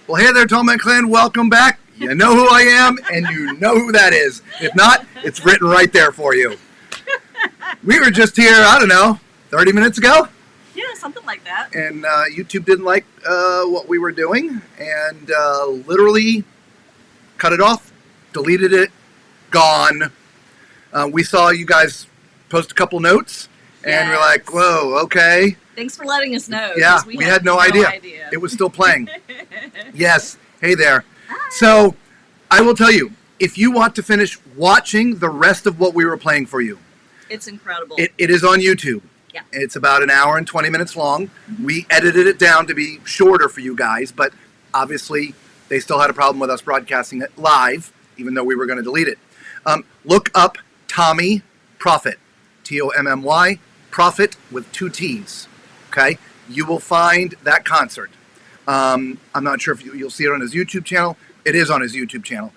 Well, hey there, Tall Man Clan. Welcome back. You know who I am, and you know who that is. If not, it's written right there for you. We were just here, I don't know, 30 minutes ago? Yeah, something like that. And YouTube didn't like what we were doing, and literally cut it off, deleted it, gone. We saw you guys post a couple notes, and we're like, whoa, okay. Thanks for letting us know. Yeah, we had no idea. It was still playing. Yes. Hey there. Hi. So, I will tell you, if you want to finish watching the rest of what we were playing for you, it's incredible. It is on YouTube. Yeah. It's about an hour and 20 minutes long. We edited it down to be shorter for you guys, but obviously they still had a problem with us broadcasting it live, even though we were going to delete it. Look up Tommy Prophet, Tommy, Prophet with 2 T's. Okay, you will find that concert. I'm not sure if you'll see it on his YouTube channel. It is on his YouTube channel.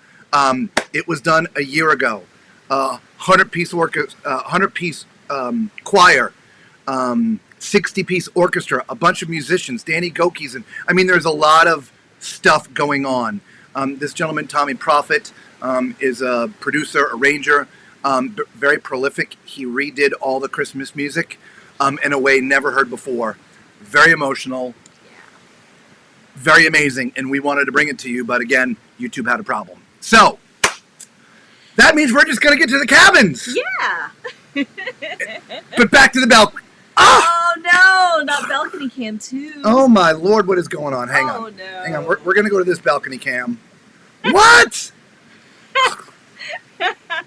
It was done a year ago. 100-piece choir, 60-piece orchestra, a bunch of musicians, Danny Gokey's, and I mean, there's a lot of stuff going on. This gentleman, Tommy Prophet, is a producer, arranger, very prolific. He redid all the Christmas music in a way never heard before. Very emotional, very amazing, and we wanted to bring it to you, but again, YouTube had a problem. So, that means we're just going to get to the cabins. Yeah. But back to the balcony. Oh, no, not balcony cam 2. Oh, my Lord, what is going on? Hang on. No. Hang on, we're going to go to this balcony cam. What?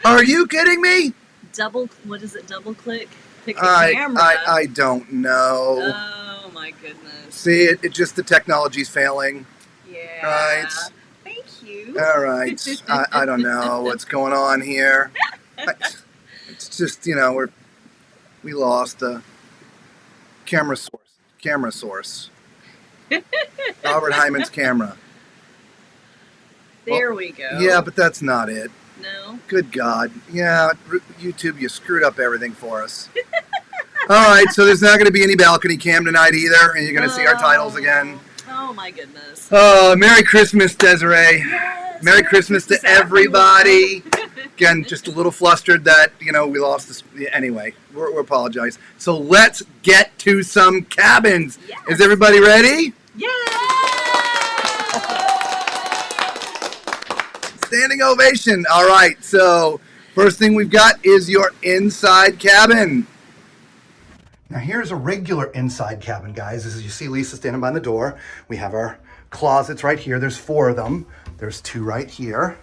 Are you kidding me? What is it, double click? Pick the camera. I don't know. Oh, my goodness. See, it just the technology's failing. Yeah. Right. Thank you. All right. I don't know what's going on here. It's just, you know, we lost a camera source. Albert Hyman's camera. There we go. Yeah, but that's not it. No. Good God. Yeah, YouTube, you screwed up everything for us. All right, so there's not going to be any balcony cam tonight either, and you're going to see our titles again. Oh, my goodness. Oh, Merry Christmas, Desiree. Yes, Merry Christmas to everybody. Again, just a little flustered that, you know, we lost this. Anyway, we apologize. So let's get to some cabins. Yes. Is everybody ready? Yeah! Standing ovation. All right, so first thing we've got is your inside cabin. Now here's a regular inside cabin, guys. As you see Lisa standing by the door, we have our closets right here. There's 4 of them. There's 2 right here.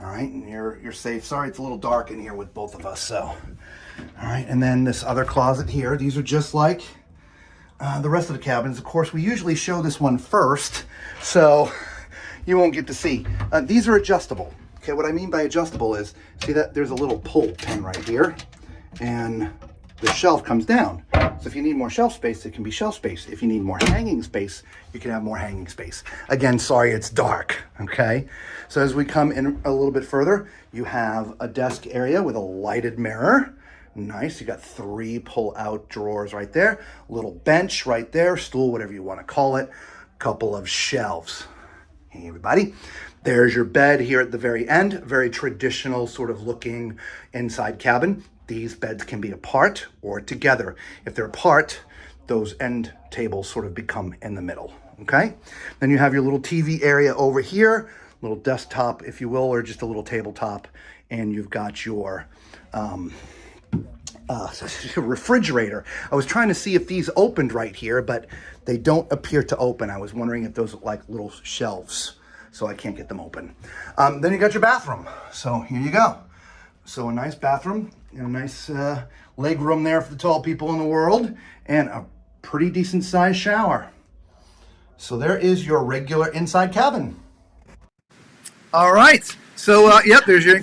All right, and you're safe. Sorry, it's a little dark in here with both of us, so. All right, and then this other closet here. These are just like the rest of the cabins. Of course, we usually show this one first, so you won't get to see. These are adjustable. Okay, what I mean by adjustable is, see that there's a little pull pin right here, and the shelf comes down. So if you need more shelf space, it can be shelf space. If you need more hanging space, you can have more hanging space. Again, sorry, it's dark, okay? So as we come in a little bit further, you have a desk area with a lighted mirror. Nice, you got 3 pull-out drawers right there. A little bench right there, stool, whatever you want to call it. Couple of shelves. Hey, everybody. There's your bed here at the very end. Very traditional sort of looking inside cabin. These beds can be apart or together. If they're apart, those end tables sort of become in the middle, okay? Then you have your little TV area over here, little desktop, if you will, or just a little tabletop, and you've got your refrigerator. I was trying to see if these opened right here, but they don't appear to open. I was wondering if those are like little shelves, so I can't get them open. Then you got your bathroom. So here you go. So a nice bathroom, and a nice leg room there for the tall people in the world, and a pretty decent sized shower. So there is your regular inside cabin. All right. So, yep, there's your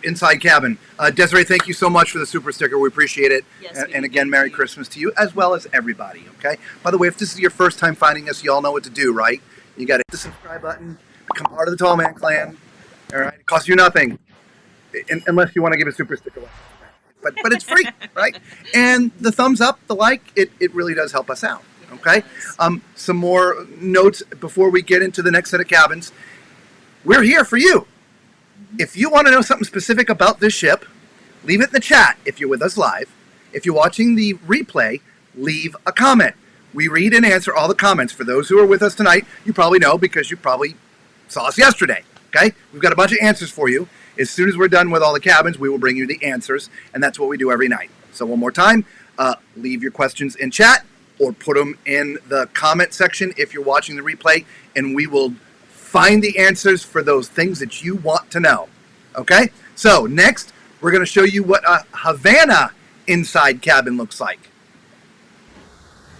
inside cabin. Desiree, thank you so much for the super sticker. We appreciate it. Yes, and again, Merry Christmas to you, as well as everybody, okay? By the way, if this is your first time finding us, you all know what to do, right? You got to hit the subscribe button, become part of the Tall Man Clan, all right? It costs you nothing, unless you want to give a super sticker. But it's free, right? And the thumbs up, the like, it really does help us out. Okay. Some more notes before we get into the next set of cabins. We're here for you. If you want to know something specific about this ship, leave it in the chat if you're with us live. If you're watching the replay, leave a comment. We read and answer all the comments. For those who are with us tonight, you probably know because you probably saw us yesterday. Okay? We've got a bunch of answers for you. As soon as we're done with all the cabins, we will bring you the answers, and that's what we do every night. So one more time, leave your questions in chat or put them in the comment section if you're watching the replay, and we will find the answers for those things that you want to know. Okay? So next, we're going to show you what a Havana inside cabin looks like.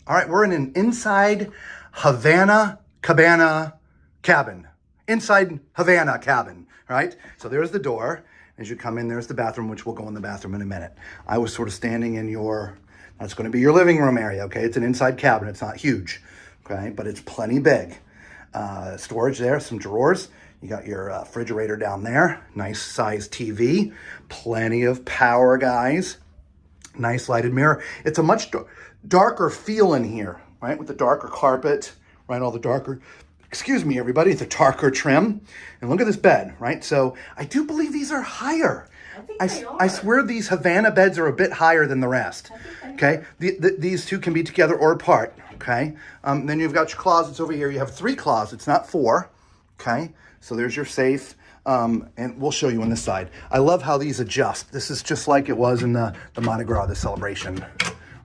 All right, we're in an inside Havana cabana cabin. Inside Havana cabin, right? So there's the door. As you come in, there's the bathroom, which we'll go in the bathroom in a minute. I was sort of standing in that's going to be your living room area, okay? It's an inside cabin. It's not huge, okay? But it's plenty big. Storage there, some drawers. You got your refrigerator down there. Nice size TV. Plenty of power, guys. Nice lighted mirror. It's a much darker feel in here, right? With the darker carpet, right? All the darker, excuse me, everybody, the darker trim. And look at this bed, right? So I do believe these are higher. I swear these Havana beds are a bit higher than the rest. Okay? These two can be together or apart, okay? Then you've got your closets over here. You have 3 closets, not 4, okay? So there's your safe. And we'll show you on this side. I love how these adjust. This is just like it was in the Mardi Gras, the celebration.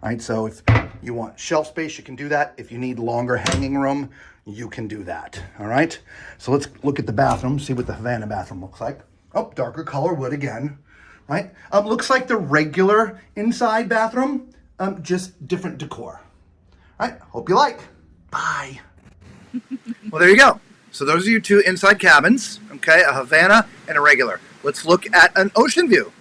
Right, so if you want shelf space, you can do that. If you need longer hanging room, you can do that. All right, so let's look at the bathroom, see what the Havana bathroom looks like. Oh, darker color wood again, right? Looks like the regular inside bathroom, just different decor. All right, hope you like. Bye. Well, there you go. So those are your 2 inside cabins, okay? A Havana and a regular. Let's look at an ocean view.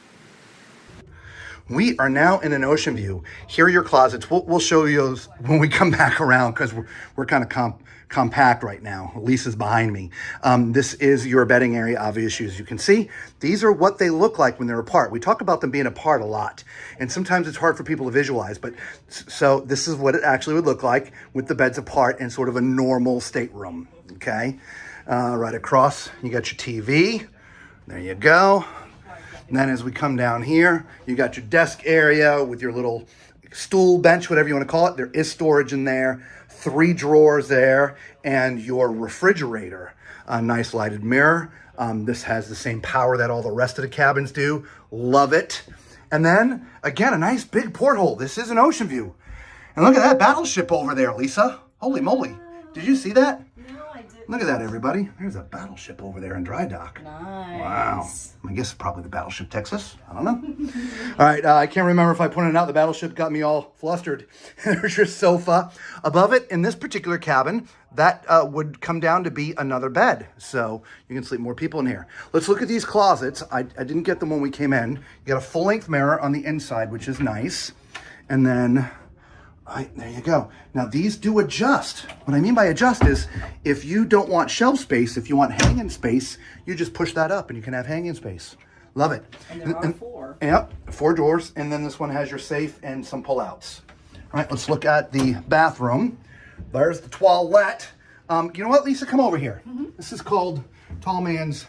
We are now in an ocean view. Here are your closets. We'll show you those when we come back around because we're kind of compact right now. Lisa's behind me. This is your bedding area, obviously, as you can see. These are what they look like when they're apart. We talk about them being apart a lot, and sometimes it's hard for people to visualize. But so this is what it actually would look like with the beds apart in sort of a normal stateroom. Okay, right across, you got your TV. There you go. And then as we come down here, you got your desk area with your little stool, bench, whatever you want to call it. There is storage in there, 3 drawers there, and your refrigerator. A nice lighted mirror. This has the same power that all the rest of the cabins do. Love it. And then, again, a nice big porthole. This is an ocean view. And look at that battleship over there, Lisa. Holy moly. Did you see that? Look at that, everybody. There's a battleship over there in dry dock. Nice. Wow. I guess probably the battleship Texas. I don't know. All right. I can't remember if I pointed out the battleship got me all flustered. There's your sofa. Above it, in this particular cabin, that would come down to be another bed. So you can sleep more people in here. Let's look at these closets. I didn't get them when we came in. You got a full-length mirror on the inside, which is nice. And then... all right, there you go. Now these do adjust. What I mean by adjust is if you don't want shelf space, if you want hanging space, you just push that up and you can have hanging space. Love it. And there are 4. Yep, 4 doors. And then this one has your safe and some pullouts. All right, let's look at the bathroom. There's the toilet. You know what, Lisa? Come over here. This is called Tall Man's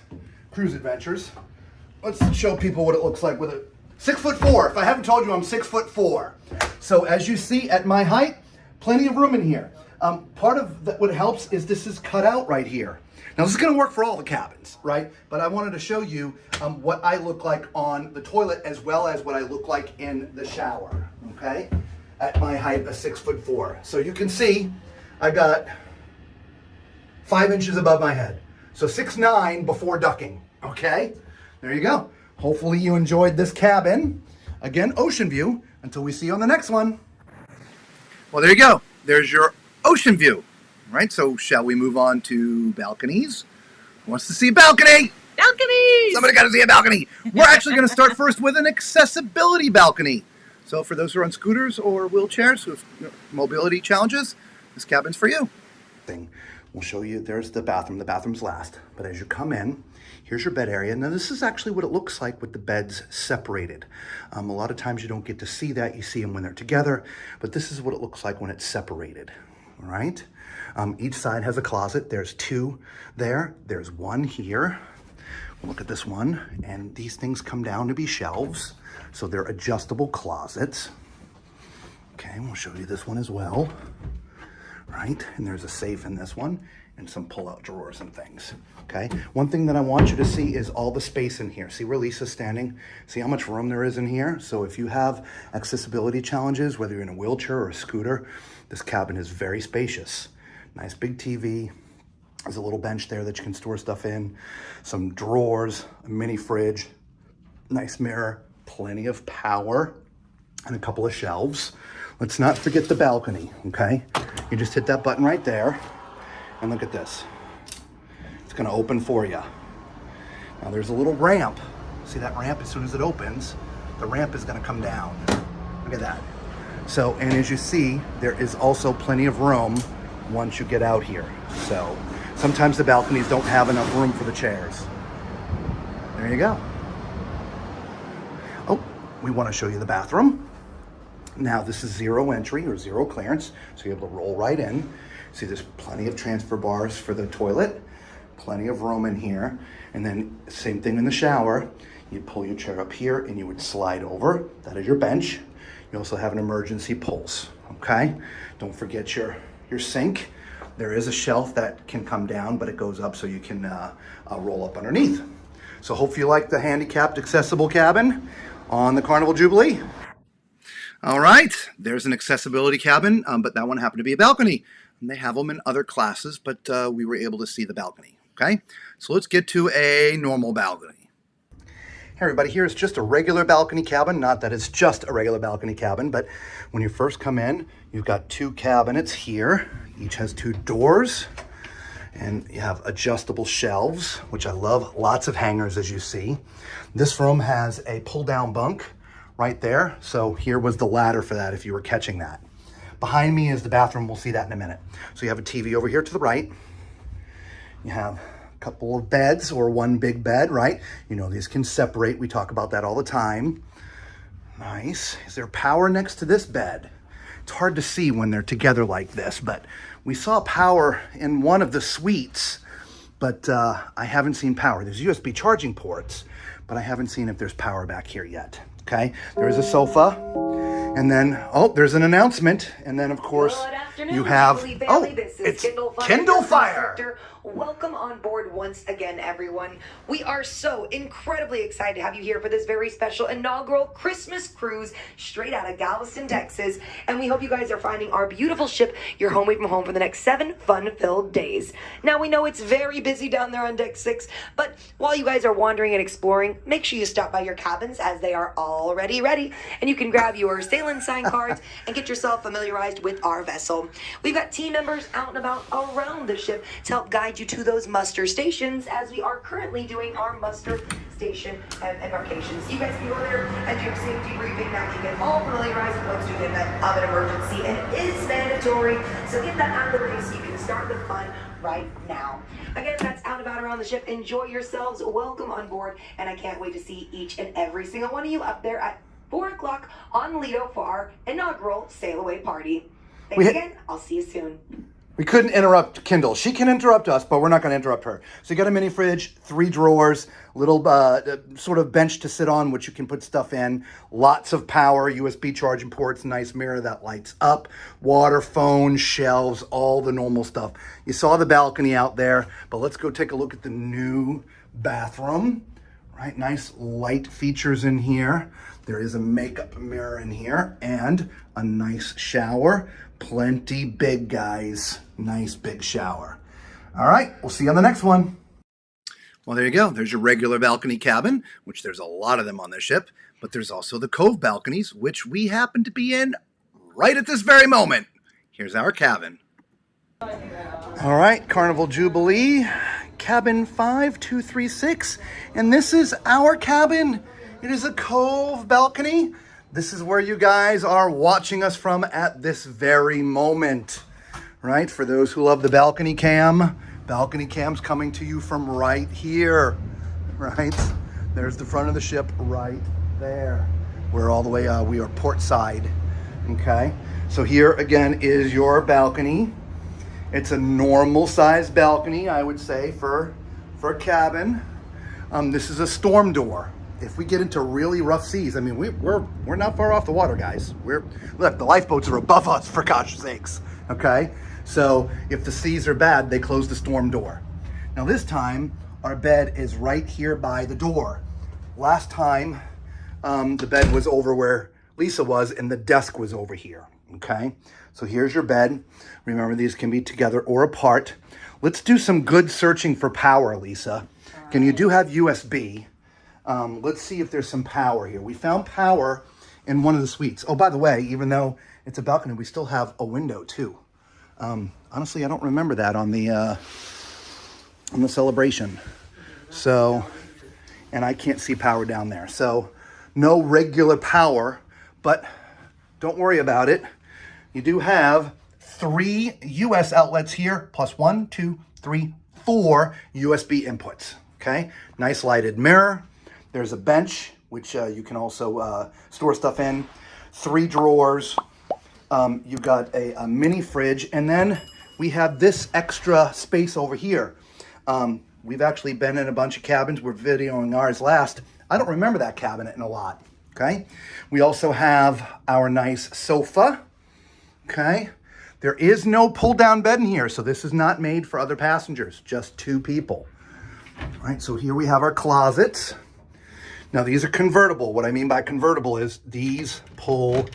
Cruise Adventures. Let's show people what it looks like with a 6'4". If I haven't told you, I'm 6'4". So as you see at my height, plenty of room in here. Part of what helps is this is cut out right here. Now this is going to work for all the cabins, right? But I wanted to show you what I look like on the toilet as well as what I look like in the shower, okay? At my height of 6'4". So you can see I got 5 inches above my head. So 6'9" before ducking, okay? There you go. Hopefully you enjoyed this cabin. Again, ocean view. Until we see you on the next one. Well, there you go. There's your ocean view. All right, so shall we move on to balconies? Who wants to see a balcony? Balconies! Somebody got to see a balcony. We're actually going to start first with an accessibility balcony. So for those who are on scooters or wheelchairs who have mobility challenges, this cabin's for you. We'll show you, there's the bathroom. The bathroom's last. But as you come in, here's your bed area. Now this is actually what it looks like with the beds separated. A lot of times you don't get to see that. You see them when they're together, but this is what it looks like when it's separated, all right? Each side has a closet. There's two there. There's one here. We'll look at this one, and these things come down to be shelves. So they're adjustable closets. Okay, we'll show you this one as well. Right, and there's a safe in this one and some pull-out drawers and things. Okay, one thing that I want you to see is all the space in here. See where Lisa's standing? See how much room there is in here? So if you have accessibility challenges, whether you're in a wheelchair or a scooter, this cabin is very spacious. Nice big TV. There's a little bench there that you can store stuff in, some drawers, a mini fridge, nice mirror, plenty of power, and a couple of shelves. Let's not forget the balcony, okay? You just hit that button right there, and look at this. It's gonna open for you. Now there's a little ramp. See that ramp? As soon as it opens, the ramp is gonna come down. Look at that. So, and as you see, there is also plenty of room once you get out here. So, sometimes the balconies don't have enough room for the chairs. There you go. Oh, we wanna show you the bathroom. Now this is zero entry or zero clearance, so you're able to roll right in. See, there's plenty of transfer bars for the toilet, plenty of room in here. And then same thing in the shower. You'd pull your chair up here and you would slide over. That is your bench. You also have an emergency pulse, okay? Don't forget your sink. There is a shelf that can come down, but it goes up so you can roll up underneath. So hope you like the handicapped accessible cabin on the Carnival Jubilee. All right, there's an accessibility cabin, but that one happened to be a balcony. And they have them in other classes, but we were able to see the balcony, okay? So let's get to a normal balcony. Hey everybody, here's just a regular balcony cabin. Not that it's just a regular balcony cabin, but when you first come in, you've got two cabinets here. Each has two doors, and you have adjustable shelves, which I love. Lots of hangers, as you see. This room has a pull-down bunk right there. So here was the ladder for that if you were catching that. Behind me is the bathroom. We'll see that in a minute. So you have a TV over here to the right. You have a couple of beds or one big bed, right? You know, these can separate. We talk about that all the time. Nice. Is there power next to this bed? It's hard to see when they're together like this, but we saw power in one of the suites, but I haven't seen power. There's USB charging ports, but I haven't seen if there's power back here yet. Okay, there is a sofa, and then, oh, there's an announcement, and then, of course, you have, oh, it's Kindle Fire. Welcome on board once again, everyone. We are so incredibly excited to have you here for this very special inaugural Christmas cruise straight out of Galveston, Texas. And we hope you guys are finding our beautiful ship your home away from home for the next 7 fun-filled days. Now, we know it's very busy down there on deck 6, but while you guys are wandering and exploring, make sure you stop by your cabins as they are already ready. And you can grab your sail and sign cards and get yourself familiarized with our vessel. We've got team members out and about around the ship to help guide you to those muster stations, as we are currently doing our muster station embarkations. You guys can go there and do your safety briefing. Now you get all familiarized with what's doing in event of an emergency, and it is mandatory. So get that out of the way so you can start the fun right now. Again, that's out and about around the ship. Enjoy yourselves. Welcome on board, and I can't wait to see each and every single one of you up there at 4 o'clock on Lido for our inaugural sail away party. Thanks again. I'll see you soon. We couldn't interrupt Kindle. She can interrupt us, but we're not going to interrupt her. So you got a mini fridge, 3 drawers, little sort of bench to sit on, which you can put stuff in. Lots of power, USB charging ports, nice mirror that lights up, water, phone, shelves, all the normal stuff. You saw the balcony out there, but let's go take a look at the new bathroom. Right, nice light features in here. There is a makeup mirror in here and a nice shower. Plenty big, guys. Nice big shower. All right, we'll see you on the next one. Well, there you go. There's your regular balcony cabin, which there's a lot of them on the ship, but there's also the cove balconies, which we happen to be in right at this very moment. Here's our cabin. All right, Carnival Jubilee, cabin 5236, and this is our cabin. It is a cove balcony. This is where you guys are watching us from at this very moment. right? For those who love the balcony cam's coming to you from right here, right? There's the front of the ship right there. We're all the way, we are port side, okay? So here again is your balcony. It's a normal size balcony, I would say, for a cabin. This is a storm door. If we get into really rough seas, I mean, we're not far off the water, guys. Look, the lifeboats are above us, for gosh sakes, okay? So if the seas are bad, they close the storm door. Now this time, our bed is right here by the door. Last time, the bed was over where Lisa was and the desk was over here, okay? So here's your bed. Remember, these can be together or apart. Let's do some good searching for power, Lisa. Can you do have USB? Let's see if there's some power here. We found power in one of the suites. Oh, by the way, even though it's a balcony, we still have a window too. Honestly, I don't remember that on the celebration. So, and I can't see power down there. So no regular power, but don't worry about it. You do have 3 US outlets here, plus 1, 2, 3, 4 USB inputs, okay? Nice lighted mirror. There's a bench, which you can also store stuff in. 3 drawers. You've got a mini fridge, and then we have this extra space over here. We've actually been in a bunch of cabins. We're videoing ours last. I don't remember that cabinet in a lot, okay? We also have our nice sofa, okay? There is no pull-down bed in here, so this is not made for other passengers, just 2 people. All right, so here we have our closets. Now, these are convertible. What I mean by convertible is these pull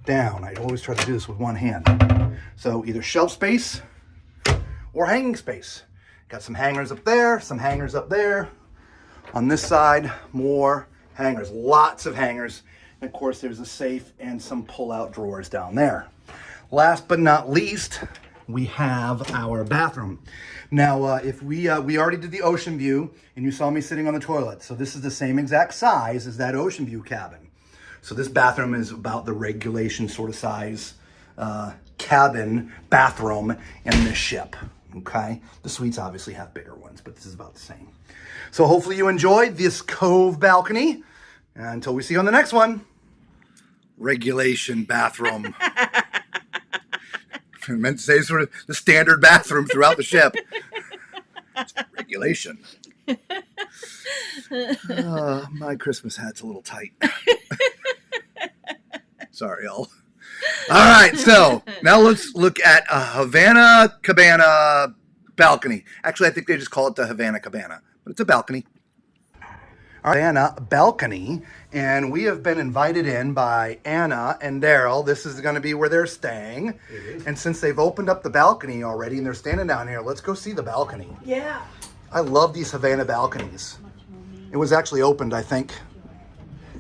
down. I always try to do this with one hand. So either shelf space or hanging space. Got some hangers up there, some hangers up there. On this side, more hangers, lots of hangers. And of course, there's a safe and some pull-out drawers down there. Last but not least, we have our bathroom. Now, if we already did the ocean view, and you saw me sitting on the toilet. So this is the same exact size as that ocean view cabin. So this bathroom is about the regulation sort of size cabin bathroom in this ship, okay? The suites obviously have bigger ones, but this is about the same. So hopefully you enjoyed this cove balcony. Until we see you on the next one. Regulation bathroom. I meant to say sort of the standard bathroom throughout the ship. Regulation. My Christmas hat's a little tight. Sorry, y'all. All right, so now let's look at a Havana Cabana balcony. Actually, I think they just call it the Havana Cabana, but it's a balcony. Our Havana balcony, and we have been invited in by Anna and Daryl. This is going to be where they're staying. And since they've opened up the balcony already and they're standing down here, let's go see the balcony. Yeah. I love these Havana balconies. It was actually opened, I think.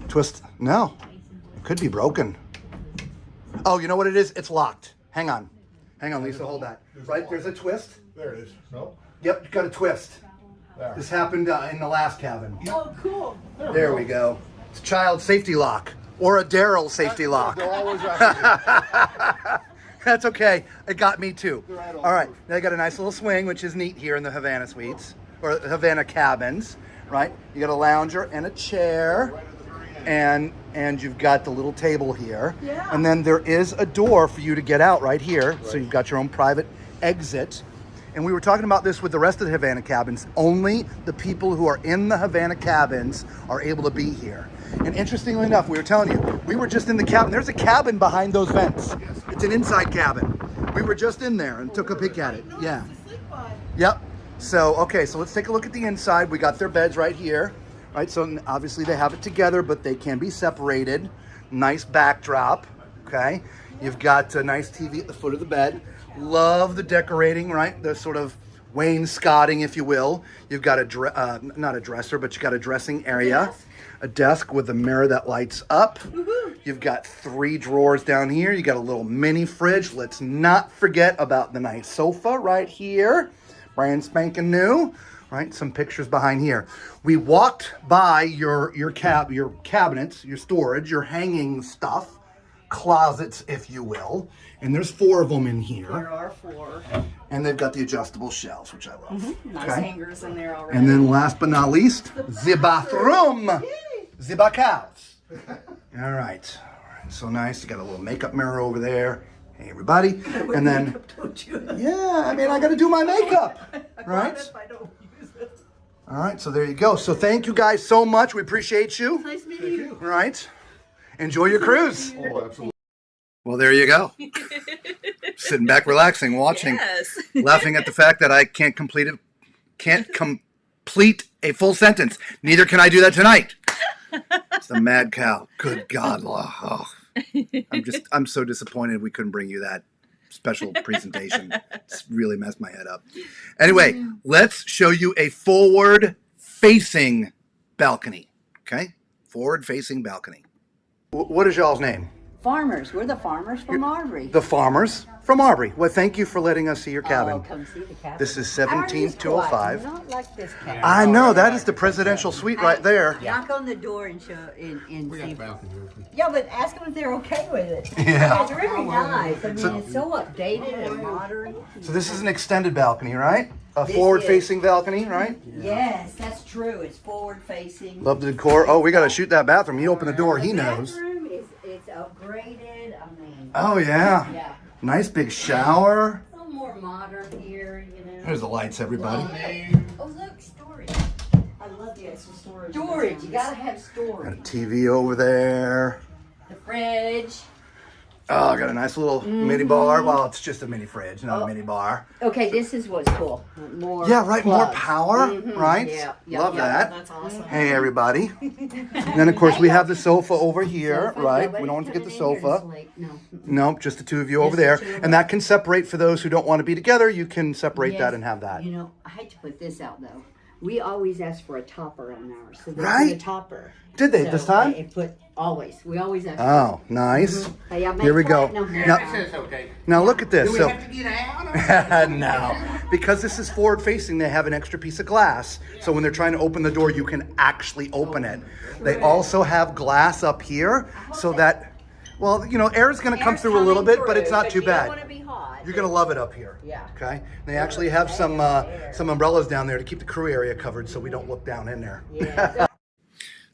Twist. No, it could be broken. Oh, you know what it is? It's locked. Hang on. Hang on, Lisa, hold that. Right, there's a twist. There it is. No? Yep, you got a twist. There. This happened in the last cabin. Oh, cool. There we go. It's a child safety lock or a Daryl safety lock. They're always right. That's okay. It got me too. Right on. All right. They got a nice little swing, which is neat here in the Havana suites or Havana cabins, right? You got a lounger and a chair, Right at the very end. and you've got the little table here. Yeah. And then there is a door for you to get out right here. So you've got your own private exit. And we were talking about this with the rest of the Havana cabins. Only the people who are in the Havana cabins are able to be here. And interestingly enough, we were telling you, we were just in the cabin. There's a cabin behind those vents. It's an inside cabin. We were just in there and took a peek at it. Yeah. Yep. So, okay, so let's take a look at the inside. We got their beds right here, right? So obviously they have it together, but they can be separated. Nice backdrop, okay? You've got a nice TV at the foot of the bed. Love the decorating, right? The sort of wainscoting, if you will. You've got not a dresser, but you've got a dressing area. A desk with a mirror that lights up. You've got 3 drawers down here. You got a little mini fridge. Let's not forget about the nice sofa right here. Brand spanking new, right? Some pictures behind here. We walked by your cabinets, your storage, your hanging stuff, closets, if you will. And there's 4 of them in here. There are 4. And they've got the adjustable shelves, which I love. Nice hangers in there already. And then last but not least, the bathroom. The backhouse. All right. So nice. You got a little makeup mirror over there. Hey, everybody. And then, yeah, I mean, I got to do my makeup, right? I don't use it. All right, so there you go. So thank you guys so much. We appreciate you. Nice meeting you. All right. Enjoy your cruise. Oh, absolutely. Well, there you go. Sitting back, relaxing, watching, Yes. laughing at the fact that I can't complete a full sentence. Neither can I do that tonight. It's the mad cow. Good God. Oh. I'm so disappointed we couldn't bring you that special presentation. It's really messed my head up. Anyway, let's show you a forward-facing balcony. Okay? Forward-facing balcony. What is y'all's name? Farmers. We're the farmers from Marbury. The farmers from Aubrey. Well, thank you for letting us see your cabin. Oh, come see the cabin. This is Ours 17205. Not like this cabin. I know, that is the presidential suite right there. Knock on the door and show and We see. got balcony open. Yeah, but ask them if they're okay with it. Yeah. It's really nice. I mean, it's so updated and modern. So this is an extended balcony, right? A This forward-facing balcony, right? Yes, that's true. It's forward facing. Love the decor. Oh, we got to shoot that bathroom. You open the door, he The knows. bathroom is it's upgraded. I mean, Oh, yeah. yeah, Nice big shower. a little more modern here, you know. There's the lights, everybody. Oh, look, storage. I love the extra storage. Storage. You gotta have Got a storage. TV over there. The fridge. Oh, got a nice little mini bar. Well, it's just a mini fridge, not a mini bar. Okay, this is what's cool. More. Yeah, right. More plugs. power, right? Yeah, yeah, Love yeah. that. That's awesome. Hey, everybody. And then, of course, we have the sofa over here, Sofa, right? nobody We don't want to forget the coming in here sofa. this late. No. Nope, just the 2 of you over the there. 2 of And us. that can separate for those who don't want to be together. You can separate that Yes, and have that. You know, I hate to put this out though. We always ask for a topper on ours. So they Right? put a topper. Did they So this time? They put always. We always ask. Oh, nice. Hey, I make Here we go. platinum. Now look at this. Do we So have to get out? no, because this is forward facing, they have an extra piece of glass. So when they're trying to open the door, you can actually open it. They also have glass up here so that, well, you know, air is going to come Air's through a little bit, coming but it's through, not too you don't want bad. to be hot. You're going to love it up here. Yeah. Okay. They actually have some umbrellas down there to keep the crew area covered so we don't look down in there. Yeah.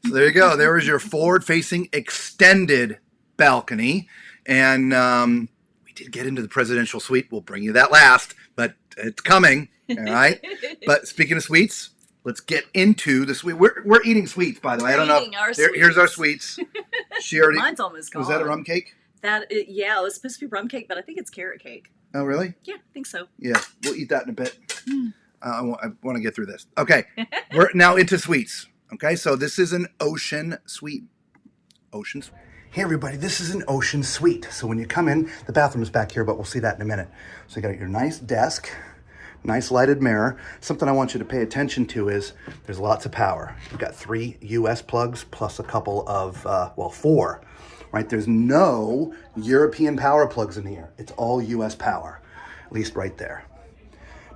So there you go. There is your forward-facing extended balcony. And we did get into the presidential suite. We'll bring you that last, but it's coming. All right. But speaking of sweets, let's get into the suite. We're eating sweets, by the way. I don't know. Eating our Here's our sweets. She already. Mine's almost gone. Was that a rum cake? Yeah, it was supposed to be rum cake, but I think it's carrot cake. Oh, really? Yeah, I think so. Yeah. We'll eat that in a bit. I want to get through this. Okay. We're now into sweets. Okay, so this is an ocean suite. Ocean suite. Hey everybody, this is an ocean suite. So when you come in, the bathroom is back here, but we'll see that in a minute. So you got your nice desk, nice lighted mirror. Something I want you to pay attention to is there's lots of power. You've got 3 US plugs plus a couple of, 4, right? There's no European power plugs in here. It's all US power, at least right there.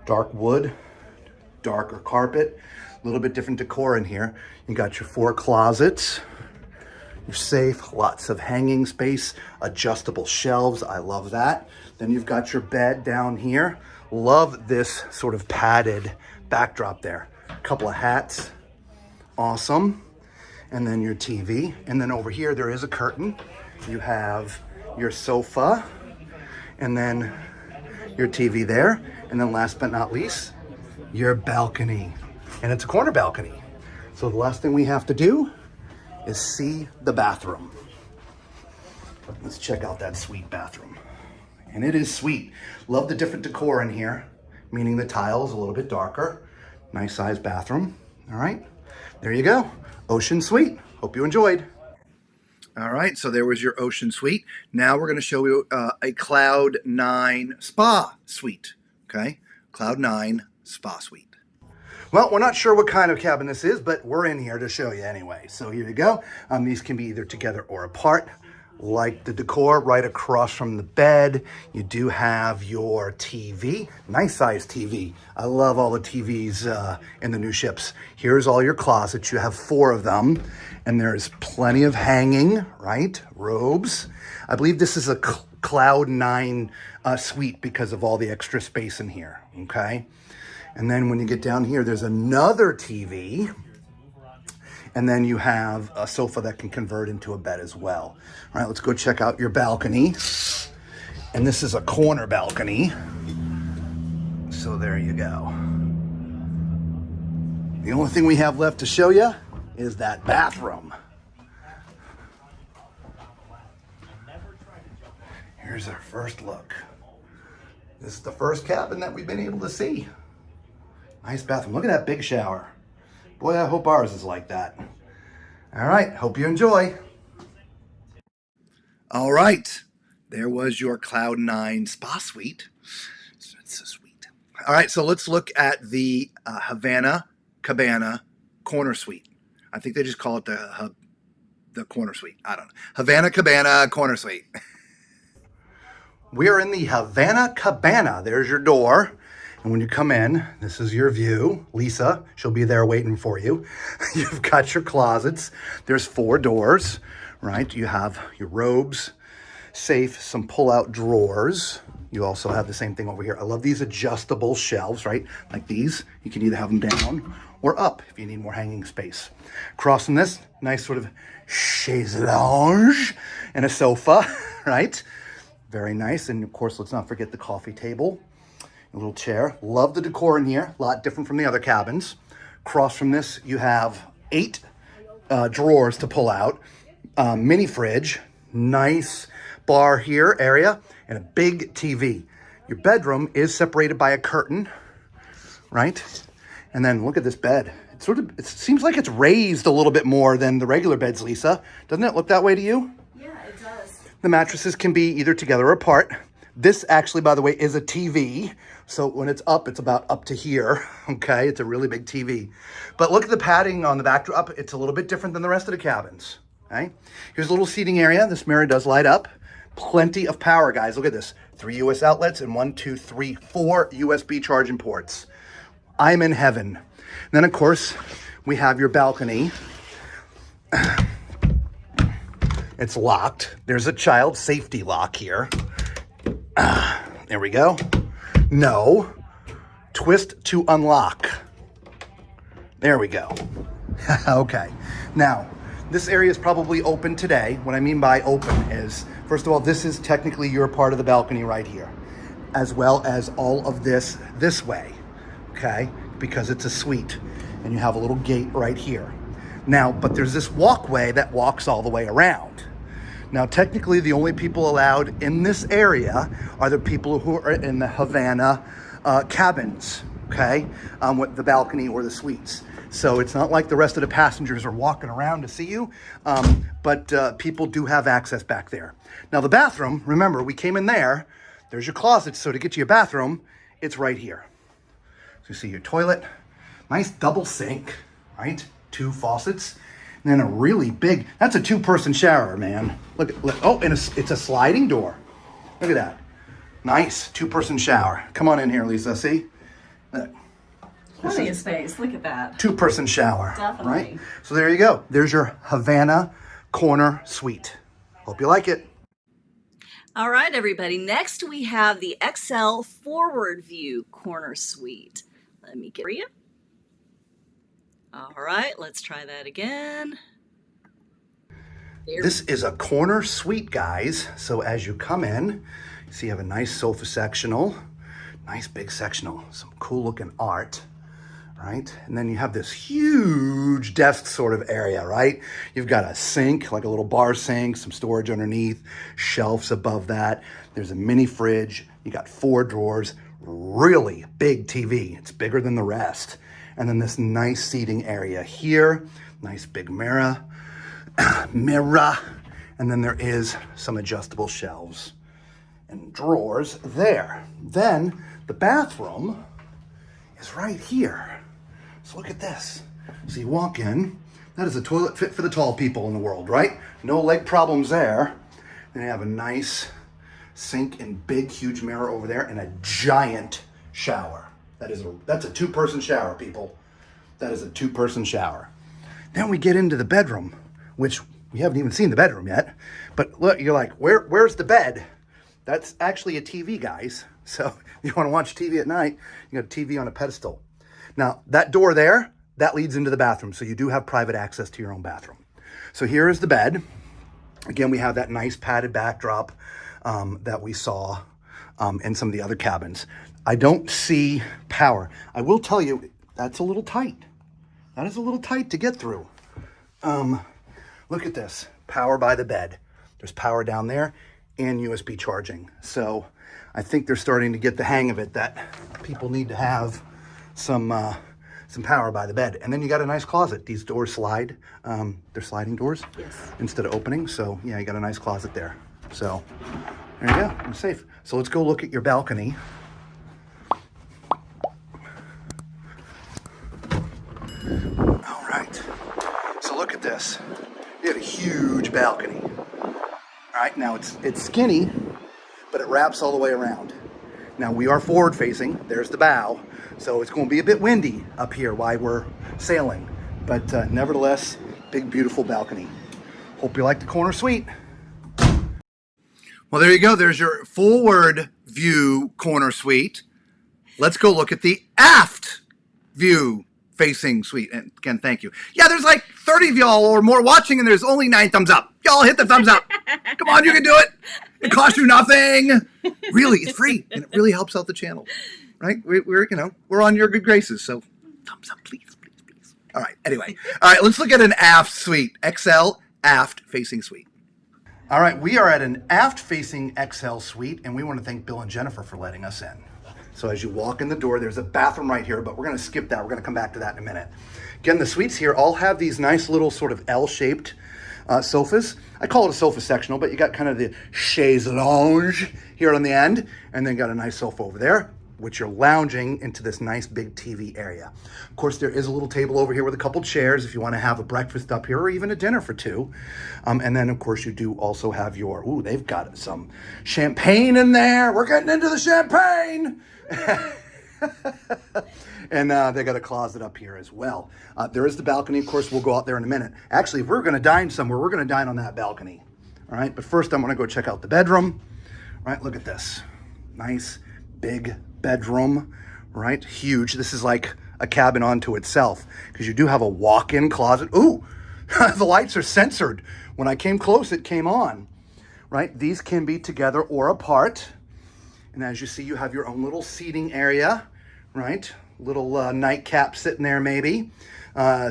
Dark wood, darker carpet. A little bit different decor in here. You got your 4 closets, your safe, lots of hanging space, adjustable shelves. I love that. Then you've got your bed down here. Love this sort of padded backdrop there. A couple of hats. Awesome. And then your TV. And then over here, there is a curtain. You have your sofa and then your TV there. And then last but not least, your balcony. And it's a corner balcony. So the last thing we have to do is see the bathroom. Let's check out that sweet bathroom. And it is sweet. Love the different decor in here, meaning the tile is a little bit darker. Nice sized bathroom. All right, there you go. Ocean suite. Hope you enjoyed. All right, so there was your ocean suite. Now we're going to show you a Cloud 9 spa suite. Okay, Cloud 9 spa suite. Well, we're not sure what kind of cabin this is, but we're in here to show you anyway. So here you go. These can be either together or apart. Like the decor right across from the bed. You do have your TV, nice size TV. I love all the TVs in the new ships. Here's all your closets. You have 4 of them, and there's plenty of hanging, right? Robes. I believe this is a Cloud 9 suite because of all the extra space in here, okay? And then when you get down here, there's another TV. And then you have a sofa that can convert into a bed as well. All right, let's go check out your balcony. And this is a corner balcony. So there you go. The only thing we have left to show you is that bathroom. Here's our first look. This is the first cabin that we've been able to see. Nice bathroom. Look at that big shower. Boy, I hope ours is like that. All right, hope you enjoy. All right, there was your Cloud 9 spa suite. It's so sweet. All right, so let's look at the Havana Cabana corner suite. I think they just call it the corner suite. I don't know. Havana Cabana corner suite. We are in the Havana Cabana. There's your door. And when you come in, this is your view. Lisa, she'll be there waiting for you. You've got your closets. There's 4 doors, right? You have your robes, safe, some pull-out drawers. You also have the same thing over here. I love these adjustable shelves, right? Like these. You can either have them down or up if you need more hanging space. Across from this, nice sort of chaise lounge and a sofa, right? Very nice. And of course, let's not forget the coffee table. A little chair. Love the decor in here. A lot different from the other cabins. Across from this, you have 8 drawers to pull out. Mini fridge. Nice bar here area. And a big TV. Your bedroom is separated by a curtain. Right? And then look at this bed. It seems like it's raised a little bit more than the regular beds, Lisa. Doesn't it look that way to you? Yeah, it does. The mattresses can be either together or apart. This actually, by the way, is a TV. So when it's up, it's about up to here, okay? It's a really big TV. But look at the padding on the backdrop. It's a little bit different than the rest of the cabins, okay? Here's a little seating area. This mirror does light up. Plenty of power, guys. Look at this. 3 US outlets and 4 USB charging ports. I'm in heaven. And then, of course, we have your balcony. It's locked. There's a child safety lock here. There we go. No. Twist to unlock. There we go. Okay. Now, this area is probably open today. What I mean by open is, first of all, this is technically your part of the balcony right here, as well as all of this way, okay? Because it's a suite, and you have a little gate right here. Now, but there's this walkway that walks all the way around. Now, technically, the only people allowed in this area are the people who are in the Havana cabins, okay? With the balcony or the suites. So it's not like the rest of the passengers are walking around to see you, but people do have access back there. Now, the bathroom, remember, we came in there. There's your closet, so to get to your bathroom, it's right here. So you see your toilet, nice double sink, right? 2 faucets. And then a really big, that's a 2-person shower, man. Look, oh, and it's a sliding door. Look at that. Nice 2-person shower. Come on in here, Lisa, see? Look. Plenty of space. Look at that. 2-person shower. Definitely. Right? So there you go. There's your Havana corner suite. Hope you like it. All right, everybody. Next, we have the XL Forward View Corner Suite. Let me get for you. All right, let's try that again. This is a corner suite, guys. So as you come in, you see you have a nice sofa sectional, nice big sectional, some cool looking art, right? And then you have this huge desk sort of area, right? You've got a sink, like a little bar sink, some storage underneath, shelves above that. There's a mini fridge. You got 4 drawers, really big TV. It's bigger than the rest. And then this nice seating area here, nice big mirror. And then there is some adjustable shelves and drawers there. Then the bathroom is right here. So look at this. So you walk in, that is a toilet fit for the tall people in the world, right? No leg problems there. Then you have a nice sink and big, huge mirror over there and a giant shower. That's a two-person shower, people. That is a two-person shower. Then we get into the bedroom, which we haven't even seen the bedroom yet. But look, you're like, where's the bed? That's actually a TV, guys. So you want to watch TV at night, you got a TV on a pedestal. Now, that door there, that leads into the bathroom. So you do have private access to your own bathroom. So here is the bed. Again, we have that nice padded backdrop that we saw in some of the other cabins. I don't see power. I will tell you, that's a little tight. That is a little tight to get through. Look at this, power by the bed. There's power down there and USB charging. So I think they're starting to get the hang of it that people need to have some power by the bed. And then you got a nice closet. These doors slide. They're sliding doors instead of opening. So yeah, you got a nice closet there. So there you go, I'm safe. So let's go look at your balcony. All right, so look at this. You have a huge balcony. All right, now it's skinny, but it wraps all the way around. Now we are forward facing, there's the bow, so it's gonna be a bit windy up here while we're sailing. But nevertheless, big, beautiful balcony. Hope you like the corner suite. Well, there you go. There's your forward view corner suite. Let's go look at the aft view facing suite. And again, thank you. Yeah, there's like 30 of y'all or more watching, and there's only 9 thumbs up. Y'all hit the thumbs up. Come on, you can do it. It costs you nothing. Really, it's free, and it really helps out the channel, right? We're on your good graces, so thumbs up, please, please, please. All right. Anyway, all right. Let's look at an aft suite. XL aft facing suite. All right, we are at an aft-facing XL suite, and we want to thank Bill and Jennifer for letting us in. So as you walk in the door, there's a bathroom right here, but we're going to skip that. We're going to come back to that in a minute. Again, the suites here all have these nice little sort of L-shaped sofas. I call it a sofa sectional, but you got kind of the chaise lounge here on the end, and then got a nice sofa over there, which you're lounging into this nice big TV area. Of course, there is a little table over here with a couple chairs if you want to have a breakfast up here or even a dinner for 2. And then, of course, you do also have your, they've got some champagne in there. We're getting into the champagne. And they got a closet up here as well. There is the balcony. Of course, we'll go out there in a minute. Actually, if we're going to dine somewhere, we're going to dine on that balcony. All right, but first I'm going to go check out the bedroom. All right, look at this. Nice, big bedroom, right? Huge. This is like a cabin onto itself because you do have a walk-in closet. Ooh, the lights are censored. When I came close, it came on, right? These can be together or apart. And as you see, you have your own little seating area, right? Little nightcap sitting there maybe.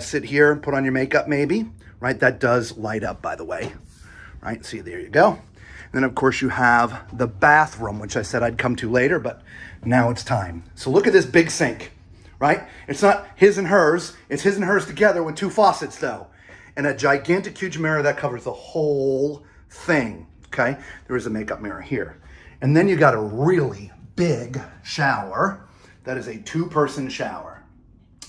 Sit here and put on your makeup maybe, right? That does light up, by the way, right? See, there you go. And then, of course, you have the bathroom, which I said I'd come to later, but now it's time. So look at this big sink, right? It's not his and hers. It's his and hers together with 2 faucets, though. And a gigantic, huge mirror that covers the whole thing, okay? There is a makeup mirror here. And then you got a really big shower. That is a 2-person shower.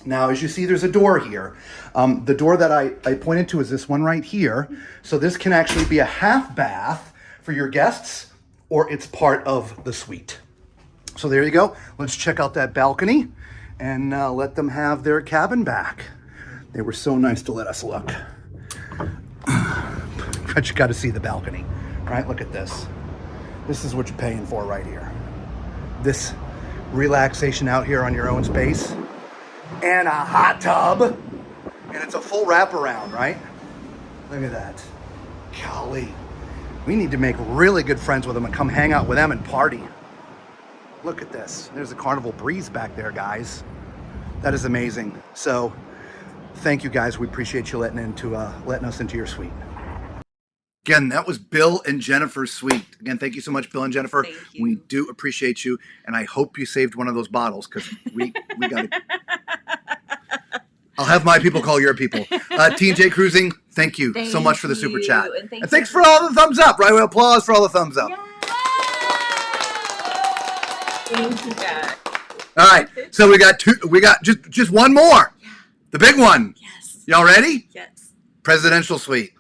Now, as you see, there's a door here. The door that I pointed to is this one right here. So this can actually be a half bath for your guests, or it's part of the suite. So there you go. Let's check out that balcony and let them have their cabin back. They were so nice to let us look. But you got to see the balcony, right? Look at this. This is what you're paying for right here. This relaxation out here on your own space, and a hot tub, and it's a full wraparound, right? Look at that. Golly. We need to make really good friends with them and come hang out with them and party. Look at this. There's a Carnival breeze back there, guys. That is amazing. So thank you, guys. We appreciate you letting us into your suite. Again, that was Bill and Jennifer's suite. Again, thank you so much, Bill and Jennifer. Thank you. We do appreciate you, and I hope you saved one of those bottles because we got it. I'll have my people call your people. T&J Cruising, thank you so much for the super chat. And thanks for all the thumbs up, right? Applause for all the thumbs up. Thank you, Jack. All right, so we got just one more. The big one. Yes. Y'all ready? Yes. Presidential suite.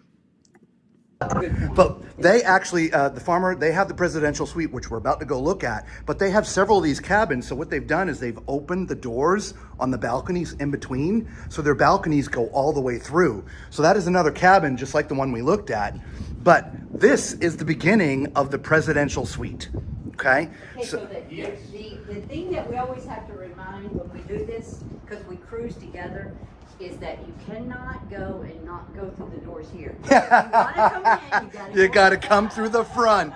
But they actually, the farmer, they have the presidential suite, which we're about to go look at, but they have several of these cabins. So what they've done is they've opened the doors on the balconies in between. So their balconies go all the way through. So that is another cabin, just like the one we looked at. But this is the beginning of the presidential suite. Okay? Okay, so the thing that we always have to remind when we do this, because we cruise together, is that you cannot go and not go through the doors here. If you want to come in, You got to come through the front.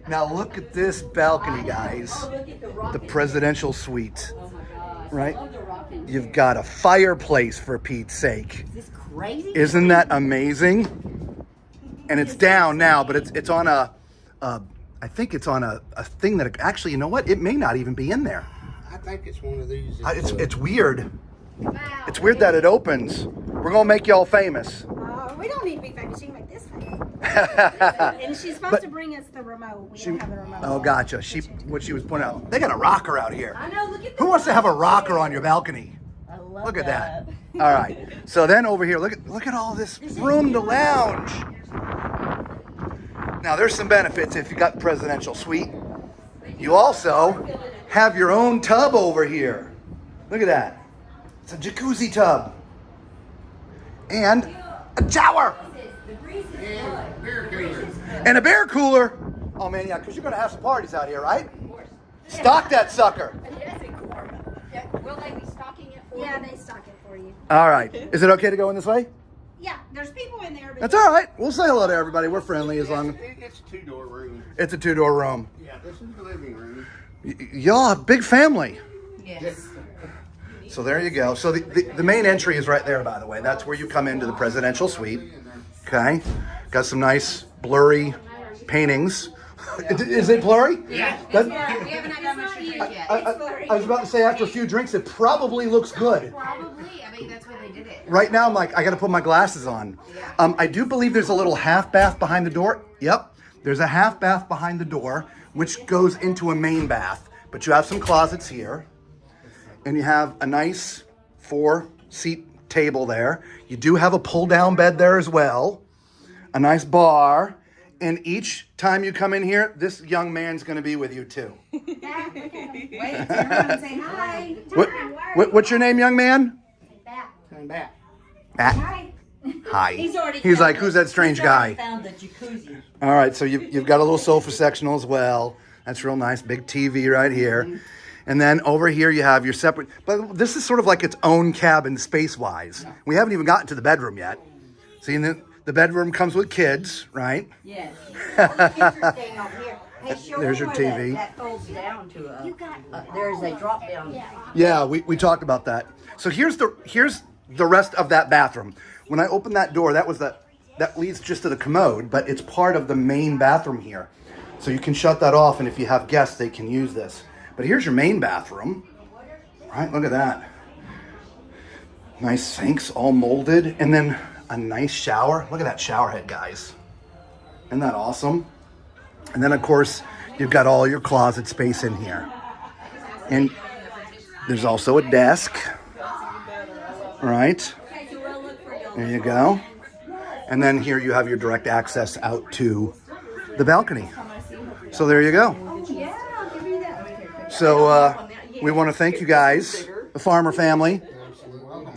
Now look at this balcony, guys. Oh, look at the rocking The presidential suite, Oh my gosh. right? I love the rocking You've chair. got a fireplace, for Pete's sake. Is this crazy? Isn't that amazing? And it's down now, but it's on a, I think it's on a thing that actually, you know what? It may not even be in there. I think it's one of these. It's weird. It's weird that it opens. We're gonna make y'all famous. We don't need to be famous. You can make this famous. And she's supposed But- to bring us the remote. We don't have the remote. Oh, gotcha. What she was pointing out. They got a rocker out here. I know, look at Who wants to have a rocker on your balcony? I love Look at that. All right. So then over here, look at all this room to lounge. Now there's some benefits if you got the presidential suite. You also have your own tub over here. Look at that. It's a jacuzzi tub. And a shower. And a beer cooler. Oh man, yeah, because you're gonna have some parties out here, right? Stock that sucker. Will they be stocking it for Yeah, you? they stock it for you. All right. Is it okay to go in this way? Yeah, there's people in there. But That's all right. We'll say hello to everybody. We're friendly as long as It's a two-door room. it's a two-door room. Yeah, this is the living room. Y'all, a big family. Yes. So there you go. So the main entry is right there, by the way. That's where you come into the presidential suite. Okay. Got some nice blurry paintings. Is it blurry? Yeah. That- We haven't had that much to use yet. I was about to say after a few drinks, it probably looks good. Probably. I mean, that's why they did it. Right now, I'm like, I got to put my glasses on. I do believe there's a little half bath behind the door. Yep. There's a half bath behind the door, which goes into a main bath. But you have some closets here. And you have a nice 4-seat table there. You do have a pull-down bed there as well. A nice bar. And each time you come in here, this young man's going to be with you too. wait, turn around and say hi. What's your name, young man? Turn back. Matt. Hi. Hi. already He's like, who's that strange guy? Found the jacuzzi. All right, so you've got a little sofa sectional as well. That's real nice. Big TV right here. And then over here you have your separate, but this is sort of like its own cabin space-wise. We haven't even gotten to the bedroom yet. See, and the bedroom comes with kids, right? Yes. Interesting over here. Hey, show There's them your where TV. That folds down to there's a drop down. Yeah, we talked about that. So here's the rest of that bathroom. When I opened that door, that leads just to the commode, but it's part of the main bathroom here. So you can shut that off, and if you have guests, they can use this. But here's your main bathroom. Right, look at that. Nice sinks, all molded, and then a nice shower. Look at that shower head, guys. Isn't that awesome? And then, of course, you've got all your closet space in here. And there's also a desk. Right? There you go. And then here you have your direct access out to the balcony. So there you go. So we want to thank you guys, the farmer family.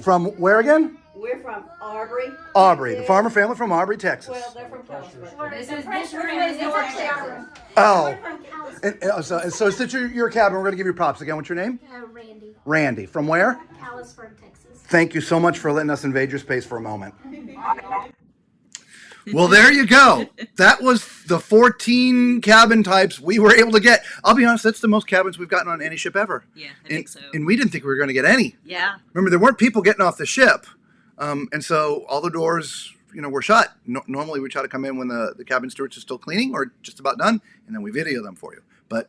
From where again? We're from Aubrey. Aubrey, the farmer family from Aubrey, Texas. Well, they're from Kalispell. This room is your stateroom. Oh, From California. so since you're a cabin, we're going to give you props. Again, what's your name? Randy, Randy. From where? California, Texas. Thank you so much for letting us invade your space for a moment. Well, there you go. That was the 14 cabin types we were able to get. I'll be honest, that's the most cabins we've gotten on any ship ever. Yeah, I think so. And we didn't think we were going to get any. Yeah. Remember, there weren't people getting off the ship. And so all the doors, were shut. Normally we try to come in when the cabin stewards are still cleaning or just about done, and then we video them for you. But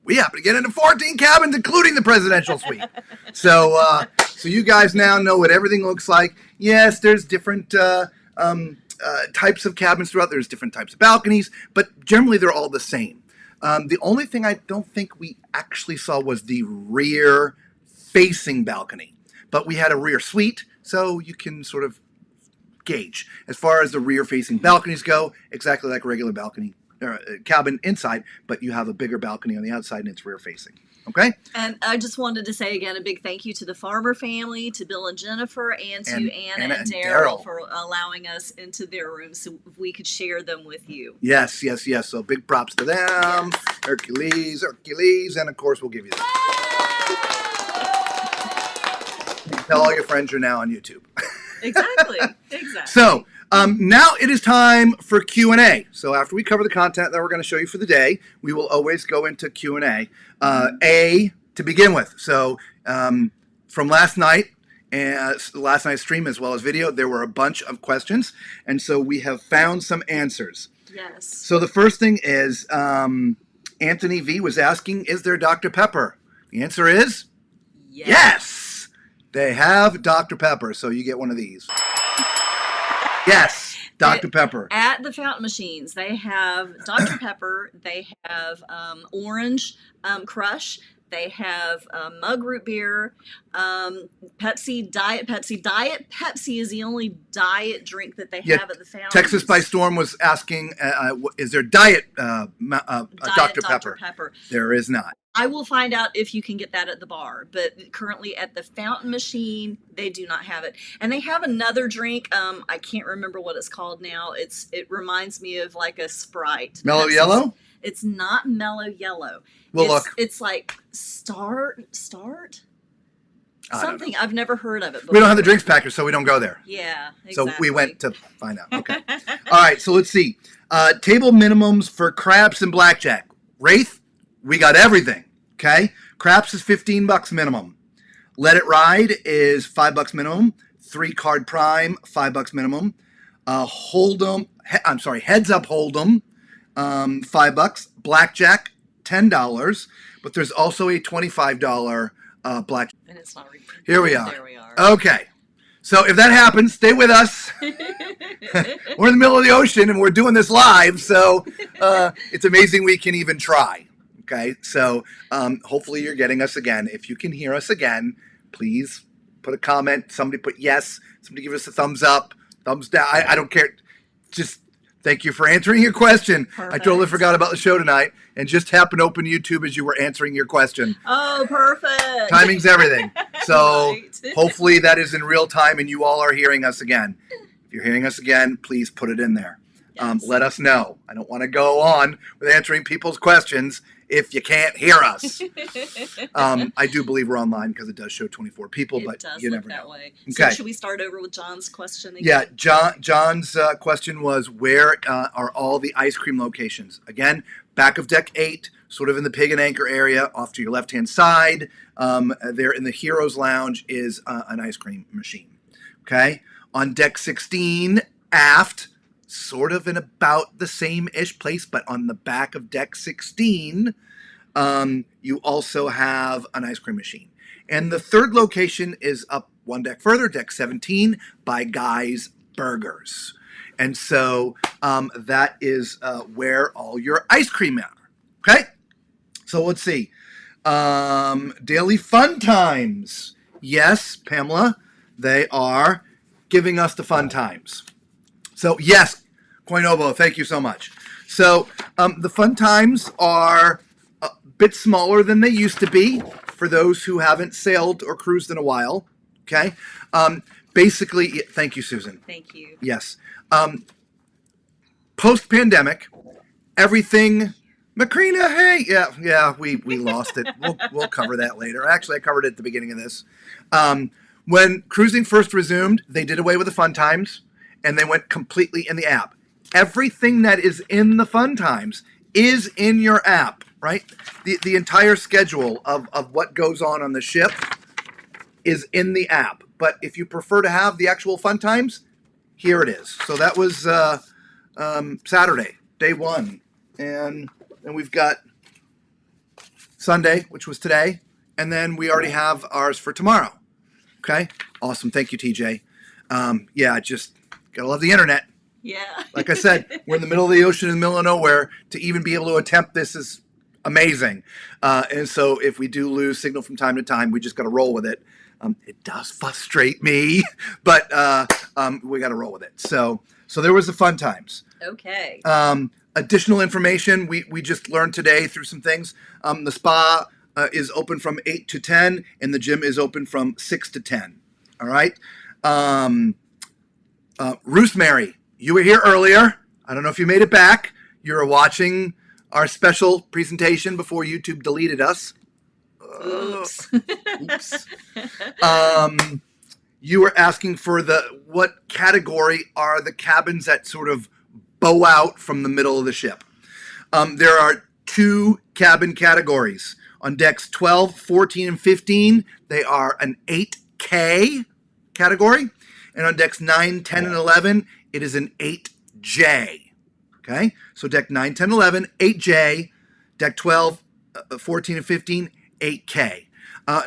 we happen to get into 14 cabins, including the presidential suite. So you guys now know what everything looks like. Yes, there's different types of cabins throughout. There's different types of balconies, but generally they're all the same. The only thing I don't think we actually saw was the rear facing balcony, but we had a rear suite, so you can sort of gauge. As far as the rear-facing balconies go, exactly like a regular balcony cabin inside, but you have a bigger balcony on the outside and it's rear-facing. Okay? And I just wanted to say again a big thank you to the Farmer family, to Bill and Jennifer, and to Anna and Daryl for allowing us into their rooms so we could share them with you. Yes. So big props to them. Yes. Hercules, and of course we'll give you that. Tell all your friends you're now on YouTube. Exactly. So now it is time for Q&A. So after we cover the content that we're going to show you for the day, we will always go into Q&A. To begin with. So from last night, last night's stream as well as video, there were a bunch of questions. And so we have found some answers. Yes. So the first thing is Anthony V was asking, is there Dr. Pepper? The answer is yes. They have Dr. Pepper. So you get one of these. Yes, Dr. Pepper. At the fountain machines, they have Dr. Pepper, they have Orange Crush, they have Mug Root Beer, Pepsi, Diet Pepsi. Diet Pepsi is the only diet drink that they have at the fountain. Texas by Storm was asking, is there Diet Dr. Pepper? There is not. I will find out if you can get that at the bar, but currently at the fountain machine, they do not have it. And they have another drink. I can't remember what it's called now. It reminds me of like a Sprite. Mellow Yellow? It's not Mellow Yellow. Well, look. It's like Start? Something. I've never heard of it before. We don't have the drinks packer, so we don't go there. Yeah, exactly. So we went to find out. Okay. All right, so let's see. Table minimums for craps and blackjack. Wraith, we got everything. Okay. Craps is $15 minimum. Let It Ride is $5 minimum. 3-card prime, $5 minimum. Hold'em, Heads Up Hold'em, $5. Blackjack, $10. But there's also a $25 blackjack. And it's not Here we are. There we are. Okay. So if that happens, stay with us. We're in the middle of the ocean and we're doing this live, so it's amazing we can even try. Okay, so hopefully you're getting us again. If you can hear us again, please put a comment. Somebody put yes. Somebody give us a thumbs up, thumbs down. I don't care. Just thank you for answering your question. Perfect. I totally forgot about the show tonight and just happened to open YouTube as you were answering your question. Oh, perfect. Timing's everything. So Right. Hopefully that is in real time and you all are hearing us again. If you're hearing us again, please put it in there. Yes. Let us know. I don't want to go on with answering people's questions if you can't hear us. I do believe we're online because it does show 24 people, It but does you look never that know. way. Okay. So should we start over with John's question again? Yeah, John's question was, where are all the ice cream locations? Again, back of deck 8, sort of in the Pig and Anchor area, off to your left-hand side. There in the Heroes Lounge is an ice cream machine. Okay? On deck 16, aft, sort of in about the same-ish place, but on the back of deck 16, you also have an ice cream machine. And the third location is up one deck further, deck 17, by Guy's Burgers. And so that is where all your ice cream are. Okay? So let's see. Daily fun times. Yes, Pamela, they are giving us the fun times. So yes, Coinobo, thank you so much. So the fun times are a bit smaller than they used to be for those who haven't sailed or cruised in a while. Okay. Basically, thank you, Susan. Thank you. Yes. Post-pandemic, everything. Macrina, hey, yeah, we lost it. We'll cover that later. Actually, I covered it at the beginning of this. When cruising first resumed, they did away with the fun times, and they went completely in the app. Everything that is in the fun times is in your app, right? The entire schedule of what goes on the ship is in the app. But if you prefer to have the actual fun times, here it is. So that was Saturday, day 1. And then we've got Sunday, which was today. And then we already have ours for tomorrow. Okay? Awesome. Thank you, TJ. Just gotta love the internet. Yeah. Like I said, we're in the middle of the ocean, in the middle of nowhere. To even be able to attempt this is amazing. And so if we do lose signal from time to time, we just got to roll with it. It does frustrate me, but we got to roll with it. So there was the fun times. Okay. Additional information we just learned today through some things. The spa is open from 8 to 10, and the gym is open from 6 to 10. All right. Rosemary, you were here earlier. I don't know if you made it back. You were watching our special presentation before YouTube deleted us. Oops. Oops. You were asking for what category are the cabins that sort of bow out from the middle of the ship. There are 2 cabin categories. On decks 12, 14, and 15, they are an 8K category. And on decks 9, 10, and 11, it is an 8J. Okay? So deck 9, 10, 11, 8J. Deck 12, 14, and 15, 8K.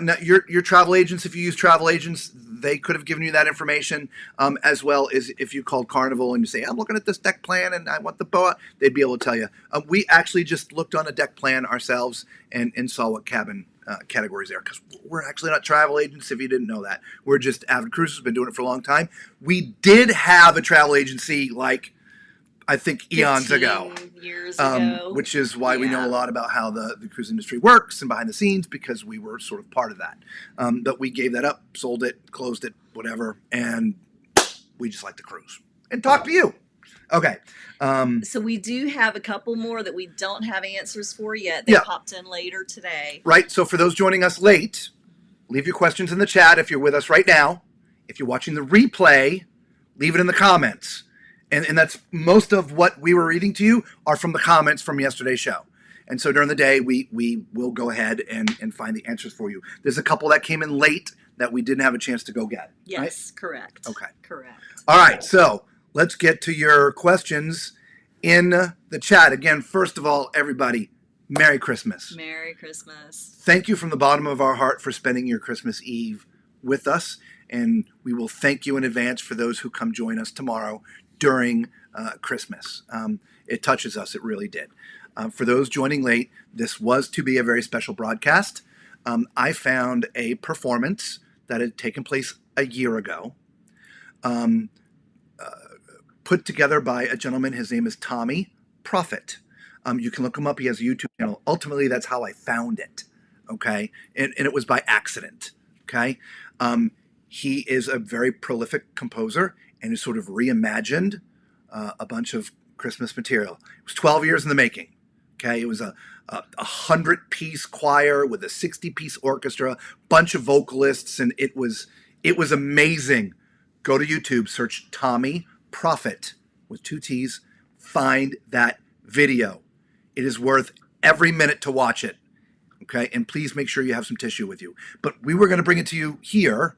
Now your travel agents, if you use travel agents, they could have given you that information, as well as if you called Carnival and you say, I'm looking at this deck plan and I want the boa, they'd be able to tell you. We actually just looked on a deck plan ourselves and saw what cabin categories there, because we're actually not travel agents, if you didn't know that. We're just avid cruisers, been doing it for a long time. We did have a travel agency I think eons ago. Years ago. Which is why we know a lot about how the cruise industry works and behind the scenes, because we were sort of part of that. But we gave that up, sold it, closed it, whatever, and we just like to cruise and talk to you. Okay. So we do have a couple more that we don't have answers for yet. They popped in later today. Right. So for those joining us late, leave your questions in the chat if you're with us right now. If you're watching the replay, leave it in the comments. And that's most of what we were reading to you are from the comments from yesterday's show. And so during the day, we will go ahead and find the answers for you. There's a couple that came in late that we didn't have a chance to go get. Yes, right? correct. Okay. Correct. All right, so let's get to your questions in the chat. Again, first of all, everybody, Merry Christmas. Merry Christmas. Thank you from the bottom of our heart for spending your Christmas Eve with us. And we will thank you in advance for those who come join us tomorrow during Christmas. It touches us. It really did. For those joining late, this was to be a very special broadcast. I found a performance that had taken place a year ago, put together by a gentleman. His name is Tommy Prophet. You can look him up. He has a YouTube channel. Ultimately, that's how I found it. Okay. And it was by accident. Okay. He is a very prolific composer and has sort of reimagined a bunch of Christmas material. It was 12 years in the making. Okay, it was a 100-piece choir with a 60-piece orchestra, bunch of vocalists, and it was amazing. Go to YouTube, search Tommy Prophet with 2 T's, find that video. It is worth every minute to watch it. Okay, and please make sure you have some tissue with you. But we were going to bring it to you here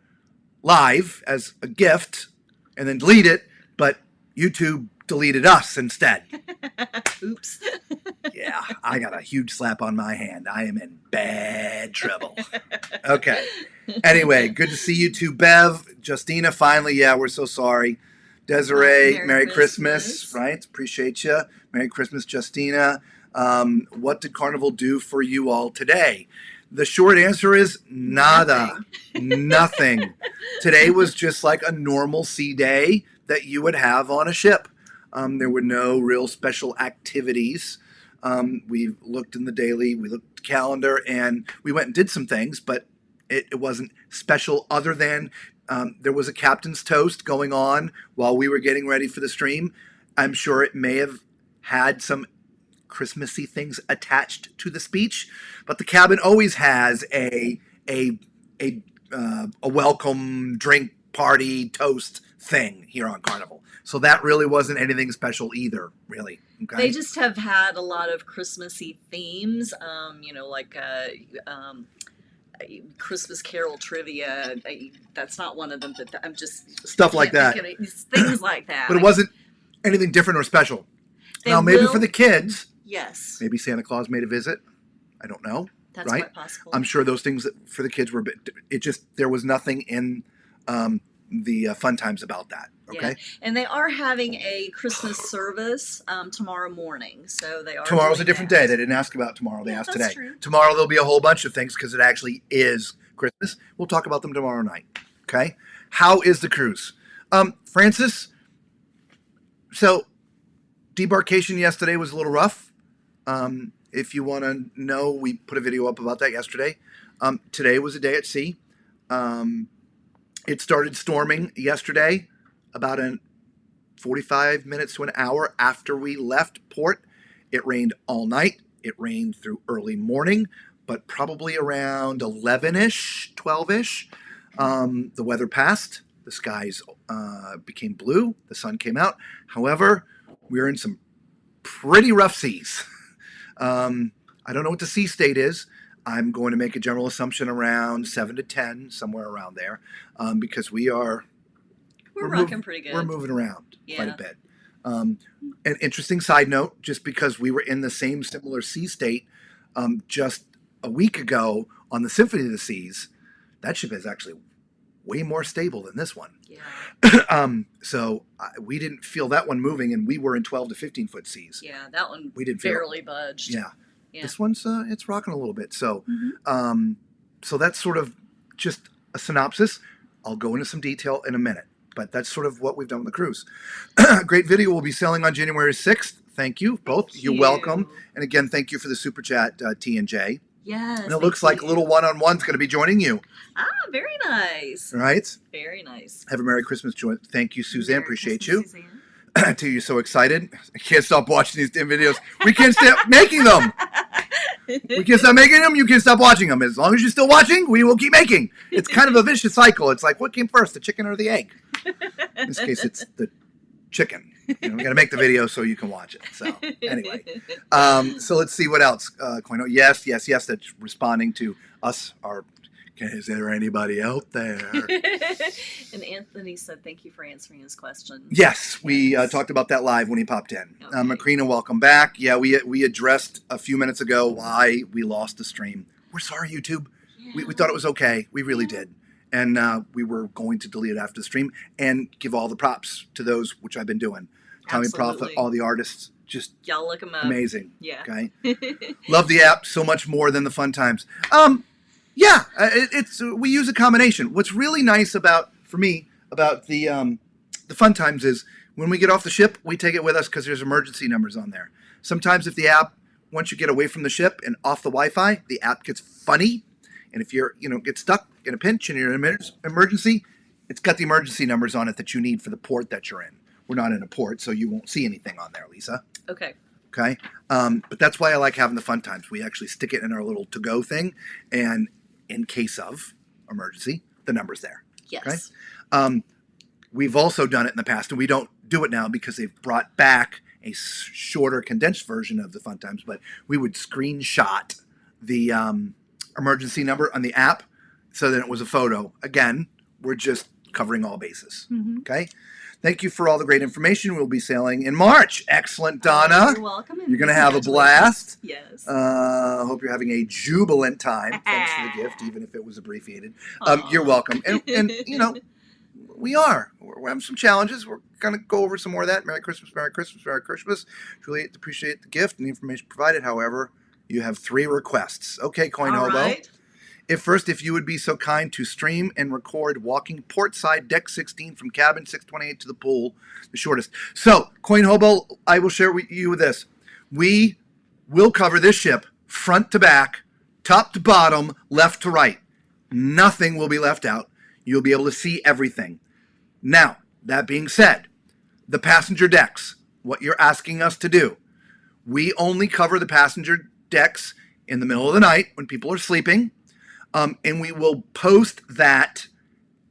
live as a gift and then delete it, but YouTube deleted us instead. Oops. Yeah, I got a huge slap on my hand. I am in bad trouble. Okay. Anyway, good to see you too, Bev. Justina, finally. Yeah, we're so sorry. Desiree, Merry Christmas. Right? Appreciate you. Merry Christmas, Justina. What did Carnival do for you all today? The short answer is nada. Nothing. Today was just like a normal sea day that you would have on a ship. There were no real special activities. We looked in the daily, we looked at the calendar, and we went and did some things, but it wasn't special other than there was a captain's toast going on while we were getting ready for the stream. I'm sure it may have had some Christmassy things attached to the speech, but the cabin always has a welcome drink party toast thing here on Carnival. So that really wasn't anything special either, really. Okay? They just have had a lot of Christmassy themes, like Christmas Carol trivia. That's not one of them, but I'm just stuff like that. Things like that. But it wasn't anything different or special. Now, maybe for the kids. Yes. Maybe Santa Claus made a visit. I don't know. That's right? quite possible. I'm sure those things for the kids were. There was nothing in the fun times about that. Okay. Yeah. And they are having a Christmas service tomorrow morning. So they are. Tomorrow's a different day. They didn't ask about tomorrow. They asked today. True. Tomorrow there'll be a whole bunch of things because it actually is Christmas. We'll talk about them tomorrow night. Okay. How is the cruise? Francis, so debarkation yesterday was a little rough. If you want to know, we put a video up about that yesterday. Today was a day at sea. It started storming yesterday about 45 minutes to an hour after we left port. It rained all night. It rained through early morning, but probably around 11-ish, 12-ish. The weather passed. The skies became blue. The sun came out. However, we were in some pretty rough seas. I don't know what the sea state is. I'm going to make a general assumption around 7 to 10, somewhere around there, because we're rocking pretty good. We're moving around quite Yeah. a bit. An interesting side note, just because we were in the same similar sea state just a week ago on the Symphony of the Seas, that ship is actually way more stable than this one. Yeah. So we didn't feel that one moving, and we were in 12 to 15 foot seas. Yeah, that one We didn't feel barely budged. Yeah. Yeah. This one's it's rocking a little bit. So Mhm. so that's sort of just a synopsis. I'll go into some detail in a minute, but that's sort of what we've done with the cruise. Great video will be selling on January 6th. Thank you both. You're welcome. And again, thank you for the super chat, T and J. Yes. And it looks like a little one-on-one's going to be joining you. Ah, very nice. All right. Very nice. Have a Merry Christmas. Thank you, Suzanne. Merry Appreciate Christmas, you. Suzanne. Too, you're so excited. I can't stop watching these damn videos. We can't stop making them. We can't stop making them. You can stop watching them. As long as you're still watching, we will keep making. It's kind of a vicious cycle. It's like, what came first, the chicken or the egg? In this case, it's the chicken. We got to make the video so you can watch it. So anyway, so let's see what else. Coino, yes. That's responding to us. Is there anybody out there? And Anthony said, thank you for answering his question. Yes, we talked about that live when he popped in. Okay. Macrina, welcome back. Yeah, we addressed a few minutes ago why we lost the stream. We're sorry, YouTube. Yeah. We thought it was okay. We really did. And we were going to delete it after the stream and give all the props to those, which I've been doing. Tommy Absolutely. Prophet, all the artists, just Y'all look them up. amazing. Yeah. Okay. Love the app so much more than the fun times. Yeah, we use a combination. What's really nice about the fun times is when we get off the ship, we take it with us because there's emergency numbers on there. Sometimes if the app, once you get away from the ship and off the Wi-Fi, the app gets funny, and if you're get stuck in a pinch and you're in an emergency, it's got the emergency numbers on it that you need for the port that you're in. We're not in a port, so you won't see anything on there, Lisa. Okay. Okay, but that's why I like having the fun times. We actually stick it in our little to-go thing, and in case of emergency, the number's there. Yes. Okay? We've also done it in the past, and we don't do it now because they've brought back a shorter, condensed version of the fun times, but we would screenshot the emergency number on the app so that it was a photo. Again, we're just covering all bases. Mm-hmm. Okay? Thank you for all the great information. We'll be sailing in March. Excellent, Donna. You're welcome. You're going to have a blast. Yes. Hope you're having a jubilant time. Thanks for the gift, even if it was abbreviated. Aw. You're welcome. And we are. We're having some challenges. We're going to go over some more of that. Merry Christmas, Merry Christmas, Merry Christmas. Truly appreciate the gift and the information provided. However, you have 3 requests. Okay, Coin All Hobo. right. If you would be so kind to stream and record walking portside deck 16 from cabin 628 to the pool, the shortest. So, Coin Hobo, I will share with you this. We will cover this ship front to back, top to bottom, left to right. Nothing will be left out. You'll be able to see everything. Now, that being said, the passenger decks, what you're asking us to do, we only cover the passenger decks in the middle of the night when people are sleeping. And we will post that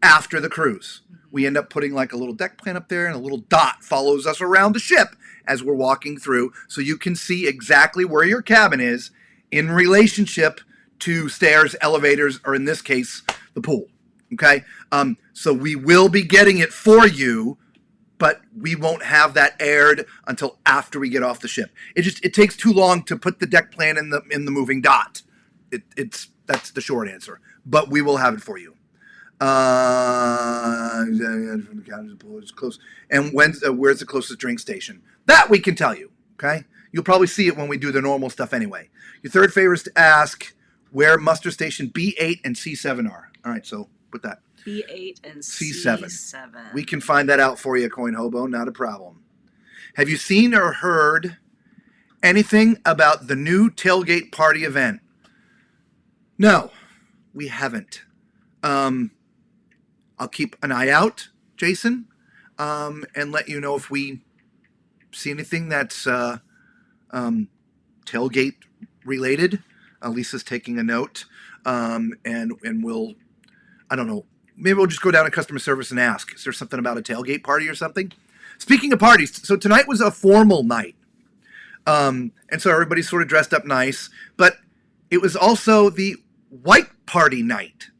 after the cruise. We end up putting like a little deck plan up there, and a little dot follows us around the ship as we're walking through, so you can see exactly where your cabin is in relationship to stairs, elevators, or in this case, the pool. Okay? So we will be getting it for you, but we won't have that aired until after we get off the ship. It takes too long to put the deck plan in the moving dot. That's the short answer, but we will have it for you. Close. And where's the closest drink station? That we can tell you. Okay, you'll probably see it when we do the normal stuff anyway. Your third favor is to ask where muster station B8 and C7 are. All right, so put that. B8 and C7. C7. We can find that out for you, Coin Hobo, not a problem. Have you seen or heard anything about the new tailgate party event? No, we haven't. I'll keep an eye out, Jason, and let you know if we see anything that's tailgate related. Lisa's taking a note, and we'll, I don't know, maybe we'll just go down to customer service and ask, is there something about a tailgate party or something? Speaking of parties, so tonight was a formal night. And so everybody sort of dressed up nice, but it was also the white party night.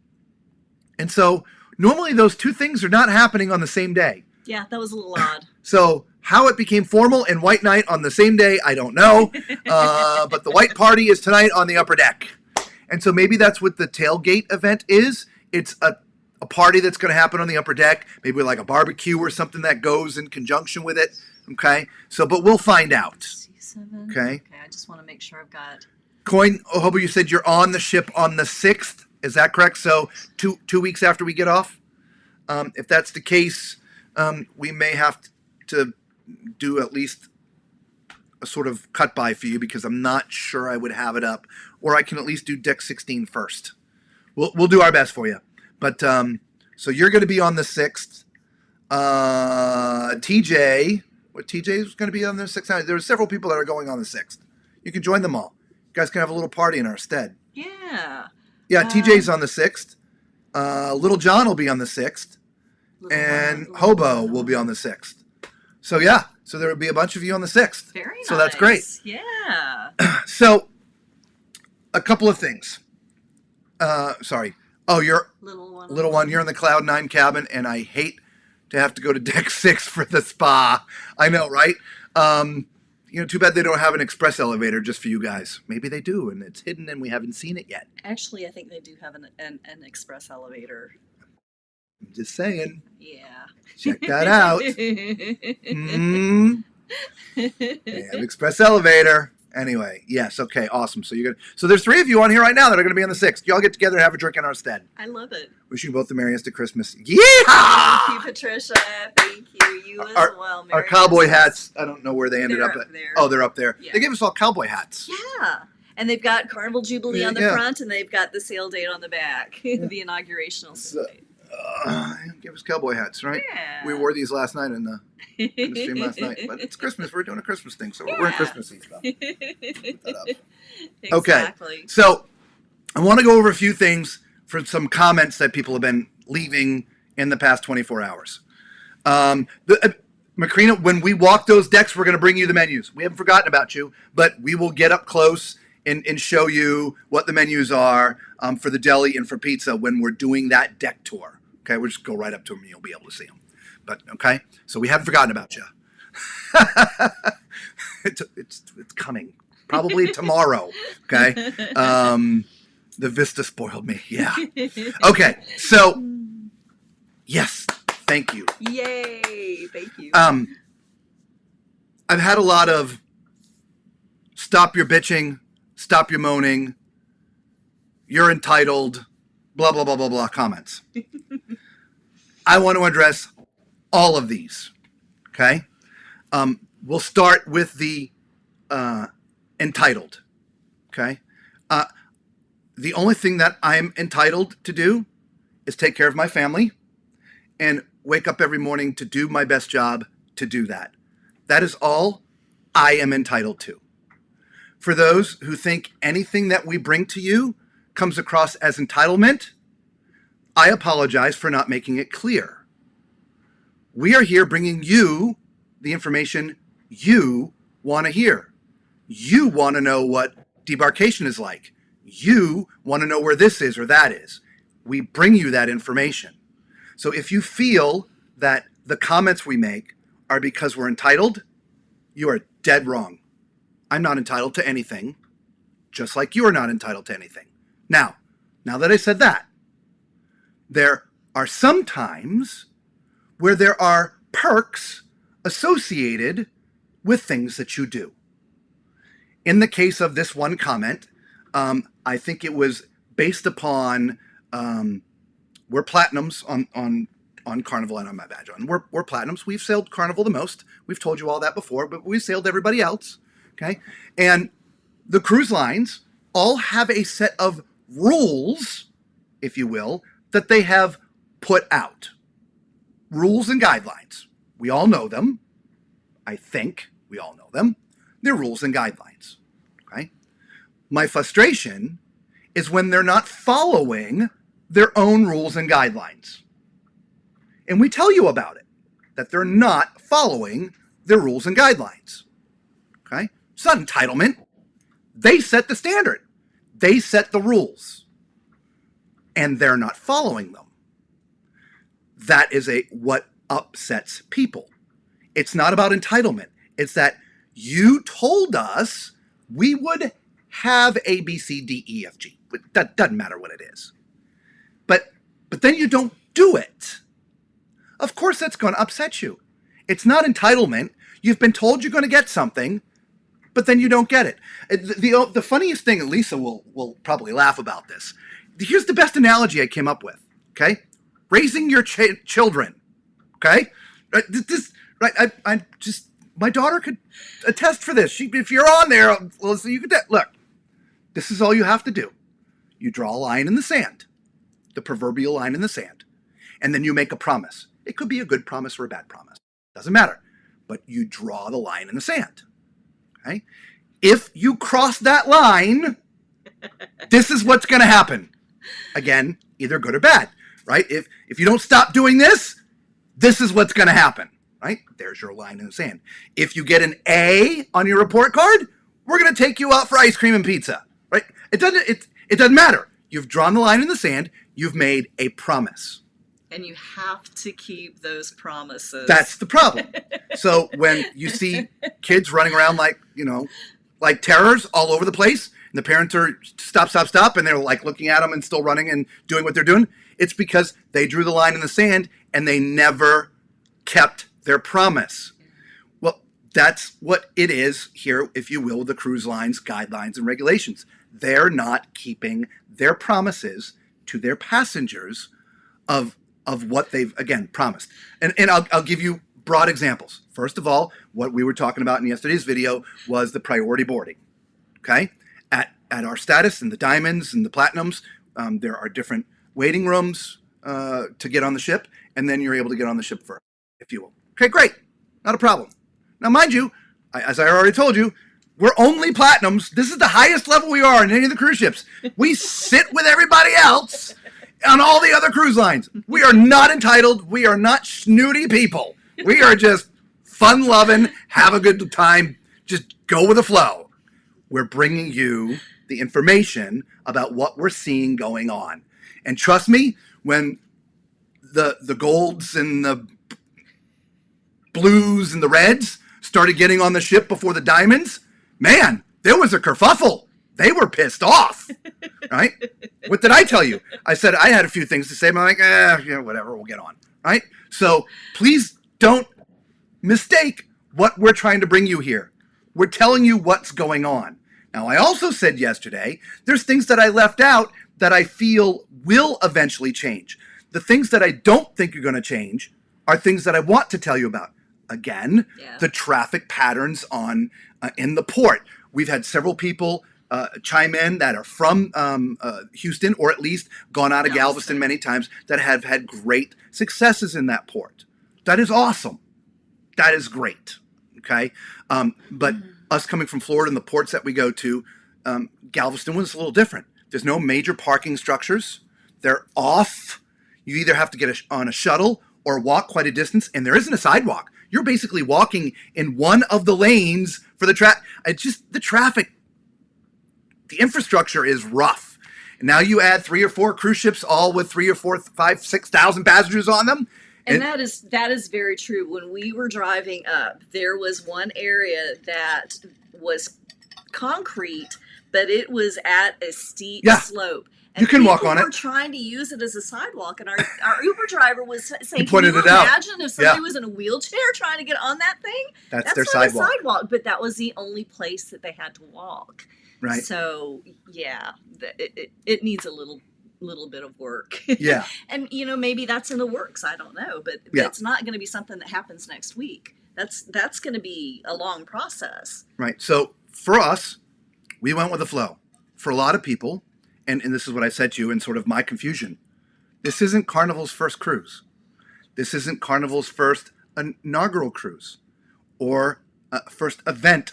And so normally those two things are not happening on the same day. Yeah, that was a little odd. So how it became formal and white night on the same day, I don't know. But the white party is tonight on the upper deck. And so maybe that's what the tailgate event is. It's a party that's going to happen on the upper deck, maybe like a barbecue or something that goes in conjunction with it. Okay. So, but we'll find out. C7. Okay. Okay, I just want to make sure I've got. Coin Hobo, you said you're on the ship on the 6th. Is that correct? So two weeks after we get off? If that's the case, we may have to do at least a sort of cut by for you because I'm not sure I would have it up. Or I can at least do deck 16 first. We'll do our best for you. But so you're going to be on the 6th. TJ is going to be on the 6th. There are several people that are going on the 6th. You can join them all. You guys can have a little party in our stead. Yeah. Yeah, TJ's on the 6th. Little John will be on the 6th. And Hobo will be on the 6th. So yeah, so there will be a bunch of you on the 6th. Very nice. So that's great. Yeah. So a couple of things. Sorry. Oh, you're little one. You're in the Cloud 9 cabin, and I hate to have to go to deck 6 for the spa. I know, right? Too bad they don't have an express elevator just for you guys. Maybe they do, and it's hidden, and we haven't seen it yet. Actually, I think they do have an express elevator. I'm just saying. Yeah. Check that out. They have express elevator. Anyway, yes, okay, awesome. So there's 3 of you on here right now that are going to be on the 6th. Y'all get together and have a drink in our stead. I love it. Wish you both the merriest of Christmas. Thank Yeehaw! you, Patricia. Thank you. You as well. Our Merry cowboy Christmas. hats, I don't know where they ended They're up. up there. Oh, they're up there. Yeah. They gave us all cowboy hats. Yeah. And they've got Carnival Jubilee on the Yeah. front, and they've got the sale date on the back. The inaugurational sale date. Give us cowboy hats, right? Yeah. We wore these last night in the stream last night. But it's Christmas. We're doing a Christmas thing, so we're wearing Christmassy stuff. Put that up. Exactly. Okay, so I want to go over a few things for some comments that people have been leaving in the past 24 hours. Macrina, when we walk those decks, we're going to bring you the menus. We haven't forgotten about you, but we will get up close and show you what the menus are for the deli and for pizza when we're doing that deck tour. Okay, we'll just go right up to them and you'll be able to see them. But okay, so we haven't forgotten about you. It's coming. Probably tomorrow. Okay. The Vista spoiled me. Yeah. Okay. So, yes. Thank you. Yay. Thank you. I've had a lot of stop your bitching, stop your moaning, you're entitled, blah, blah, blah, blah, blah comments. I want to address all of these. Okay. We'll start with the entitled. Okay. The only thing that I'm entitled to do is take care of my family and wake up every morning to do my best job to do that. That is all I am entitled to. For those who think anything that we bring to you comes across as entitlement, I apologize for not making it clear. We are here bringing you the information you want to hear. You want to know what debarkation is like. You want to know where this is or that is. We bring you that information. So if you feel that the comments we make are because we're entitled, you are dead wrong. I'm not entitled to anything, just like you are not entitled to anything. Now that I said that, there are some times where there are perks associated with things that you do. In the case of this one comment, I think it was based upon we're platinums on Carnival and on my badge on. We're platinums. We've sailed Carnival the most. We've told you all that before, but we've sailed everybody else. Okay, and the cruise lines all have a set of rules, if you will, that they have put out. Rules and guidelines. We all know them. I think we all know them. They're rules and guidelines. Okay? My frustration is when they're not following their own rules and guidelines. And we tell you about it, that they're not following their rules and guidelines. Okay? It's not entitlement. They set the standard. They set the rules. And they're not following them. That is what upsets people. It's not about entitlement. It's that you told us we would have A, B, C, D, E, F, G. But that doesn't matter what it is. But then you don't do it. Of course that's going to upset you. It's not entitlement. You've been told you're going to get something, but then you don't get it. The funniest thing, and Lisa will probably laugh about this. Here's the best analogy I came up with, okay? Raising your children, okay? My daughter could attest for this. If you're on there, Lisa, you could look. This is all you have to do. You draw a line in the sand, the proverbial line in the sand, and then you make a promise. It could be a good promise or a bad promise. Doesn't matter. But you draw the line in the sand. Okay? If you cross that line, this is what's going to happen. Again, either good or bad, right? If you don't stop doing this, this is what's going to happen, right? There's your line in the sand. If you get an A on your report card, we're going to take you out for ice cream and pizza, right? It doesn't matter. You've drawn the line in the sand. You've made a promise. And you have to keep those promises. That's the problem. So when you see kids running around like terrors all over the place, and the parents are stop, and they're like looking at them and still running and doing what they're doing, it's because they drew the line in the sand and they never kept their promise. Well, that's what it is here, if you will, with the cruise lines, guidelines, and regulations. They're not keeping their promises to their passengers of what they've, again, promised. And I'll give you broad examples. First of all, what we were talking about in yesterday's video was the priority boarding. Okay? At our status and the diamonds and the platinums, there are different waiting rooms to get on the ship, and then you're able to get on the ship first, if you will. Okay, great. Not a problem. Now, mind you, as I already told you, we're only platinums. This is the highest level we are in any of the cruise ships. We sit with everybody else on all the other cruise lines. We are not entitled. We are not snooty people. We are just fun-loving, have a good time, just go with the flow. We're bringing you the information about what we're seeing going on. And trust me, when the golds and the blues and the reds started getting on the ship before the diamonds, man, there was a kerfuffle. They were pissed off, right? What did I tell you? I said I had a few things to say, but I'm like, whatever, we'll get on, right? So please don't mistake what we're trying to bring you here. We're telling you what's going on. Now, I also said yesterday, there's things that I left out that I feel will eventually change. The things that I don't think are going to change are things that I want to tell you about. Again, the traffic patterns in the port. We've had several people chime in that are from Houston, or at least gone out of Galveston many times, that have had great successes in that port. That is awesome. That is great. Okay. But us coming from Florida and the ports that we go to, Galveston was a little different. There's no major parking structures. They're off. You either have to get on a shuttle or walk quite a distance, and there isn't a sidewalk. You're basically walking in one of the lanes for the traffic. It's just the traffic. The infrastructure is rough. And now you add 3 or 4 cruise ships, all with 3 or 4, 5, 6,000 passengers on them. And that is very true. When we were driving up, there was one area that was concrete, but it was at a steep slope. And you can walk on it. We were trying to use it as a sidewalk, and our Uber driver was saying, "Can you imagine if somebody was in a wheelchair trying to get on that thing? That's their not sidewalk." A sidewalk." But that was the only place that they had to walk. Right. So yeah, it needs a little bit of work. Yeah. And maybe that's in the works. I don't know, but Yeah. it's not going to be something that happens next week. That's going to be a long process. Right. So for us, we went with the flow. For a lot of people, and this is what I said to you in sort of my confusion, this isn't Carnival's first cruise. This isn't Carnival's first inaugural cruise or first event,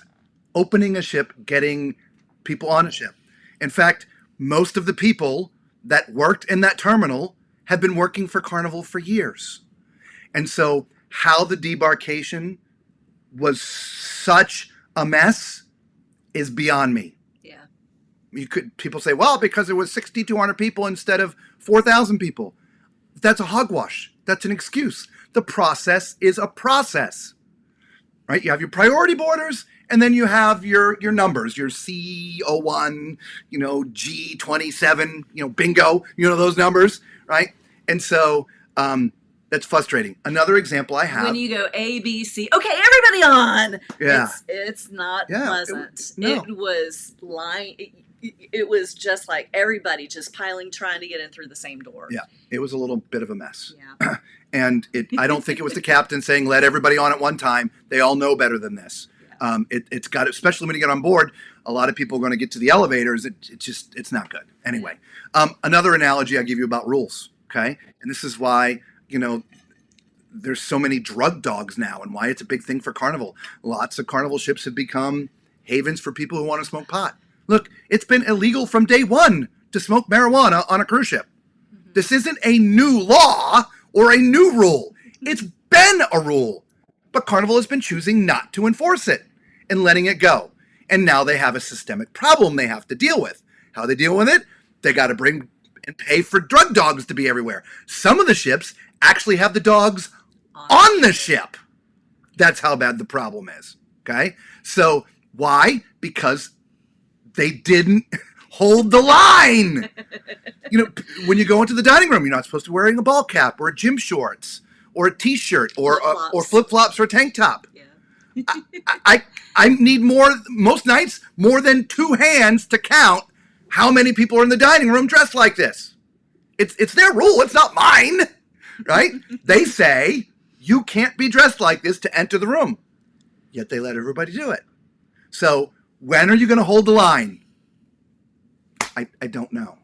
opening a ship, getting people on a ship. In fact, most of the people that worked in that terminal have been working for Carnival for years. And so how the debarkation was such a mess is beyond me. Yeah. People say, well, because there was 6,200 people instead of 4,000 people. That's a hogwash. That's an excuse. The process is a process, right? You have your priority boarders, and then you have your numbers, your C01, G27, bingo, those numbers, right? And so that's frustrating. Another example I have. When you go A, B, C, okay, everybody on. Yeah. It's not Yeah, pleasant. no. It was lying. It was just like everybody just piling, trying to get in through the same door. Yeah, it was a little bit of a mess. Yeah. And I don't think it was the captain saying, let everybody on at one time. They all know better than this. Yeah. It's got, especially when you get on board, a lot of people are going to get to the elevators. It's not good. Anyway, another analogy I give you about rules. Okay. And this is why, there's so many drug dogs now and why it's a big thing for Carnival. Lots of Carnival ships have become havens for people who want to smoke pot. Look, it's been illegal from day one to smoke marijuana on a cruise ship. Mm-hmm. This isn't a new law or a new rule. It's been a rule. But Carnival has been choosing not to enforce it and letting it go. And now they have a systemic problem they have to deal with. How they deal with it? They got to bring and pay for drug dogs to be everywhere. Some of the ships actually have the dogs on the ship. That's how bad the problem is. Okay? So why? Because they didn't hold the line. When you go into the dining room, you're not supposed to be wearing a ball cap or gym shorts or a t-shirt or flip-flops or a tank top. Yeah. I need most nights, more than 2 hands to count how many people are in the dining room dressed like this. It's their rule. It's not mine, right? They say you can't be dressed like this to enter the room. Yet they let everybody do it. So when are you going to hold the line? I don't know.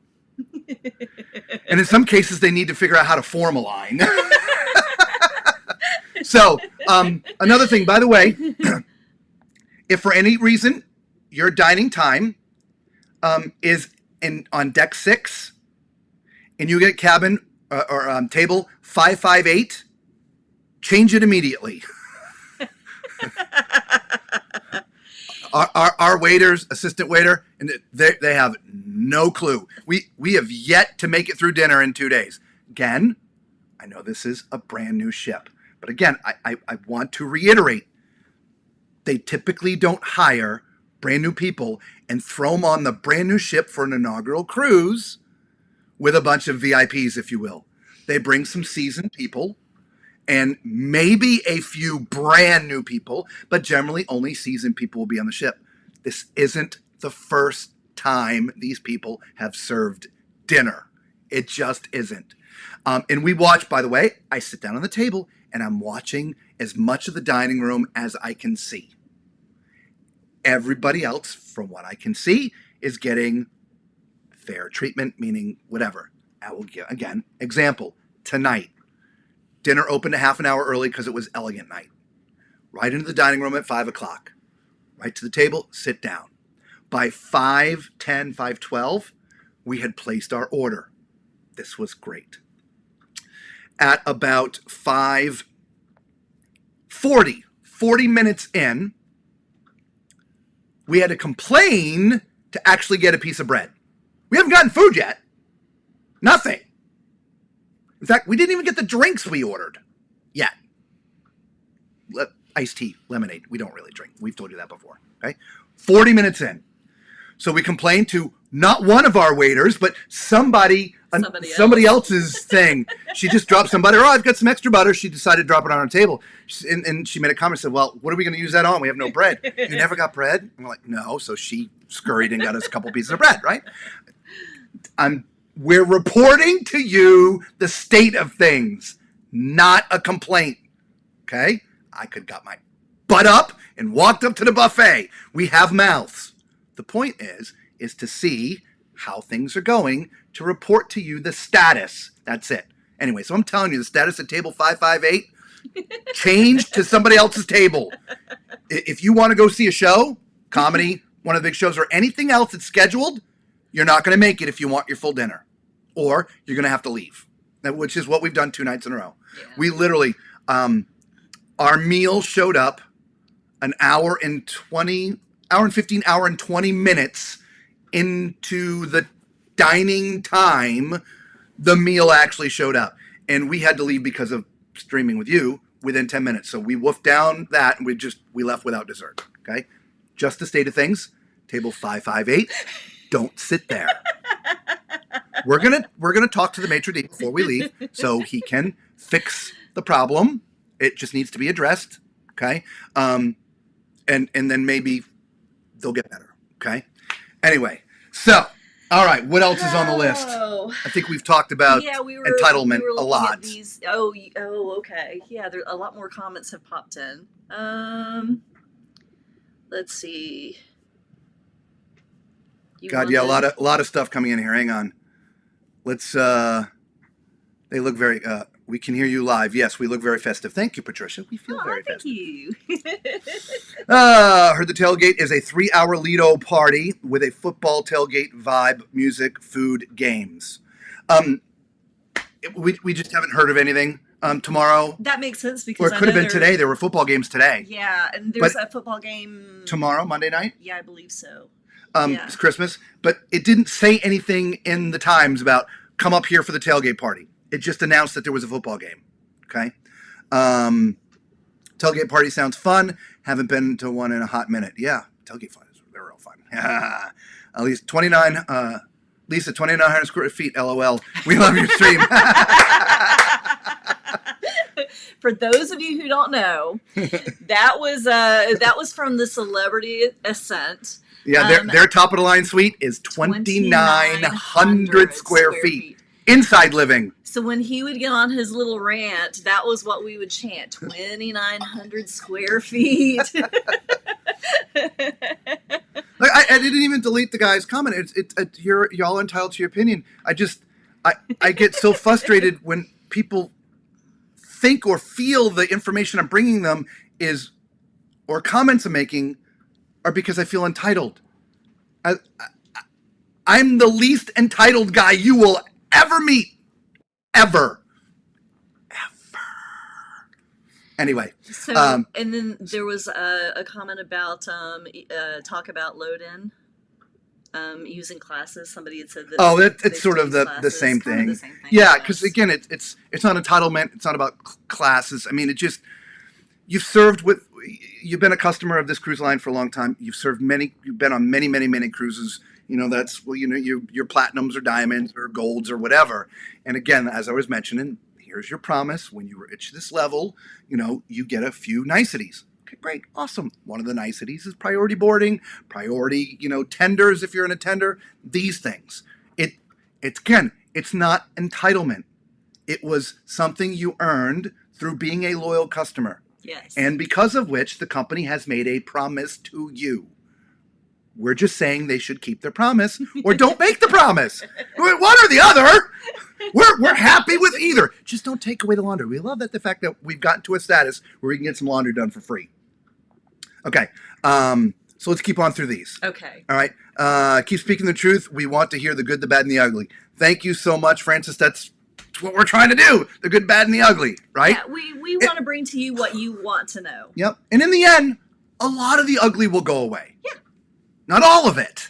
And in some cases, they need to figure out how to form a line. So another thing, by the way, if for any reason your dining time is on deck 6 and you get cabin or table 558, change it immediately. Our waiters, assistant waiter, and they have no clue. We have yet to make it through dinner in 2 days. Again, I know this is a brand new ship, but again, I want to reiterate, they typically don't hire brand new people and throw them on the brand new ship for an inaugural cruise with a bunch of VIPs, if you will. They bring some seasoned people and maybe a few brand new people, but generally only seasoned people will be on the ship. This isn't the first time these people have served dinner. It just isn't. And we watch, by the way, I sit down on the table and I'm watching as much of the dining room as I can see. Everybody else, from what I can see, is getting fair treatment, meaning whatever. I will give, again, example, tonight. Dinner opened a half an hour early because it was elegant night. Right into the dining room at 5 o'clock. Right to the table, sit down. By 5:10, 5:12, we had placed our order. This was great. At about 5:40, 40 minutes in, we had to complain to actually get a piece of bread. We haven't gotten food yet. Nothing. In fact, we didn't even get the drinks we ordered yet. Iced tea, lemonade. We don't really drink. We've told you that before. Okay? 40 minutes in. So we complained to not one of our waiters, but somebody else's thing. She just dropped some butter. Oh, I've got some extra butter. She decided to drop it on our table. And she made a comment, said, well, what are we going to use that on? We have no bread. You never got bread? I'm like, no. So she scurried and got us a couple pieces of bread, right? We're reporting to you the state of things, not a complaint. Okay? I could got my butt up and walked up to the buffet. We have mouths. The point is to see how things are going, to report to you the status. That's it. Anyway, so I'm telling you, the status at table 558 changed to somebody else's table. If you want to go see a show, comedy, one of the big shows, or anything else that's scheduled, you're not going to make it if you want your full dinner. Or you're going to have to leave, which is what we've done 2 nights in a row. Yeah. We literally, our meal showed up an hour and 20 minutes into the dining time. The meal actually showed up. And we had to leave because of streaming with you within 10 minutes. So we woofed down that and we left without dessert. Okay. Just the state of things. Table 558. Don't sit there. We're gonna talk to the maitre d' before we leave so he can fix the problem. It just needs to be addressed. Okay. And then maybe they'll get better. Okay. Anyway, so all right, what else is on the list? I think we've talked about entitlement a lot. Okay. Yeah, there a lot more comments have popped in. Let's see. A lot of stuff coming in here. Hang on. Let's they look very we can hear you live. Yes, we look very festive. Thank you, Patricia. We feel very festive. Thank you. Heard the tailgate is a 3-hour Lido party with a football tailgate vibe, music, food, games. We just haven't heard of anything tomorrow. That makes sense because or it could have been today. There were football games today. Yeah, and there's a football game tomorrow, Monday night. Yeah, I believe so. It's Christmas, but it didn't say anything in the Times about come up here for the tailgate party. It just announced that there was a football game. Okay. Tailgate party sounds fun. Haven't been to one in a hot minute. Yeah. Tailgate fun. They're real fun. At least 2,900 square feet. LOL. We love your stream. For those of you who don't know, that was from the Celebrity Ascent. Yeah, their top of the line suite is 2,900 square feet. Inside living. So when he would get on his little rant, that was what we would chant: 2,900 square feet. I didn't even delete the guy's comment. Y'all are entitled to your opinion. I get so frustrated when people think or feel the information I'm bringing them or comments I'm making are because I feel entitled. I'm the least entitled guy you will ever meet. Ever. Anyway. So, and then there was a comment about talk about load-in. Using classes. Somebody had said that. It's sort of the same thing. Yeah, because again, it's not entitlement. It's not about classes. I mean, you've been a customer of this cruise line for a long time. You've been on many, many, many cruises. That's your platinums or diamonds or golds or whatever. And again, as I was mentioning, here's your promise. When you reach this level, you get a few niceties. Okay, great, awesome. One of the niceties is priority boarding, priority, tenders if you're in a tender. These things. It's not entitlement. It was something you earned through being a loyal customer. Yes. And because of which the company has made a promise to you. We're just saying they should keep their promise or don't make the promise. One or the other. We're happy with either. Just don't take away the laundry. We love the fact that we've gotten to a status where we can get some laundry done for free. Okay. So let's keep on through these. Okay. All right. Keep speaking the truth. We want to hear the good, the bad, and the ugly. Thank you so much, Francis. That's what we're trying to do. The good, bad, and the ugly, right? Yeah, we want to bring to you what you want to know. Yep. And in the end, a lot of the ugly will go away. Yeah. Not all of it,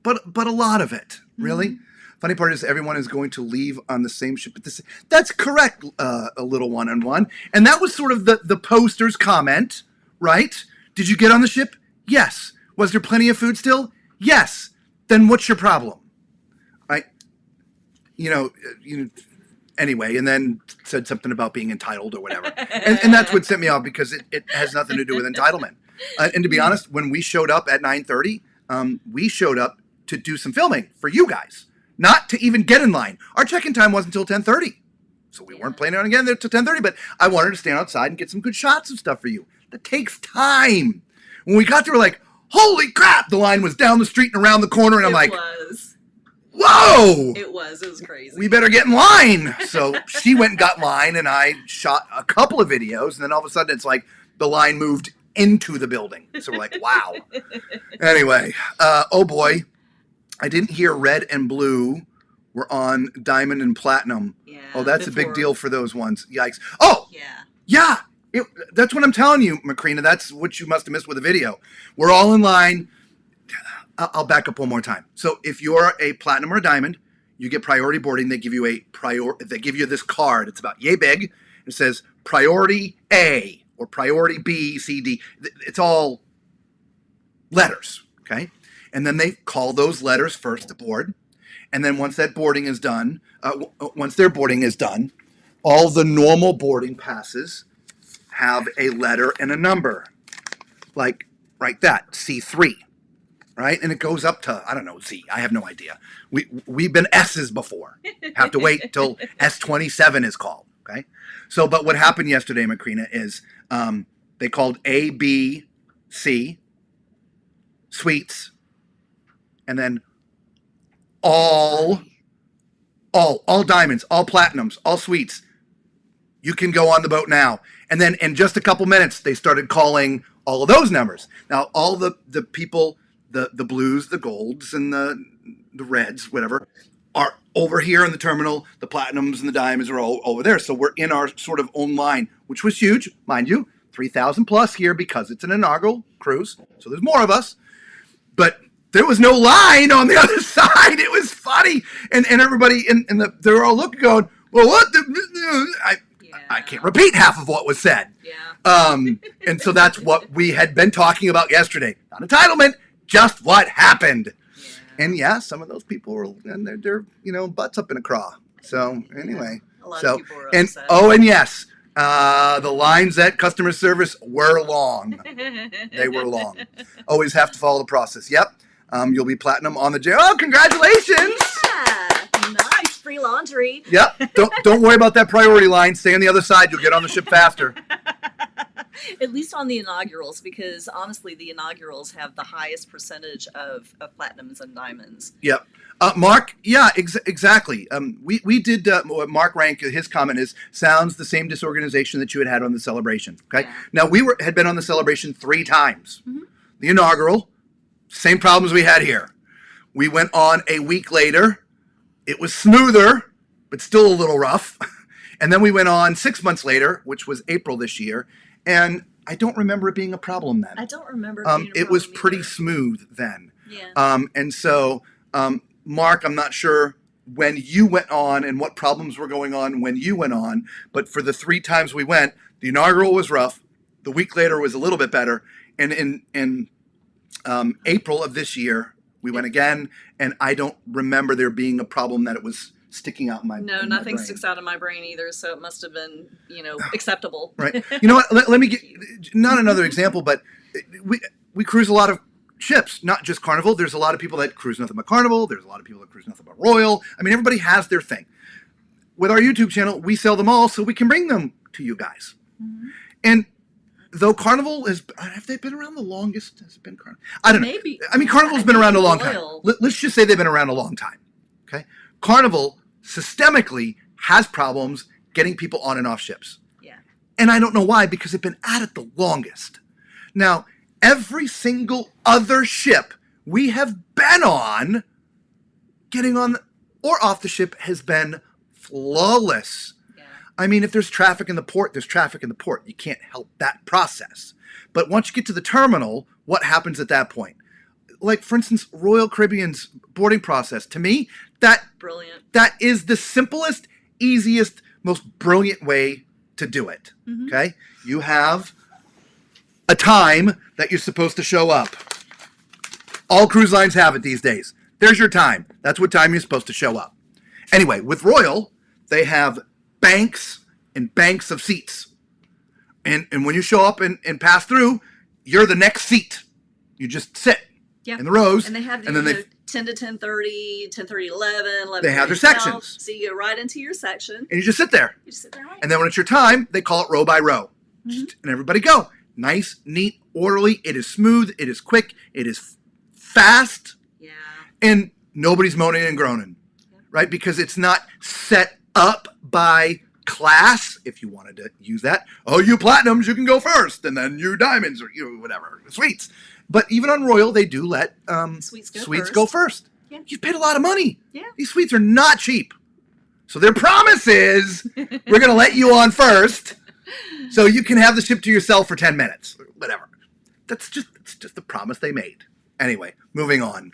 but a lot of it. Really? Mm-hmm. Funny part is everyone is going to leave on the same ship. That's correct, a little one-on-one. And that was sort of the poster's comment, right? Did you get on the ship? Yes. Was there plenty of food still? Yes. Then what's your problem? Right? Anyway, and then said something about being entitled or whatever. And that's what sent me off because it has nothing to do with entitlement. And to be honest, when we showed up at 9:30, we showed up to do some filming for you guys, not to even get in line. Our check-in time wasn't until 10:30. So we weren't planning on getting there till 10:30, but I wanted to stand outside and get some good shots of stuff for you. That takes time. When we got there, we're like, holy crap, the line was down the street and around the corner, and I'm like, whoa! It was crazy. We better get in line. So she went and got in line, and I shot a couple of videos, and then all of a sudden it's like the line moved into the building. So we're like, wow. Anyway, oh boy, I didn't hear red and blue were on diamond and platinum. Yeah, oh, that's a big deal for those ones. Yikes. Oh, yeah. That's what I'm telling you, Macrina. That's what you must have missed with the video. We're all in line. I'll back up one more time. So if you're a platinum or a diamond, you get priority boarding. They give you They give you this card. It's about yay big. It says priority A or priority B, C, D. It's all letters. Okay, and then they call those letters first to board. And then once that boarding is done, once their boarding is done, all the normal boarding passes have a letter and a number, like that, C3, right? And it goes up to, I don't know, Z. I have no idea. We've been S's before. Have to wait till S27 is called, okay? So, but what happened yesterday, Macrina, is they called A, B, C, suites, and then all diamonds, all platinums, all suites. You can go on the boat now. And then in just a couple minutes, they started calling all of those numbers. Now, all the people, the blues, the golds, and the reds, whatever, are over here in the terminal. The platinums and the diamonds are all over there. So we're in our sort of own line, which was huge, mind you, 3,000 plus here because it's an inaugural cruise. So there's more of us. But there was no line on the other side. It was funny. And everybody, they were all looking, going, well, what? I can't repeat half of what was said. Yeah. And so that's what we had been talking about yesterday. Not entitlement, just what happened. Yeah. And yeah, some of those people were, and they're butts up in a craw. So anyway. A lot of people were upset. And yes, the lines at customer service were long. They were long. Always have to follow the process. Yep. You'll be platinum on the Oh, congratulations! Yeah, nice free laundry. Yep. Don't worry about that priority line. Stay on the other side. You'll get on the ship faster. At least on the inaugurals, because honestly, the inaugurals have the highest percentage of platinums and diamonds. Yep. Mark, yeah, exactly. We did, Mark Rank, his comment is, sounds the same disorganization that you had on the celebration. Okay. Yeah. Now, we had been on the celebration 3 times. Mm-hmm. The inaugural, same problems we had here. We went on a week later. It was smoother, but still a little rough. And then we went on 6 months later, which was April this year. And I don't remember it being a problem then. I don't remember it being a problem it was pretty either. Smooth then. Yeah. And so, Mark, I'm not sure when you went on and what problems were going on when you went on, but for the 3 times we went, the inaugural was rough. The week later was a little bit better. And in April of this year, we went again, and I don't remember there being a problem that it was sticking out in my No, in nothing my brain. sticks out in my brain either, so it must have been, acceptable. Right. You know what? Let me get, not another example, but we cruise a lot of ships, not just Carnival. There's a lot of people that cruise nothing but Carnival. There's a lot of people that cruise nothing but Royal. I mean, everybody has their thing. With our YouTube channel, we sell them all so we can bring them to you guys. Mm-hmm. And though Carnival have they been around the longest? Has it been Carnival? I don't know. Maybe. I mean, Carnival's been around a long time. Royal. Let's just say they've been around a long time. Okay. Carnival systemically has problems getting people on and off ships. Yeah. And I don't know why, because they've been at it the longest. Now, every single other ship we have been on, getting on or off the ship has been flawless. Yeah. I mean, if there's traffic in the port, there's traffic in the port. You can't help that process. But once you get to the terminal, what happens at that point? Like, for instance, Royal Caribbean's boarding process, to me, brilliant. That is the simplest, easiest, most brilliant way to do it. Mm-hmm. Okay? You have a time that you're supposed to show up. All cruise lines have it these days. There's your time. That's what time you're supposed to show up. Anyway, with Royal, they have banks and banks of seats. And when you show up and pass through, you're the next seat. You just sit. Yeah. in the rows. And they have and then they 10 to 10:30, 10:30 to 11, 11 They have their 12. sections. So you go right into your section. and you just sit there. You just sit there and wait. And then when it's your time, they call it row by row. And everybody go. Nice, neat, orderly. It is smooth. It is quick. It is fast. Yeah. And nobody's moaning and groaning, right? Because it's not set up by class, if you wanted to use that. Oh, you platinums, you can go first, and then you diamonds, or whatever, sweets. But even on Royal, they do let Sweets go first. Yeah. You've paid a lot of money. Yeah. These sweets are not cheap. So their promise is, we're going to let you on first, so you can have the ship to yourself for 10 minutes, or whatever. It's just the promise they made. Anyway, moving on.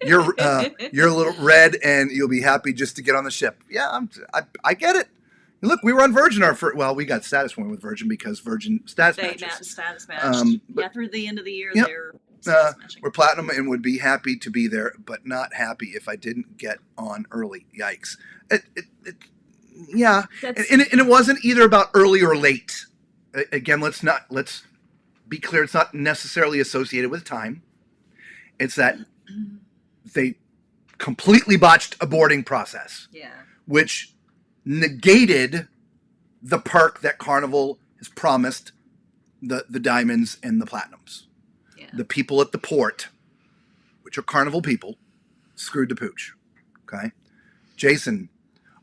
You're a little red, and you'll be happy just to get on the ship. Yeah, I get it. And look, we were on Virgin we got status point with Virgin because Virgin status matches. Status matched. Through the end of the year, they're status matching. We're platinum and would be happy to be there, but not happy if I didn't get on early. Yikes. Yeah. And it wasn't either about early or late. Again, let's be clear. It's not necessarily associated with time. It's that they completely botched a boarding process. Yeah. Which negated the perk that Carnival has promised the diamonds and the platinums. Yeah. The people at the port, which are Carnival people, screwed the pooch. Okay? Jason,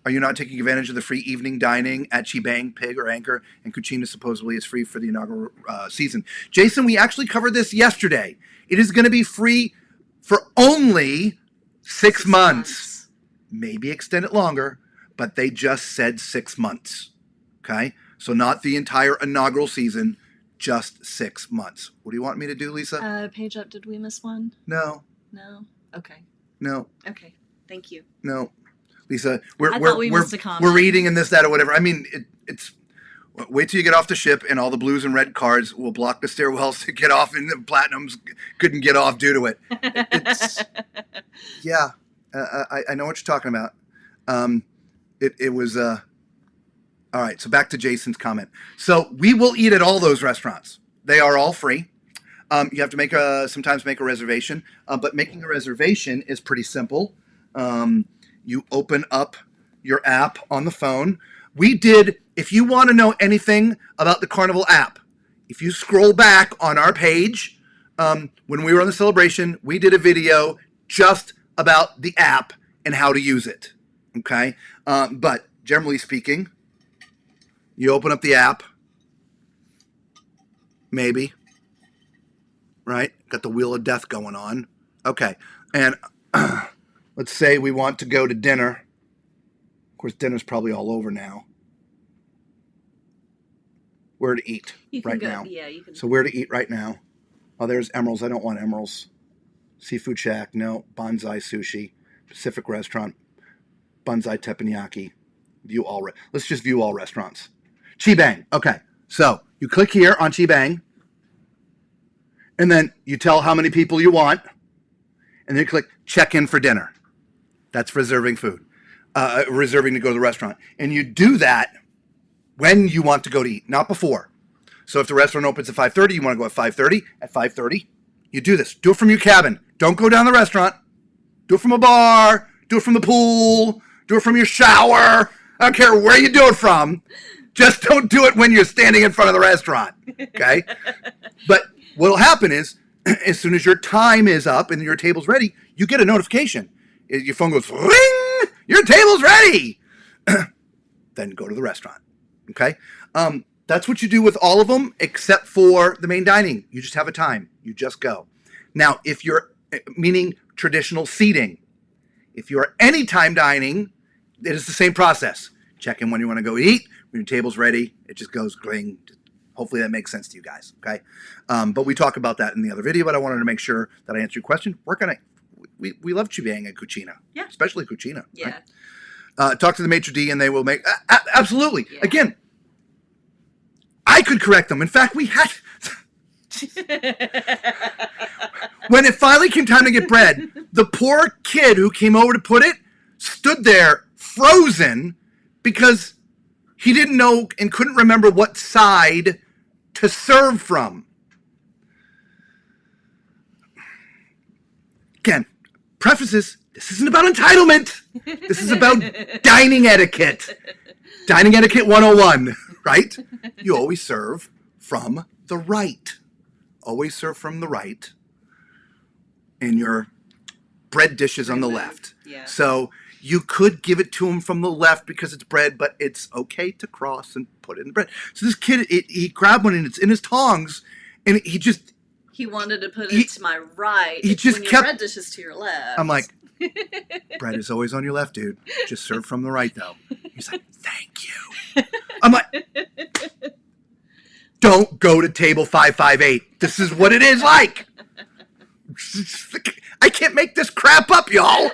are you not taking advantage of the free evening dining at Chibang, Pig, or Anchor? And Cucina supposedly is free for the inaugural season. Jason, we actually covered this yesterday. It is going to be free for only 6 months. Maybe extend it longer, but they just said 6 months. Okay? So not the entire inaugural season, just 6 months. What do you want me to do, Lisa? Page up, did we miss one? No. No? Okay. No. Okay. Thank you. No. Lisa, I thought we missed a comment. We're reading and this, that, or whatever. I mean, it's wait till you get off the ship and all the blues and red cards will block the stairwells to get off, and the platinums couldn't get off due to it. Yeah, I know what you're talking about. It was all right. So back to Jason's comment. So we will eat at all those restaurants. They are all free. You have to sometimes make a reservation, but making a reservation is pretty simple. You open up your app on the phone. If you want to know anything about the Carnival app, if you scroll back on our page, when we were on the celebration, we did a video just about the app and how to use it. Okay? But generally speaking, you open up the app, maybe, right? Got the Wheel of Death going on. Okay. And let's say we want to go to dinner. Of course, dinner's probably all over now. Where to eat right now? Yeah, you can. So where to eat right now? Oh, there's Emerald's. I don't want Emerald's. Seafood Shack, no. Bonsai Sushi. Pacific Restaurant. Bonsai Teppanyaki. Let's just view all restaurants. Chibang. Okay. So you click here on Chibang. And then you tell how many people you want. And then you click check in for dinner. That's reserving food. Reserving to go to the restaurant. And you do that when you want to go to eat, not before. So if the restaurant opens at 5:30, you want to go at 5:30. At 5:30, you do this. Do it from your cabin. Don't go down the restaurant. Do it from a bar. Do it from the pool. Do it from your shower. I don't care where you do it from. Just don't do it when you're standing in front of the restaurant. Okay? But what will happen is, as soon as your time is up and your table's ready, you get a notification. Your phone goes, ring! Your table's ready! Then go to the restaurant. Okay? That's what you do with all of them except for the main dining. You just have a time. You just go. Now, if you're, meaning traditional seating, if you're anytime dining, it is the same process. Check in when you want to go eat. When your table's ready, it just goes ring. Hopefully that makes sense to you guys, okay? But we talk about that in the other video, but I wanted to make sure that I answered your question. We love Chibang and Cucina. Yeah. Especially Cucina. Yeah. Right? Talk to the maitre d' and they will make... absolutely. Yeah. Again, I could correct them. In fact, we had... When it finally came time to get bread, the poor kid who came over to put it stood there frozen because he didn't know and couldn't remember what side to serve from. again, prefaces, this isn't about entitlement. This is about dining etiquette. Dining etiquette 101, right? You always serve from the right. Always serve from the right. And your bread dish is on the left. Yeah. So you could give it to him from the left because it's bread, but it's okay to cross and put it in the bread. So this kid, he grabbed one and it's in his tongs, and he wanted to put it to my right. He just when your kept. bread dish is to your left. I'm like, bread is always on your left, dude. Just serve from the right, though. He's like, thank you. I'm like, don't go to table 558. This is what it is like. I can't make this crap up, y'all.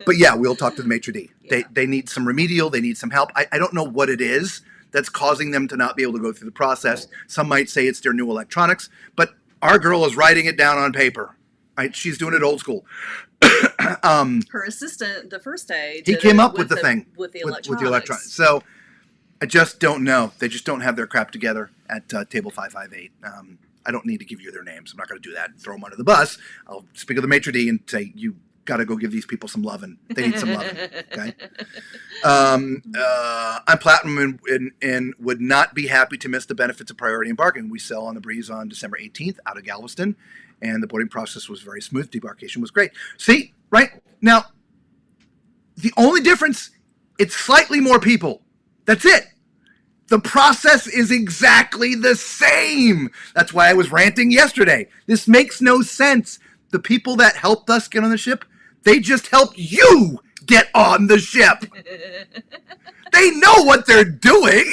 But yeah, we'll talk to the maitre d'. Yeah. They need some remedial. They need some help. I don't know what it is that's causing them to not be able to go through the process. Some might say it's their new electronics, but our girl is writing it down on paper. Right? She's doing it old school. Her assistant, the first day, He did came it up with the thing. with the With electronics. the electronics. So I just don't know. They just don't have their crap together at table 558. I don't need to give you their names. I'm not going to do that and throw them under the bus. I'll speak of the maitre d' and say, you got to go give these people some loving. They need some loving. Okay. I'm Platinum and would not be happy to miss the benefits of priority embarking. We sail on the breeze on December 18th out of Galveston, and the boarding process was very smooth. Debarkation was great. See, right now, the only difference, it's slightly more people. That's it. The process is exactly the same. That's why I was ranting yesterday. This makes no sense. The people that helped us get on the ship, they just helped you get on the ship. They know what they're doing.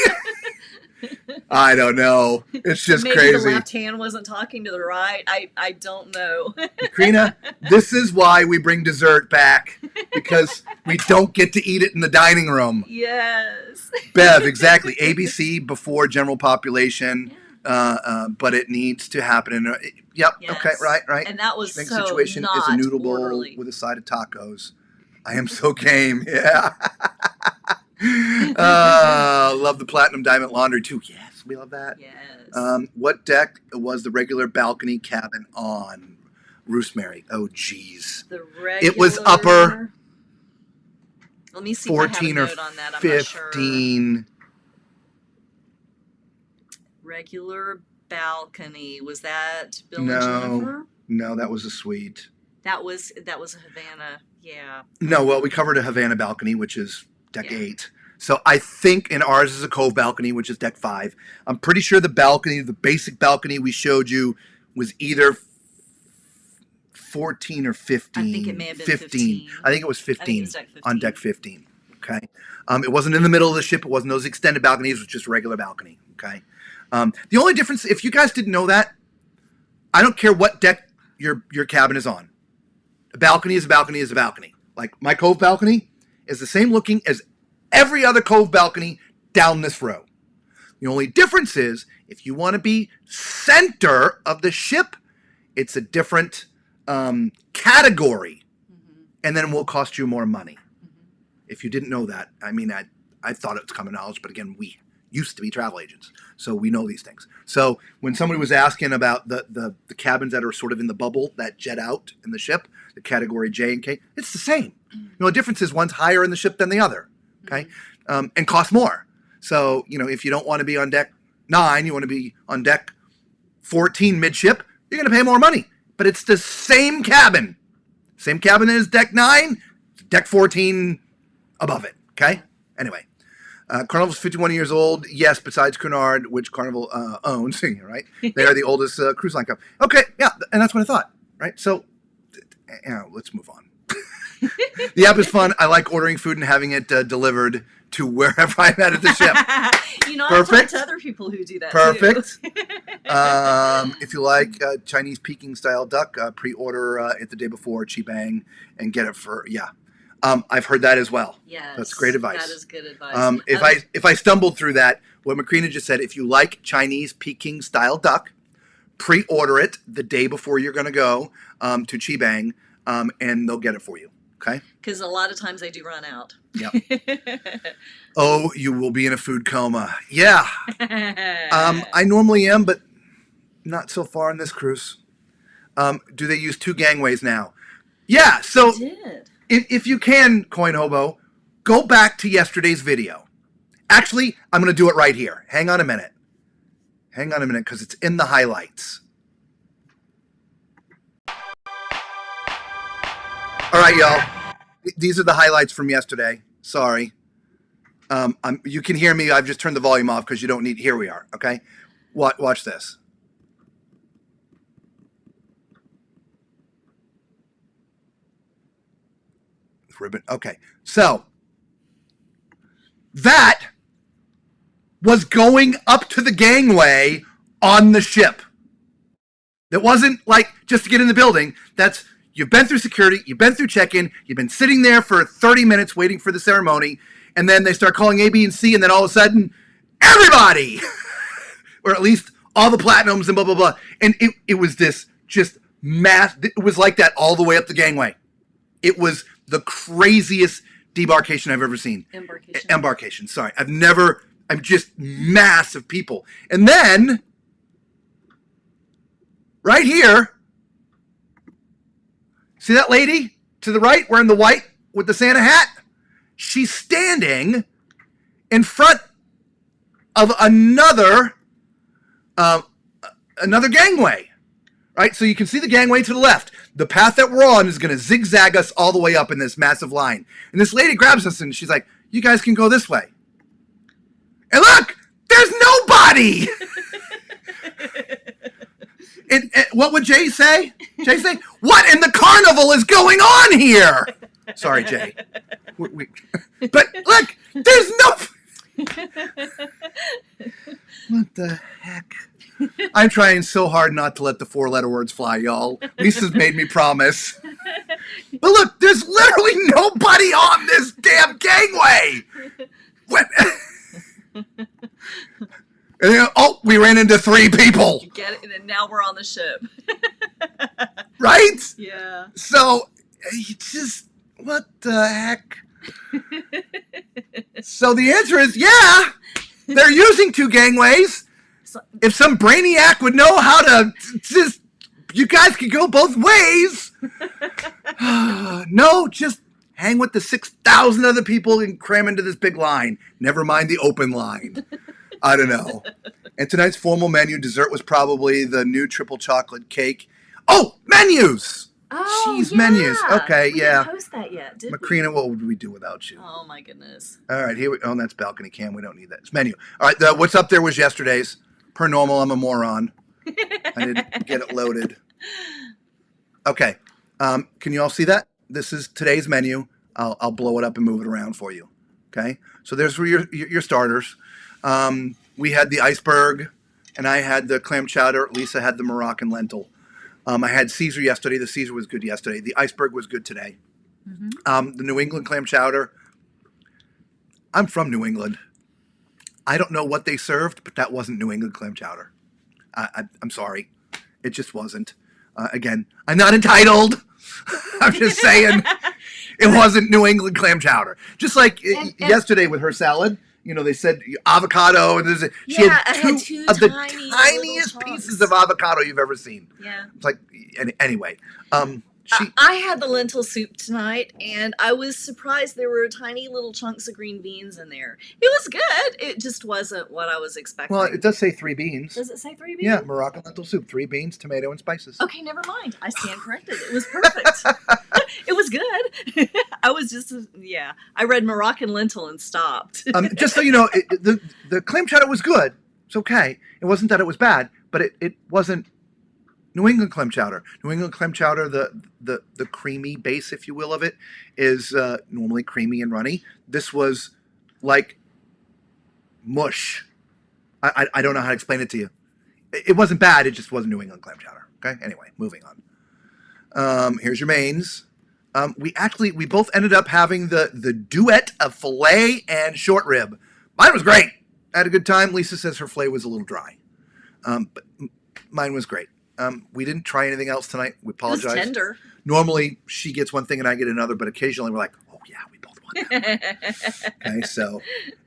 I don't know. It's just Maybe crazy. the left hand wasn't talking to the right. I don't know. Karina, this is why we bring dessert back, because we don't get to eat it in the dining room. Yes. Bev, exactly. ABC before general population, but it needs to happen in. Yep. Yes. Okay. Right. And that was Next so situation not is a noodle bowl orderly. with a side of tacos. I am so game. Yeah. Love the platinum diamond laundry too. Yes, we love that. Yes. What deck was the regular balcony cabin on? Rosemary. Oh, geez. The regular, It was upper. Let me see 14 if I or have a note on that. I'm 15. not sure. Regular balcony. Was that Bill and Jennifer? No, that was a suite. That was a Havana. Yeah. No, well, we covered a Havana balcony, which is deck 8. So I think in ours is a cove balcony, which is deck 5. I'm pretty sure the balcony, the basic balcony we showed you, was either 14 or 15. I think it may have been 15. I think it was 15, I think it was deck 15. on deck 15. Okay. It wasn't in the middle of the ship. It wasn't those extended balconies. It was just a regular balcony. Okay. The only difference, if you guys didn't know that, I don't care what deck your cabin is on. A balcony is a balcony is a balcony. Like my cove balcony is the same looking as every other cove balcony down this row. The only difference is if you want to be center of the ship, it's a different category, and then it will cost you more money. If you didn't know that, I mean, I thought it was common knowledge, but again, we used to be travel agents, so we know these things. So when somebody was asking about the cabins that are sort of in the bubble that jet out in the ship, the category J and K, it's the same. You know, the difference is one's higher in the ship than the other, okay, and costs more. So, you know, if you don't want to be on deck 9, you want to be on deck 14 midship, you're going to pay more money. But it's the same cabin. Same cabin as deck 9, deck 14 above it, okay? Anyway. Carnival's 51 years old. Yes, besides Cunard, which Carnival owns, right? They are the oldest cruise line company. Okay, yeah, and that's what I thought, right? So, let's move on. The app is fun. I like ordering food and having it delivered to wherever I'm at the ship. You know, Perfect. I've talked to other people who do that Perfect. too. If you like Chinese Peking style duck, pre-order it the day before, Chibang, and get it for, I've heard that as well. Yes. That's great advice. That is good advice. If I stumbled through that, what Macrina just said, if you like Chinese Peking style duck, pre-order it the day before you're going to go to Chibang, and they'll get it for you. Okay? Because a lot of times they do run out. Yep. Oh, you will be in a food coma. Yeah. I normally am, but not so far on this cruise. Do they use 2 gangways now? Yeah, so did. if you can, Coin Hobo, go back to yesterday's video. Actually, I'm going to do it right here. Hang on a minute. Hang on a minute, because it's in the highlights. All right, y'all. These are the highlights from yesterday. Sorry. You can hear me. I've just turned the volume off because you don't need. Here we are. Okay. Watch this. Ribbon. Okay. So that was going up to the gangway on the ship. That wasn't like just to get in the building. That's you've been through security, you've been through check-in, you've been sitting there for 30 minutes waiting for the ceremony, and then they start calling A, B, and C, and then all of a sudden, everybody, or at least all the platinums and blah, blah, blah. And it was this just mass, it was like that all the way up the gangway. It was the craziest debarkation I've ever seen. Embarkation, sorry. I'm just massive people. And then, right here, see that lady to the right wearing the white with the Santa hat? She's standing in front of another gangway, right? So you can see the gangway to the left. The path that we're on is going to zigzag us all the way up in this massive line. And this lady grabs us and she's like, you guys can go this way. And look, there's nobody. And what would Jay say? Jay say, what in the carnival is going on here? Sorry, Jay. But look, there's no... What the heck? I'm trying so hard not to let the 4-letter words fly, y'all. Lisa's made me promise. But look, there's literally nobody on this damn gangway. What? And then, oh, we ran into 3 people. You get it, and now we're on the ship. Right? Yeah. So, it's just, what the heck? So the answer is, yeah, they're using 2 gangways. If some brainiac would know how to just, you guys could go both ways. No, just hang with the 6,000 other people and cram into this big line. Never mind the open line. I don't know. And tonight's formal menu dessert was probably the new triple chocolate cake. Oh, menus! Oh, Jeez, yeah. menus. Okay, we yeah. didn't post that yet, did Macrina, what would we do without you? Oh, my goodness. All right, here we go. Oh, that's balcony cam. We don't need that. It's menu. All right, what's up there was yesterday's. Per normal, I'm a moron. I didn't get it loaded. Okay. Can you all see that? This is today's menu. I'll blow it up and move it around for you. Okay. So there's your starters. We had the iceberg, and I had the clam chowder. Lisa had the Moroccan lentil. I had Caesar yesterday. The Caesar was good yesterday. The iceberg was good today. Mm-hmm. The New England clam chowder. I'm from New England. I don't know what they served, but that wasn't New England clam chowder. I'm sorry. It just wasn't. Again, I'm not entitled. I'm just saying it wasn't New England clam chowder. Just like yesterday with her salad, you know, they said avocado. And she had two of the tiniest pieces of avocado you've ever seen. Yeah. It's like, anyway. I had the lentil soup tonight, and I was surprised there were tiny little chunks of green beans in there. It was good. It just wasn't what I was expecting. Well, it does say 3 beans. Does it say 3 beans? Yeah, Moroccan lentil soup, 3 beans, tomato, and spices. Okay, never mind. I stand corrected. It was perfect. It was good. I was just, yeah. I read Moroccan lentil and stopped. Just so you know, the clam chowder was good. It's okay. It wasn't that it was bad, but it wasn't New England clam chowder. New England clam chowder, the creamy base, if you will, of it is normally creamy and runny. This was like mush. I don't know how to explain it to you. It wasn't bad. It just wasn't New England clam chowder. Okay. Anyway, moving on. Here's your mains. We both ended up having the duet of filet and short rib. Mine was great. I had a good time. Lisa says her filet was a little dry, but mine was great. We didn't try anything else tonight. We apologize. It was tender. Normally, she gets one thing and I get another, but occasionally we're like, oh, yeah, we both want that. Okay, so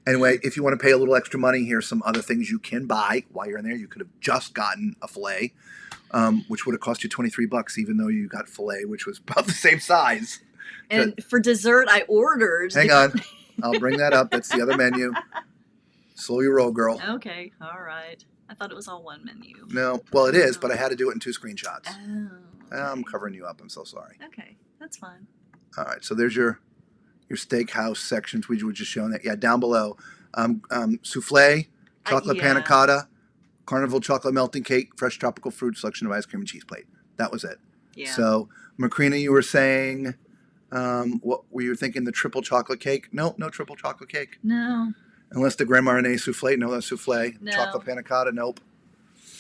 anyway, if you want to pay a little extra money, here's some other things you can buy while you're in there. You could have just gotten a filet. which would have cost you $23, even though you got filet, which was about the same size. And for dessert, I ordered. Hang on. I'll bring that up. That's the other menu. Slow your roll, girl. Okay, all right. I thought it was all one menu. No, well, it is, but I had to do it in 2 screenshots. Oh. Okay. I'm covering you up. I'm so sorry. Okay, that's fine. All right, so there's your steakhouse sections. We were just showing that. Yeah, down below, souffle, chocolate Yeah. panna cotta, Carnival chocolate melting cake, fresh tropical fruit, selection of ice cream and cheese plate. That was it. Yeah. So, Macrina, you were saying, what were you thinking? The triple chocolate cake? No triple chocolate cake. No. Unless the Grand Marnier souffle. No, that's souffle. No. Chocolate panna cotta. Nope.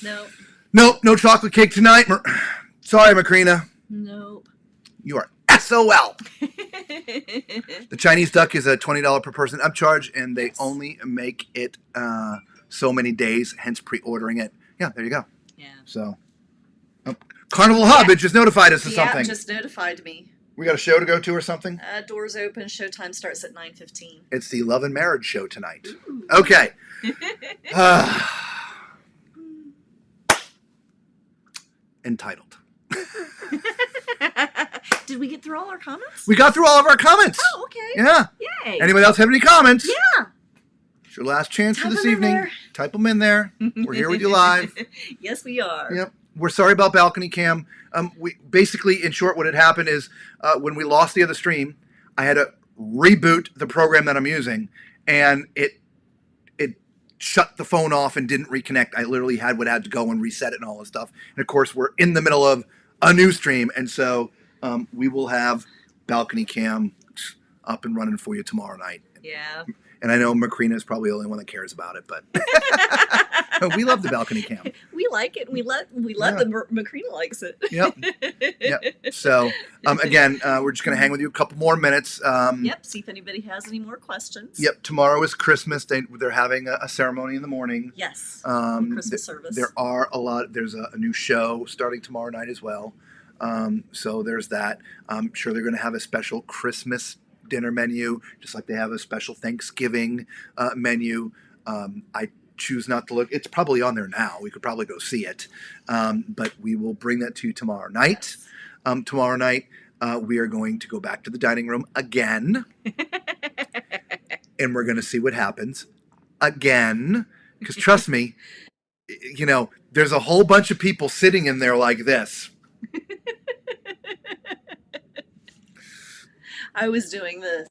Nope. Nope. No chocolate cake tonight. Sorry, Macrina. Nope. You are SOL. The Chinese duck is a $20 per person upcharge, and they only make it so many days, hence pre-ordering it. Yeah, there you go. Yeah. So, Carnival Hub, it just notified us of The something. app just notified me. We got a show to go to or something? Doors open. Showtime starts at 9:15. It's the Love and Marriage show tonight. Ooh. Okay. Entitled. Did we get through all our comments? We got through all of our comments. Oh, okay. Yeah. Yay. Anybody else have any comments? Yeah. It's your last chance Type for this them in evening. there. Type them in there. We're here with you live. Yes, we are. Yep. We're sorry about Balcony Cam. We basically, in short, what had happened is when we lost the other stream, I had to reboot the program that I'm using, and it shut the phone off and didn't reconnect. I literally had to go and reset it and all this stuff. And of course, we're in the middle of a new stream, and so we will have Balcony Cam up and running for you tomorrow night. Yeah. And I know Macrina is probably the only one that cares about it, but we love the Balcony Cam. We like it. We love Yeah. the Macrina likes it. Yep. Yep. So, again, we're just going to hang with you a couple more minutes. Yep. See if anybody has any more questions. Yep. Tomorrow is Christmas. They're having a ceremony in the morning. Yes. Christmas service. There are a lot. There's a new show starting tomorrow night as well. So there's that. I'm sure they're going to have a special Christmas dinner menu, just like they have a special Thanksgiving menu. I choose not to look. It's probably on there now. We could probably go see it. But we will bring that to you tomorrow night. Tomorrow night, we are going to go back to the dining room again. And we're going to see what happens again. Because trust me, there's a whole bunch of people sitting in there like this. I was doing this.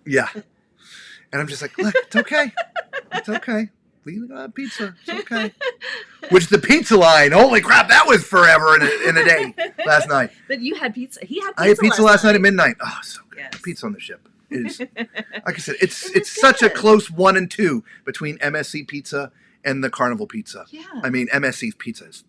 Yeah. And I'm just like, look, it's okay. It's okay. We got pizza. It's okay. Which the pizza line, holy crap, that was forever in a day last night. But you had pizza. He had pizza. I had pizza last night at midnight. Oh, so good. Yes. Pizza on the ship. It is, like I said, it's such a close 1 and 2 between MSC pizza and the Carnival pizza. Yeah. I mean, MSC's pizza is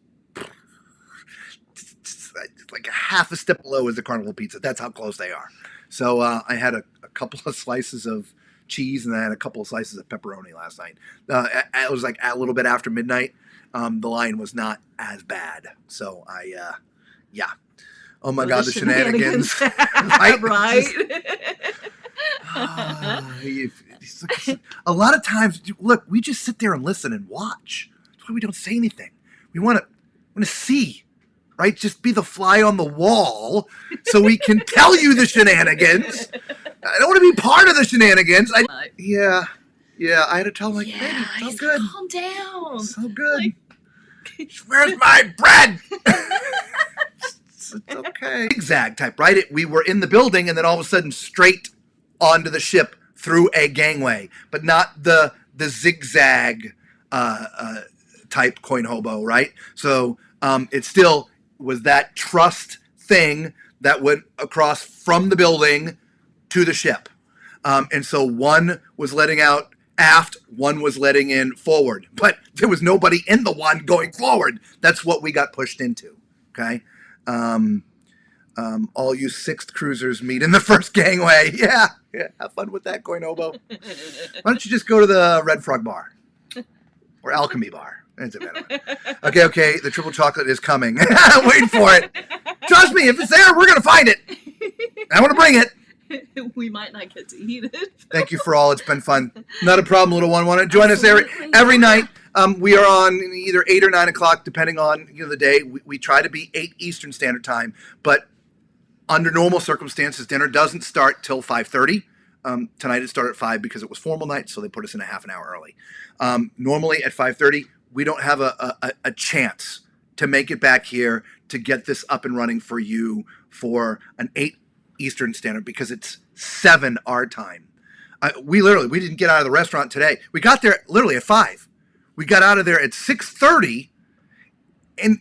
like a half a step below as the Carnival pizza. That's how close they are. So I had a couple of slices of cheese, and I had a couple of slices of pepperoni last night. It was like a little bit after midnight. The line was not as bad. So yeah. Oh my God, the shenanigans. Right. A lot of times, look, we just sit there and listen and watch. That's why we don't say anything. We want to see. Right? Just be the fly on the wall so we can tell you the shenanigans. I don't want to be part of the shenanigans. Yeah. I had to tell him, like, baby, so good. Calm down. So good. Where's my bread? It's okay. Zigzag type, right? We were in the building and then all of a sudden straight onto the ship through a gangway, but not the zigzag type coin hobo, right? So it still was that truss thing that went across from the building to the ship. And so one was letting out aft, one was letting in forward. But there was nobody in the one going forward. That's what we got pushed into, okay? All you sixth cruisers meet in the first gangway. Yeah, have fun with that, coin hobo. Why don't you just go to the Red Frog Bar or Alchemy Bar? It's a better one. Okay, the triple chocolate is coming. Wait for it. Trust me, if it's there, we're going to find it. I want to bring it. We might not get to eat it. Thank you for all. It's been fun. Not a problem, little one. Want to join us every night. We are on either 8 or 9 o'clock, depending on the day. We try to be 8 Eastern Standard Time, but under normal circumstances, dinner doesn't start till 5:30. Tonight it started at 5 because it was formal night, so they put us in a half an hour early. Normally at 5:30, we don't have a chance to make it back here to get this up and running for you for an 8 Eastern Standard because it's 7 our time. We didn't get out of the restaurant today. We got there literally at 5. We got out of there at 6:30, and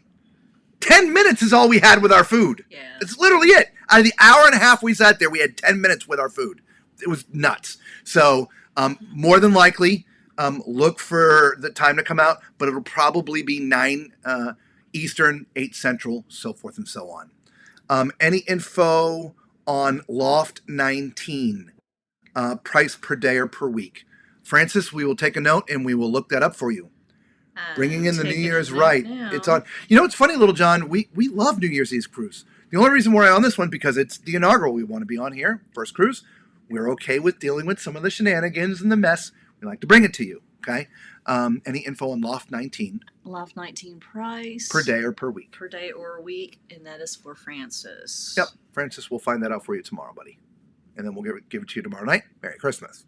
10 minutes is all we had with our food. Yeah. It's literally it. Out of the hour and a half we sat there, we had 10 minutes with our food. It was nuts. So more than likely, look for the time to come out, but it'll probably be 9 Eastern, 8 Central, so forth and so on. Any info on Loft 19, price per day or per week? Francis, we will take a note and we will look that up for you. Bringing in the New Year's right. Now. It's on. It's funny, Little John. We love New Year's Eve cruise. The only reason we're on this one because it's the inaugural. We want to be on here, first cruise. We're okay with dealing with some of the shenanigans and the mess. We like to bring it to you. Okay. Any info on Loft 19? Loft 19 price. Per day or per week? Per day or week, and that is for Francis. Yep. Francis, we'll find that out for you tomorrow, buddy. And then we'll give it to you tomorrow night. Merry Christmas.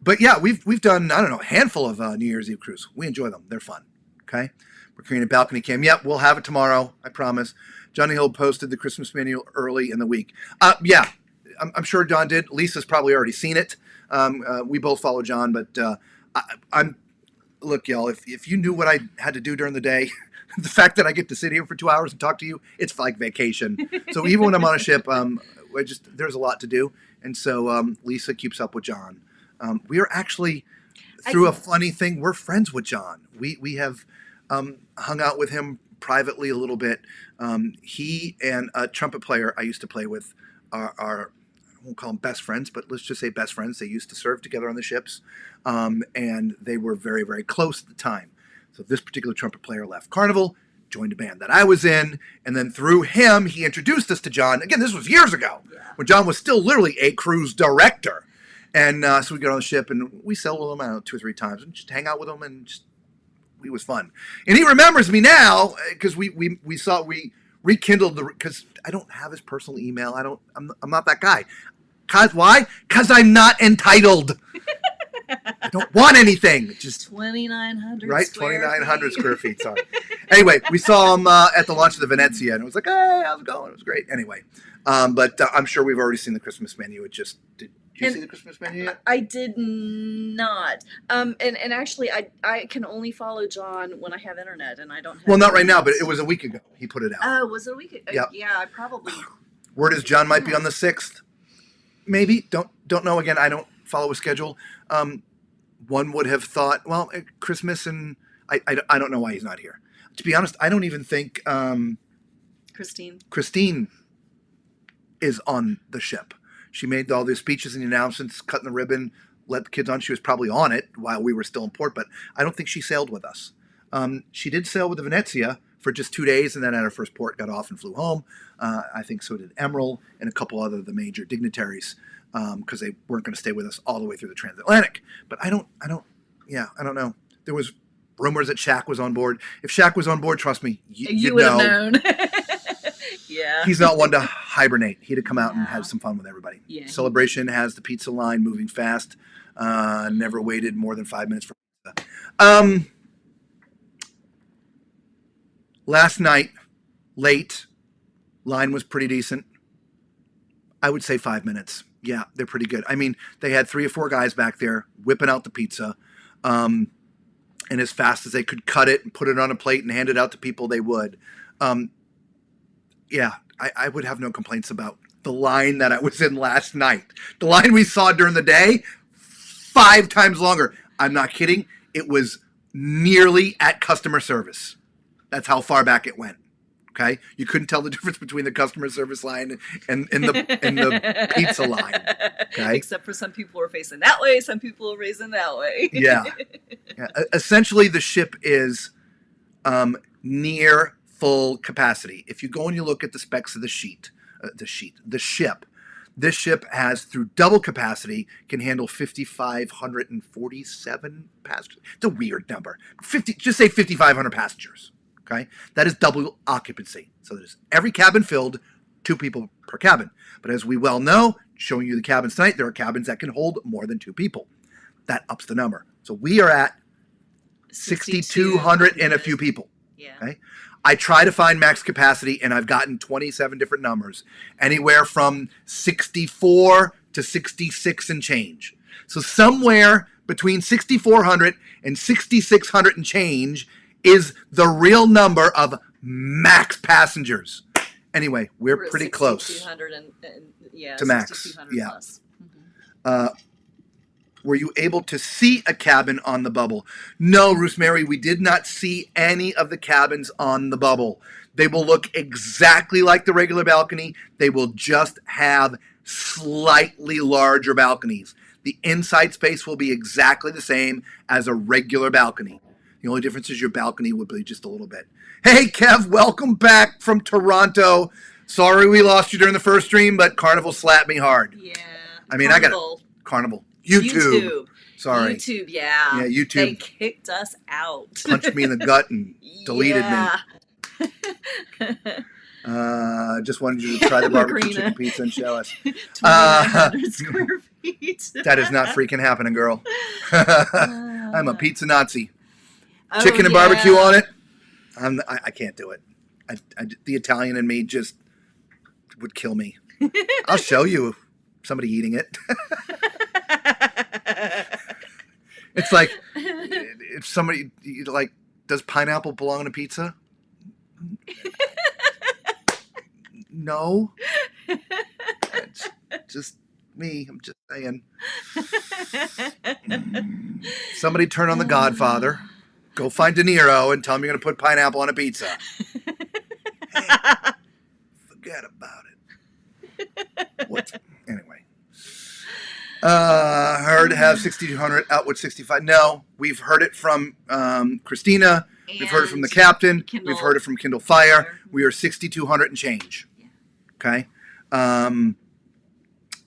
But yeah, we've done, I don't know, a handful of New Year's Eve cruise. We enjoy them. They're fun. Okay. We're creating a balcony cam. Yep. We'll have it tomorrow. I promise. Johnny Hill posted the Christmas menu early in the week. Yeah. I'm sure John did. Lisa's probably already seen it. We both follow John, but look, y'all, if you knew what I had to do during the day, the fact that I get to sit here for 2 hours and talk to you, it's like vacation. So even when I'm on a ship, there's a lot to do. And so Lisa keeps up with John. We are actually, through a funny thing, we're friends with John. We have hung out with him privately a little bit. He and a trumpet player I used to play with are I won't call them best friends, but let's just say best friends. They used to serve together on the ships, and they were very, very close at the time. So this particular trumpet player left Carnival, joined a band that I was in, and then through him, he introduced us to John. Again, this was years ago, when John was still literally a cruise director. And so we get on the ship, and we sail with him, I don't know, 2 or 3 times, and just hang out with him, and it was fun. And he remembers me now, because we rekindled because I don't have his personal email. I'm not that guy. Why? Because I'm not entitled. I don't want anything. Just 2,900 right, square 2,900 feet. square feet. Sorry. Anyway, we saw him at the launch of the Venezia, and it was like, hey, how's it going? It was great. Anyway, but I'm sure we've already seen the Christmas menu. Did you see the Christmas menu yet? I did not. And actually, I can only follow John when I have internet, and I don't have. Well, not right now, but it was a week ago. He put it out. Oh, was it a week ago? Yep. Yeah, I probably. Word is John might be on the 6th. Maybe. Don't know. Again, I don't follow a schedule. One would have thought, well, Christmas, and I don't know why he's not here. To be honest, I don't even think Christine is on the ship. She made all the speeches and the announcements, cutting the ribbon, let the kids on. She was probably on it while we were still in port, but I don't think she sailed with us. She did sail with the Venezia for just 2 days, and then at her first port got off and flew home. I think so did Emerald and a couple other of the major dignitaries, because they weren't going to stay with us all the way through the transatlantic. But I don't know. There was rumors that Shaq was on board. If Shaq was on board, trust me, you would have known. Yeah. He's not one to hibernate. He'd have come out and had some fun with everybody. Yeah. Celebration has the pizza line moving fast. Never waited more than 5 minutes for pizza. Last night, late, line was pretty decent. I would say 5 minutes. Yeah, they're pretty good. I mean, they had 3 or 4 guys back there whipping out the pizza. And as fast as they could cut it and put it on a plate and hand it out to people, they would. Yeah, I would have no complaints about the line that I was in last night. The line we saw during the day, 5 times longer. I'm not kidding. It was nearly at customer service. That's how far back it went. Okay, you couldn't tell the difference between the customer service line and the pizza line. Okay, except for some people were facing that way, some people were facing that way. Yeah. Essentially, the ship is near full capacity. If you go and you look at the specs of the ship, This ship has, through double capacity, can handle 5,547 passengers. It's a weird number. Just say 5,500 passengers. Okay, that is double occupancy. So there's every cabin filled, 2 people per cabin. But as we well know, showing you the cabins tonight, there are cabins that can hold more than 2 people. That ups the number. So we are at 6,200 and a few people. Yeah. Okay. I try to find max capacity, and I've gotten 27 different numbers, anywhere from 64 to 66 and change. So somewhere between 6,400 and 6,600 and change is the real number of max passengers. Anyway, we're pretty close 6,200 yeah, to max. 6,200 Yeah. plus. Mm-hmm. Were you able to see a cabin on the bubble? No, Rosemary, we did not see any of the cabins on the bubble. They will look exactly like the regular balcony. They will just have slightly larger balconies. The inside space will be exactly the same as a regular balcony. The only difference is your balcony would be just a little bit. Hey, Kev, welcome back from Toronto. Sorry we lost you during the first stream, but Carnival slapped me hard. Yeah. I mean, Carnival. I got Carnival. YouTube. Sorry. YouTube, yeah. Yeah, YouTube. They kicked us out. Punched me in the gut and deleted yeah. me. Just wanted you to try the barbecue Macarena. chicken pizza and show us. 2,900 square feet. That is not freaking happening, girl. I'm a pizza Nazi. Oh, Chicken and barbecue on it. I can't do it. The Italian in me just would kill me. I'll show you somebody eating it. It's like if somebody like, does pineapple belong in a pizza? No. It's just me. I'm just saying. Somebody turn on The Godfather. Go find De Niro and tell him you're going to put pineapple on a pizza. Hey, forget about it. What? Anyway. Heard have 6,200, Outwood 65. No, we've heard it from Christina. We've heard it from the captain. We've heard it from Kindle Fire. We are 6,200 and change. Yeah. Okay.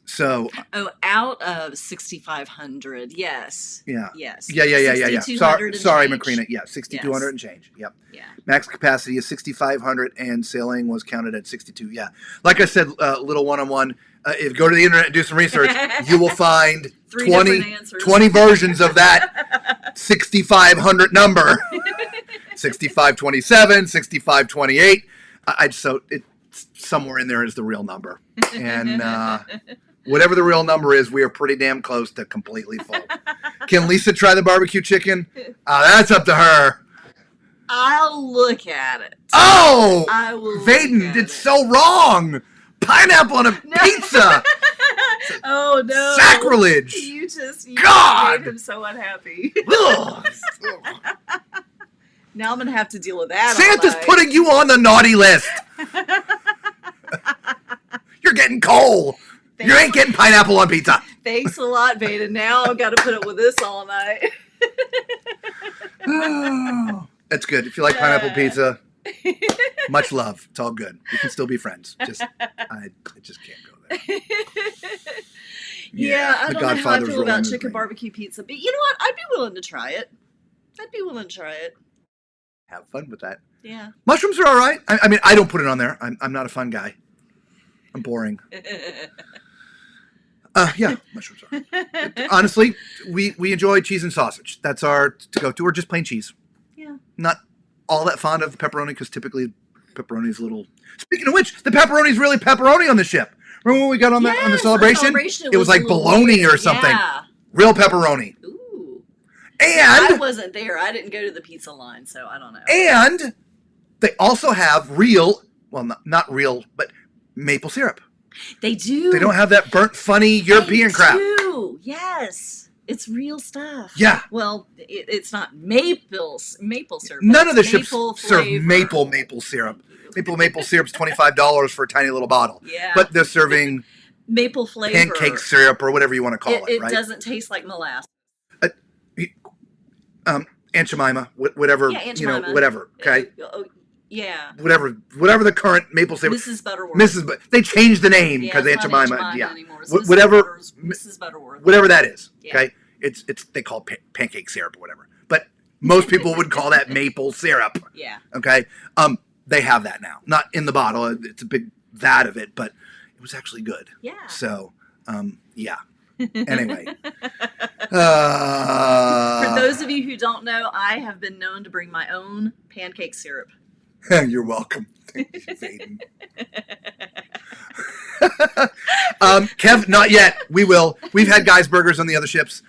So. Oh, out of 6,500. Yes. Yeah. Yes. Yeah. 6,200 and Sorry, change. Macrina. Yeah, 6,200 Yes. and change. Yep. Yeah. Max capacity is 6,500 and sailing was counted at 62. Yeah. Like I said, little one-on-one, if you go to the internet and do some research, you will find 20 versions of that 6,500 number. 6,527, 6,528. So it's somewhere in there is the real number. And whatever the real number is, we are pretty damn close to completely full. Can Lisa try the barbecue chicken? That's up to her. I'll look at it. Oh! I will. Vaden, it's so wrong. Pineapple on a pizza. Oh no! Sacrilege. You just God! made him so unhappy. Ugh. Now I'm gonna have to deal with that. Santa's all night. putting you on the naughty list. You're getting coal. You ain't getting pineapple on pizza. Thanks a lot, Vaden. Now I've got to put up with this all night. That's good. If you like pineapple pizza, much love. It's all good. We can still be friends. I just can't go there. Yeah, I The don't know how I Godfather's feel rolling about in the chicken green. barbecue pizza, but you know what? I'd be willing to try it. Have fun with that. Yeah. Mushrooms are all right. I mean, I don't put it on there. I'm not a fun guy. I'm boring. Yeah, mushrooms are. Honestly, we enjoy cheese and sausage. That's our to-go-to, or just plain cheese. Yeah. Not all that fond of pepperoni, because typically pepperoni's a little... Speaking of which, the pepperoni's really pepperoni on the ship. Remember when we got on the celebration? It was like a little bologna weird. or something. Yeah. Real pepperoni. Ooh. And I wasn't there. I didn't go to the pizza line, so I don't know. And they also have real, well, not real, but maple syrup. They do. They don't have that burnt, funny European crap. They do. Yes. It's real stuff. Yeah. Well, it's not maple syrup. None of the ships maple serve flavor. maple syrup. Maple syrup's $25 for a tiny little bottle. Yeah. But they're serving maple flavor. pancake syrup or whatever you want to call it, It right? doesn't taste like molasses. Aunt Jemima, whatever, Yeah, Aunt Jemima. whatever, okay? Yeah. whatever the current maple syrup. Mrs. Butterworth. But they changed the name because it's Aunt not Jemima. Yeah. anymore. It's Whatever. Mrs. Butterworth. Whatever that is. Yeah. Okay. It's they call pancake syrup or whatever. But most people would call that maple syrup. Yeah. Okay. They have that now. Not in the bottle. It's a big vat of it, but it was actually good. Yeah. So, yeah. Anyway. For those of you who don't know, I have been known to bring my own pancake syrup. You're welcome. Thank you, Vaden. Kev, not yet. We will. We've had guys' burgers on the other ships.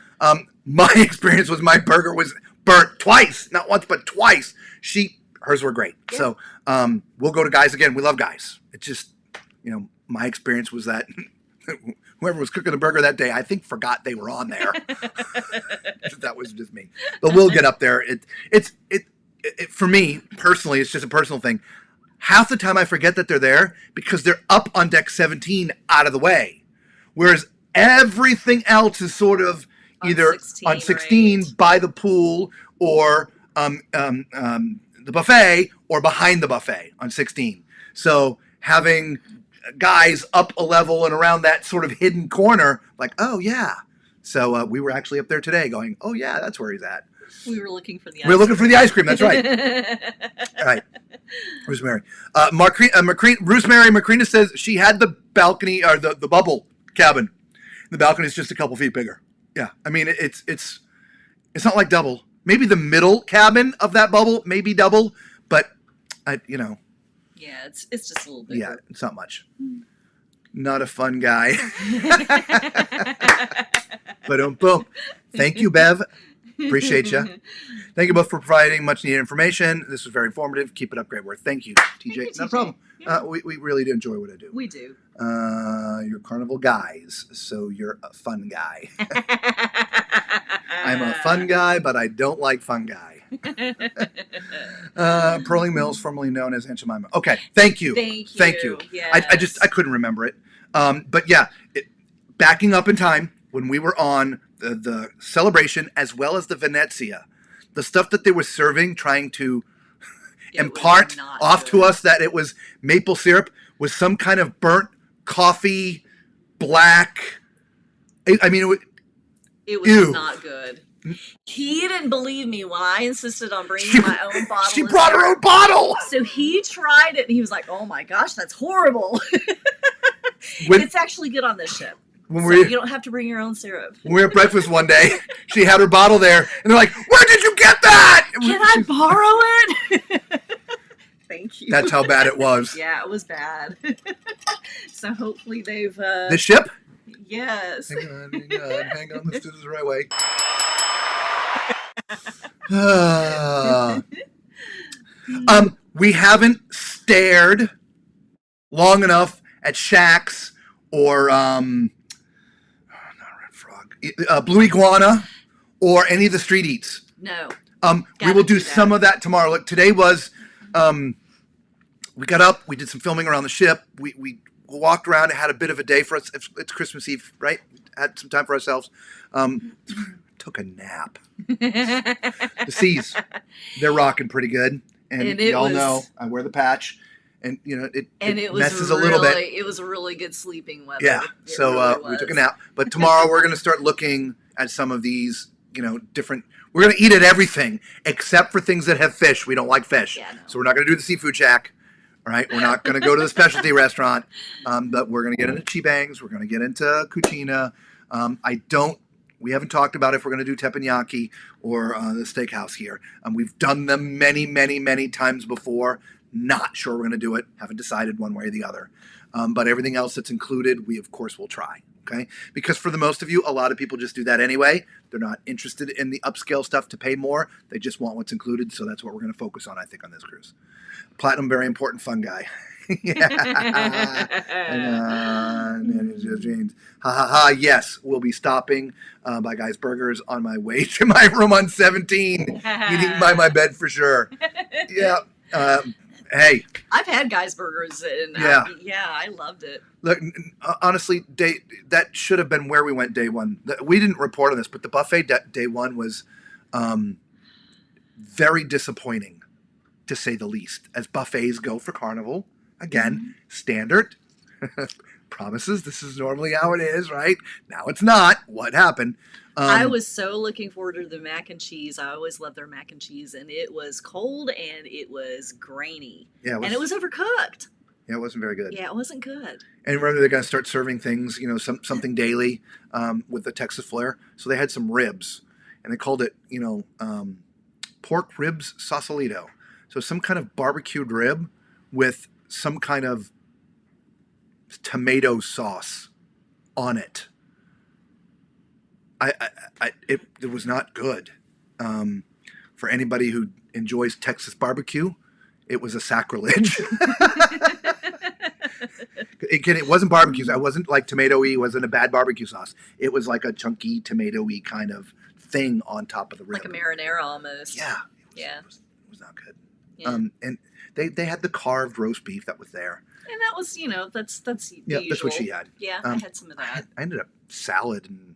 My experience was my burger was burnt twice. Not once, but twice. Hers were great. Yeah. So we'll go to guys again. We love guys. It's just, my experience was that whoever was cooking a burger that day, I think forgot they were on there. That was just me. But we'll get up there. It for me personally, it's just a personal thing. Half the time I forget that they're there because they're up on deck 17 out of the way. Whereas everything else is sort of either on 16 right, by the pool or the buffet or behind the buffet on 16. So having guys up a level and around that sort of hidden corner, like, oh yeah. So we were actually up there today going, oh yeah, that's where he's at. We were looking for the ice cream. We were looking for the ice cream. That's right. All right. Rosemary. Rosemary Macrina says she had the balcony or the bubble cabin. The balcony is just a couple feet bigger. Yeah. I mean, it's not like double. Maybe the middle cabin of that bubble may be double, but Yeah, it's just a little bigger. Yeah, it's not much. Not a fun guy. Boom. Thank you, Bev. Appreciate you. Thank you both for providing much needed information. This was very informative. Keep it up, great work. Thank you, TJ. Thank you, No TJ. problem. Yeah. We really do enjoy what I do. We do. You're Carnival guys, so you're a fun guy. I'm a fun guy, but I don't like fun guy. Pearling Mills, formerly known as Aunt Jemima. Okay, thank you. Thank you. Yes. I couldn't remember it. But yeah, backing up in time when we were on the celebration as well as the Venezia, the stuff that they were serving, trying to impart off to us that it was maple syrup, was some kind of burnt coffee, black. I mean, it was not good. He didn't believe me when I insisted on bringing my own bottle. She brought her own bottle. So he tried it and he was like, "Oh my gosh, that's horrible." It's actually good on this ship. You don't have to bring your own syrup. When we were at breakfast one day, she had her bottle there, and they're like, "Where did you get that? Can I borrow it?" Thank you. That's how bad it was. Yeah, it was bad. So hopefully they've... The ship? Yes. Hang on. Let's do this the right way. We haven't stared long enough at Shaq's or not Red Frog, Blue Iguana, or any of the street eats. No. We will do some of that tomorrow. Look, today was we got up, we did some filming around the ship. We walked around and had a bit of a day for us. It's Christmas Eve, right? Had some time for ourselves. Took a nap. The seas, they're rocking pretty good, and y'all know I wear the patch. And it messes a little bit. It was really good sleeping weather. Yeah, so we took a nap. But tomorrow we're going to start looking at some of these, different. We're going to eat at everything except for things that have fish. We don't like fish, so we're not going to do the seafood shack. All right, we're not going to go to the specialty restaurant, but we're going to get into Chibangs. We're going to get into Cucina. We haven't talked about if we're going to do teppanyaki or the steakhouse here. We've done them many, many, many times before. Not sure we're going to do it. Haven't decided one way or the other. But everything else that's included, we of course will try. Okay? Because for the most of you, a lot of people just do that anyway. They're not interested in the upscale stuff to pay more. They just want what's included. So that's what we're going to focus on, I think, on this cruise. Platinum, very important, fun guy. James. Yes, we'll be stopping by Guy's Burgers on my way to my room on 17. Eating by my bed for sure. Yeah. Hey, I've had Guy's Burgers and I loved it. Look, honestly, that should have been where we went day one. We didn't report on this, but the buffet day one was very disappointing. to say the least, as buffets go for Carnival. Again, standard. Promises this is normally how it is, right? Now it's not. What happened? I was so looking forward to the mac and cheese. I always loved their mac and cheese, and it was cold and it was grainy. Yeah, and it was overcooked. Yeah, it wasn't very good. Yeah, it wasn't good. And remember, they're going to start serving things, something daily with the Texas flair. So they had some ribs, and they called it, pork ribs sausalito. So some kind of barbecued rib with some kind of tomato sauce on it. It was not good. For anybody who enjoys Texas barbecue, it was a sacrilege. Again, it wasn't barbecue. It wasn't like tomato-y. It wasn't a bad barbecue sauce. It was like a chunky tomato-y kind of thing on top of the rib. Like a marinara almost. Yeah. Yeah. It was not good. Yeah. And they had the carved roast beef that was there. And that was, that's the Yeah, usual. that's what she had. Yeah, I had some of that. I ended up salad and.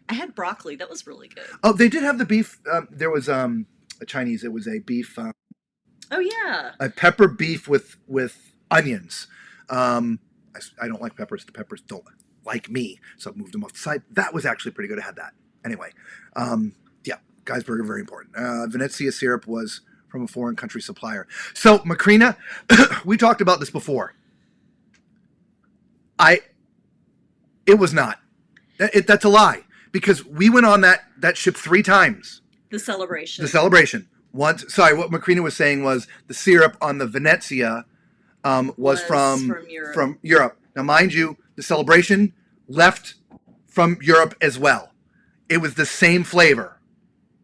I had broccoli. That was really good. Oh, they did have the beef. There was a Chinese. It was a beef. Oh yeah. A pepper beef with onions. I don't like peppers. The peppers don't like me, so I moved them off the side. That was actually pretty good. I had that. Anyway, yeah, Guy's Burger, very important. Venezia syrup was from a foreign country supplier. So, Macrina, we talked about this before. It was not. That's a lie. Because we went on that ship 3 times. The celebration. The celebration. Once, sorry, what Macrina was saying was the syrup on the Venezia was from Europe. Now, mind you, the celebration left from Europe as well. It was the same flavor.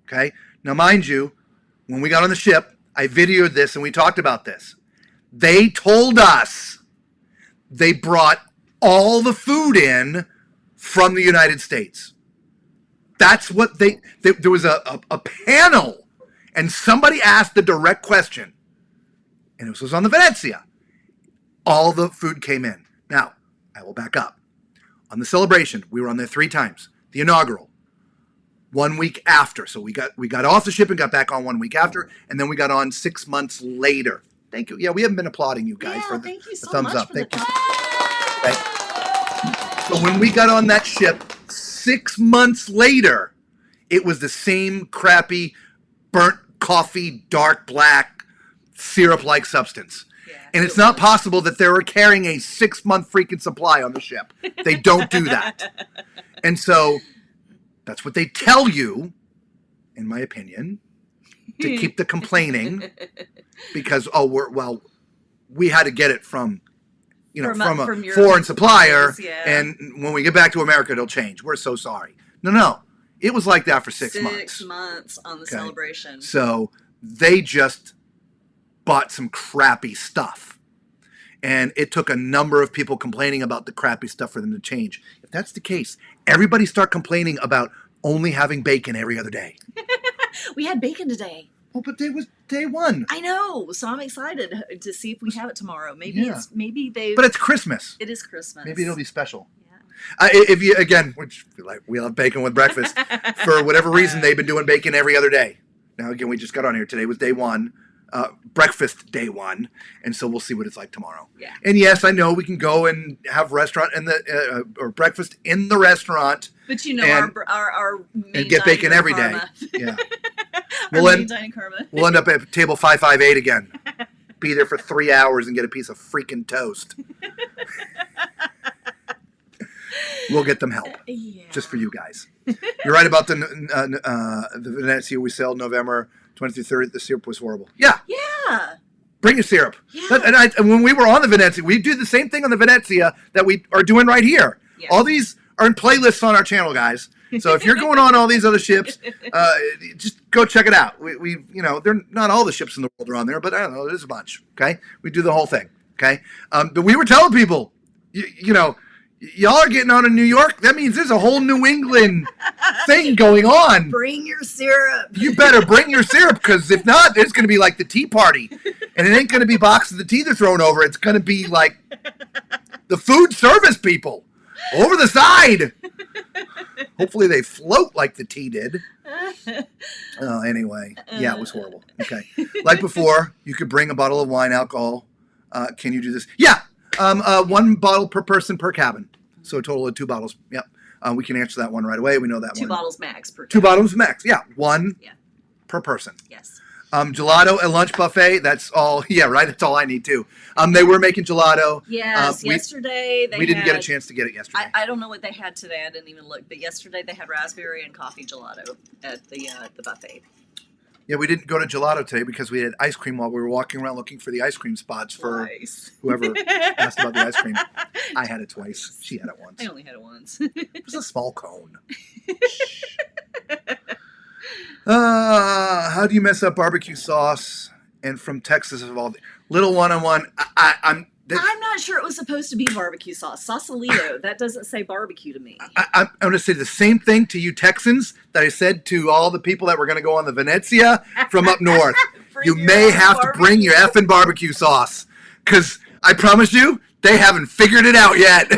Okay? Now, mind you, when we got on the ship, I videoed this and we talked about this. They told us they brought all the food in from the United States. That's what there was a panel, and somebody asked the direct question, and this was on the Venezia. All the food came in. Now, I will back up. On the celebration, we were on there 3 times. The inaugural, 1 week after. So we got off the ship and got back on 1 week after, and then we got on 6 months later. Thank you. Yeah, we haven't been applauding you guys for the thumbs up. Thank you. Right. So when we got on that ship 6 months later, it was the same crappy, burnt coffee, dark black, syrup-like substance. Yeah, and it's not possible that they were carrying a 6-month freaking supply on the ship. They don't do that. And so that's what they tell you, in my opinion, to keep the complaining, because we had to get it from from a foreign supplier, yeah. And when we get back to America, it'll change. We're so sorry. No. It was like that for 6 months. 6 months on the celebration. So they just bought some crappy stuff. And it took a number of people complaining about the crappy stuff for them to change. If that's the case, everybody start complaining about only having bacon every other day. We had bacon today. Oh, but it was day 1. I know, so I'm excited to see if we have it tomorrow. Maybe they. But it's Christmas. It is Christmas. Maybe it'll be special. Yeah. If you we love bacon with breakfast. For whatever reason, they've been doing bacon every other day. Now again, we just got on here. Today was day 1, breakfast day 1, and so we'll see what it's like tomorrow. Yeah. And yes, I know we can go and have restaurant or breakfast in the restaurant. But our main and get bacon every day. Yeah. We'll end up at table 558 again. Be there for 3 hours and get a piece of freaking toast. We'll get them help, just for you guys. You're right about the Venezia we sailed November 20th through 30th. The syrup was horrible. Yeah. Bring your syrup. Yeah. And when we were on the Venezia, we do the same thing on the Venezia that we are doing right here. Yeah. All these are in playlists on our channel, guys. So if you're going on all these other ships, just go check it out. We they're not all the ships in the world are on there, but I don't know, there's a bunch. Okay, we do the whole thing. Okay, but we were telling people, y'all are getting on in New York. That means there's a whole New England thing going on. Bring your syrup. You better bring your syrup, because if not, it's going to be like the tea party, and it ain't going to be boxes of tea they're throwing over. It's going to be like the food service people over the side. Hopefully they float like the tea did. Anyway, yeah, it was horrible. Okay. Like before, you could bring a bottle of wine alcohol. Can you do this? Yeah. 1 bottle per person per cabin. So a total of 2 bottles. Yep. We can answer that one right away. We know that 2 one. 2 bottles max per 2 cabin. bottles max. Yeah. 1 per person. Yes. Gelato at lunch buffet. That's all. Yeah, right. That's all I need too. They were making gelato. Yes. Yesterday we didn't get a chance to get it yesterday. I don't know what they had today. I didn't even look. But yesterday they had raspberry and coffee gelato at the buffet. Yeah, we didn't go to gelato today because we had ice cream while we were walking around looking for the ice cream spots for whoever asked about the ice cream. I had it twice. She had it once. I only had it once. It was a small cone. How do you mess up barbecue sauce? And from Texas of all the little one-on-one. I'm not sure it was supposed to be barbecue sauce. Sausalito. That doesn't say barbecue to me. I'm going to say the same thing to you Texans that I said to all the people that were going to go on the Venezia from up north. You may have to bring your effing barbecue sauce. Because I promise you, they haven't figured it out yet.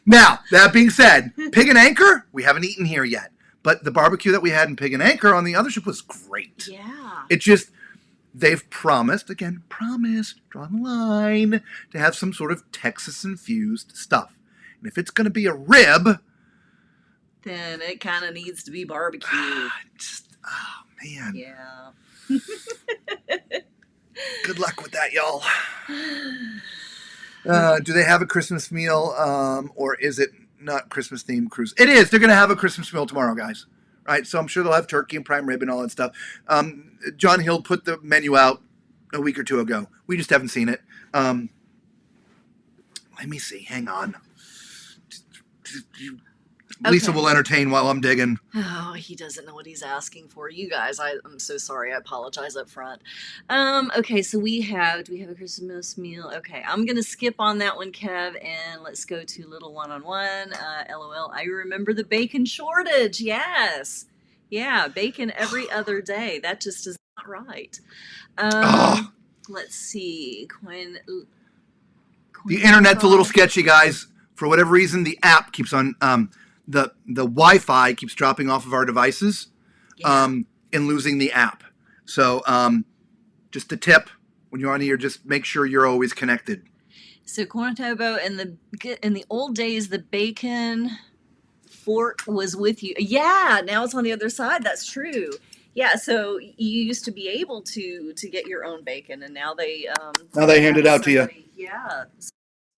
Now, that being said, Pig and Anchor, we haven't eaten here yet. But the barbecue that we had in Pig and Anchor on the other ship was great. Yeah. It just... They've promised, draw the line, to have some sort of Texas-infused stuff. And if it's going to be a rib... Then it kind of needs to be barbecue. Oh, man. Yeah. Good luck with that, y'all. Do they have a Christmas meal, or is it not Christmas-themed cruise? It is. They're going to have a Christmas meal tomorrow, guys. Right, so I'm sure they'll have turkey and prime rib and all that stuff. John Hill put the menu out a week or 2 ago. We just haven't seen it. Let me see. Hang on. Lisa will entertain while I'm digging. Oh, he doesn't know what he's asking for. You guys, I'm so sorry. I apologize up front. Okay, so do we have a Christmas meal? Okay, I'm going to skip on that one, Kev, and let's go to little one-on-one. LOL, I remember the bacon shortage. Yes. Yeah, bacon every other day. That just is not right. Let's see. The internet's a little sketchy, guys. For whatever reason, the app keeps on... The Wi-Fi keeps dropping off of our devices and losing the app. So just a tip, when you're on here, just make sure you're always connected. So Cornetobo, in the old days, the bacon fork was with you. Yeah, now it's on the other side. That's true. Yeah, so you used to be able to get your own bacon, and now they hand it out to you. Yeah.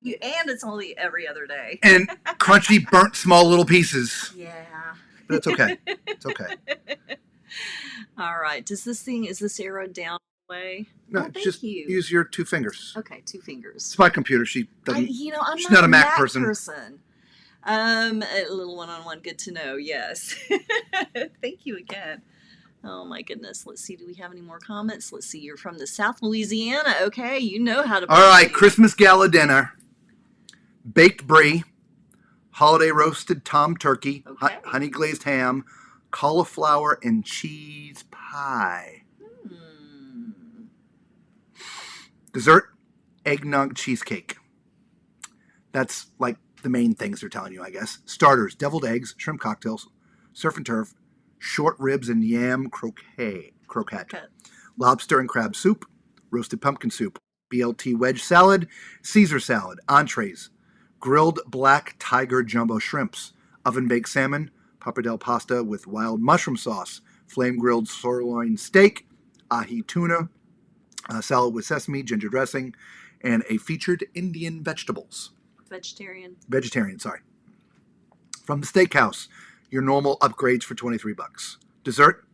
And it's only every other day. And crunchy, burnt, small little pieces. Yeah. But it's okay. It's okay. All right. Is this arrow down way? No, just use your 2 fingers. Okay, 2 fingers. It's my computer. She doesn't. I'm she's not a Mac person. A little one-on-one. Good to know. Yes. Thank you again. Oh my goodness. Let's see. Do we have any more comments? Let's see. You're from the South Louisiana. Okay. You know how to. All right. Christmas gala dinner. Baked brie, holiday roasted tom turkey, honey glazed ham, cauliflower and cheese pie. Dessert, eggnog cheesecake. That's like the main things they're telling you, I guess. Starters, deviled eggs, shrimp cocktails, surf and turf, short ribs and yam croquette. Lobster and crab soup, roasted pumpkin soup, BLT wedge salad, Caesar salad, entrees, grilled black tiger jumbo shrimps, oven-baked salmon, pappardelle pasta with wild mushroom sauce, flame-grilled sirloin steak, ahi tuna, salad with sesame, ginger dressing, and a featured Indian vegetables. Vegetarian, sorry. From the steakhouse, your normal upgrades for $23. Dessert,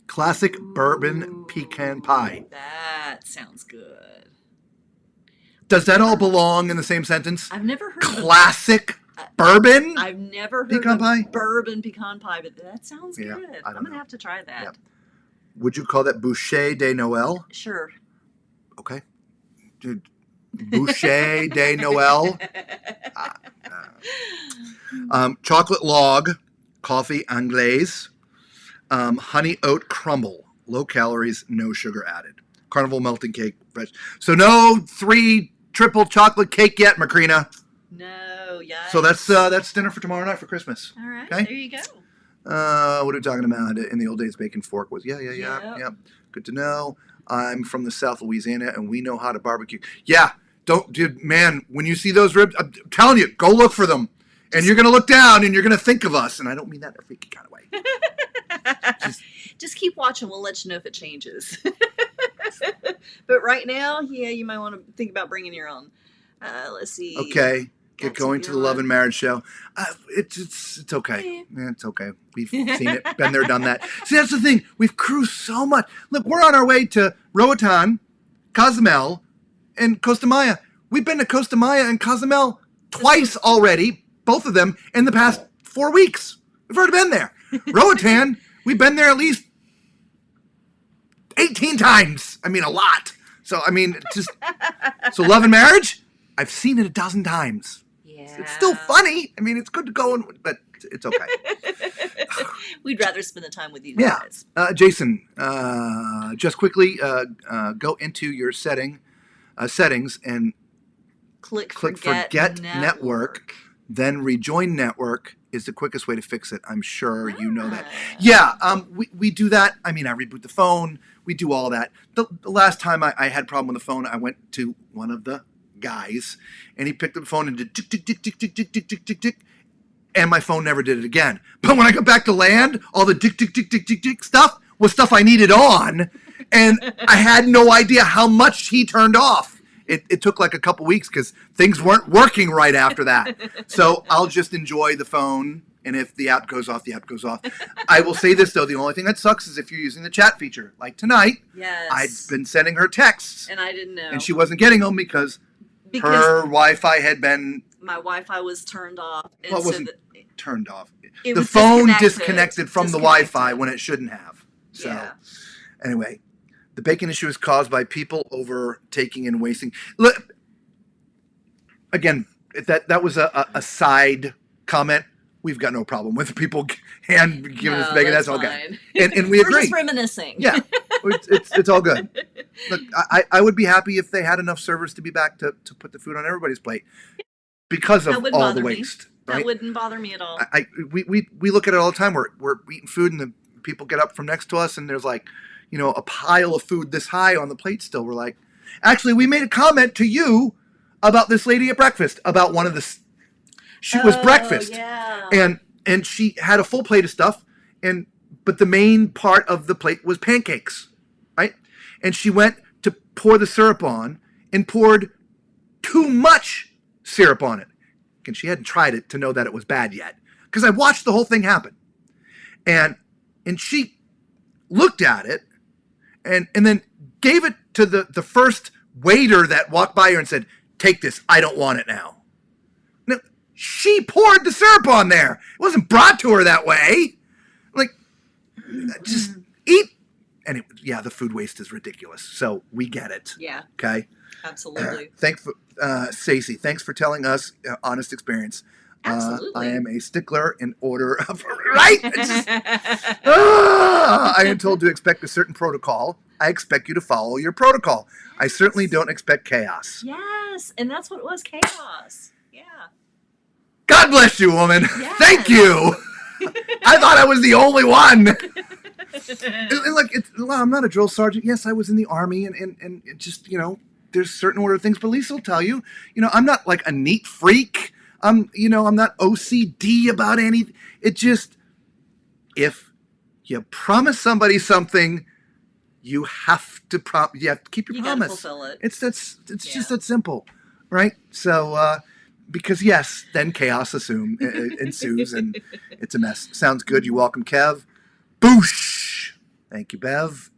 classic bourbon pecan pie. That sounds good. Does that all belong in the same sentence? I've never heard classic bourbon. I've never heard pecan pie? Bourbon pecan pie, but that sounds good. I'm gonna have to try that. Yeah. Would you call that boucher de Noël? Sure. Okay. Boucher de Noël. Chocolate log, coffee anglaise, honey oat crumble, low calories, no sugar added. Carnival melting cake. So no 3 triple chocolate cake yet, Macrina. No, yeah. So that's dinner for tomorrow night for Christmas. All right, Okay. there you go. What are we talking about? In the old days, bacon fork was Yep. yeah. Good to know. I'm from the South Louisiana, and we know how to barbecue. Yeah, dude, man. When you see those ribs, I'm telling you, go look for them, and you're gonna look down, and you're gonna think of us. And I don't mean that in a freaky kind of way. Just keep watching. We'll let you know if it changes. But right now, yeah, you might want to think about bringing your own. Let's see. Okay. Get Got going some to the Love and good- Marriage show. It's okay. Yeah, it's okay. We've seen it, been there, done that. See, that's the thing. We've cruised so much. Look, we're on our way to Roatan, Cozumel, and Costa Maya. We've been to Costa Maya and Cozumel twice already, both of them, in the past 4 weeks. We've already been there. Roatan, we've been there at least 18 times. I mean, a lot. So, I mean, so Love and Marriage, I've seen it 12 times. Yeah. It's still funny. I mean, it's good to go, but it's okay. We'd rather spend the time with you Yeah. guys. Jason, just quickly go into your settings and Click forget network. Then rejoin network is the quickest way to fix it. I'm sure you know that. Yeah, we do that. I mean, I reboot the phone. We do all that. The last time I had a problem with the phone, I went to one of the guys, and he picked up the phone and did tick, tick, tick, tick, tick, tick, tick, tick, tick, tick, and my phone never did it again. But when I got back to land, all the tick, tick, tick, tick, tick, tick stuff was stuff I needed on, and I had no idea how much he turned off. It took like a couple weeks because things weren't working right after that. So I'll just enjoy the phone, and if the app goes off, the app goes off. I will say this, though. The only thing that sucks is if you're using the chat feature. Like tonight, Yes. I've been sending her texts, And I didn't know. and she wasn't getting them because her Wi-Fi had been my Wi-Fi was turned off. And well, it so wasn't turned off. it The was phone disconnected from the Wi-Fi Disconnected. when it shouldn't have. So Yeah. anyway, the bacon issue is caused by people overtaking and wasting. Look, again, if that was a side comment. We've got no problem with people giving us bacon. That's okay, and we We're agree. just reminiscing. Yeah, it's all good. Look, I would be happy if they had enough servers to be back to put the food on everybody's plate because of That wouldn't all bother the me. waste. That Right? wouldn't bother me at all. We look at it all the time. We're eating food, and the people get up from next to us, and there's like, a pile of food this high on the plate still. We're like, actually, we made a comment to you about this lady at breakfast about one of the. She was breakfast, Yeah. and she had a full plate of stuff, but the main part of the plate was pancakes, right? And she went to pour the syrup on and poured too much syrup on it. And she hadn't tried it to know that it was bad yet. Because I watched the whole thing happen. And she looked at it and then gave it to the first waiter that walked by her and said, "Take this, I don't want it now." Now, she poured the syrup on there. It wasn't brought to her that way. Like, just eat. And the food waste is ridiculous. So we get it. Yeah, Okay. absolutely. Stacey, thanks for telling us honest experience. Absolutely. I am a stickler in order of right. I am told to expect a certain protocol. I expect you to follow your protocol. I certainly don't expect chaos. Yes, and that's what it was, chaos. Yeah. God bless you, woman. Yes. Thank you. I thought I was the only one. And look, I'm not a drill sergeant. Yes, I was in the Army, and it just, there's certain order of things. But Lisa will tell you, I'm not like a neat freak. I'm not OCD about anything. It just, if you promise somebody something, you have to keep your You gotta promise. fulfill it. It's just that simple, right? So, because yes, then chaos ensues, and it's a mess. Sounds good. You welcome, Kev. Boosh. Thank you, Bev.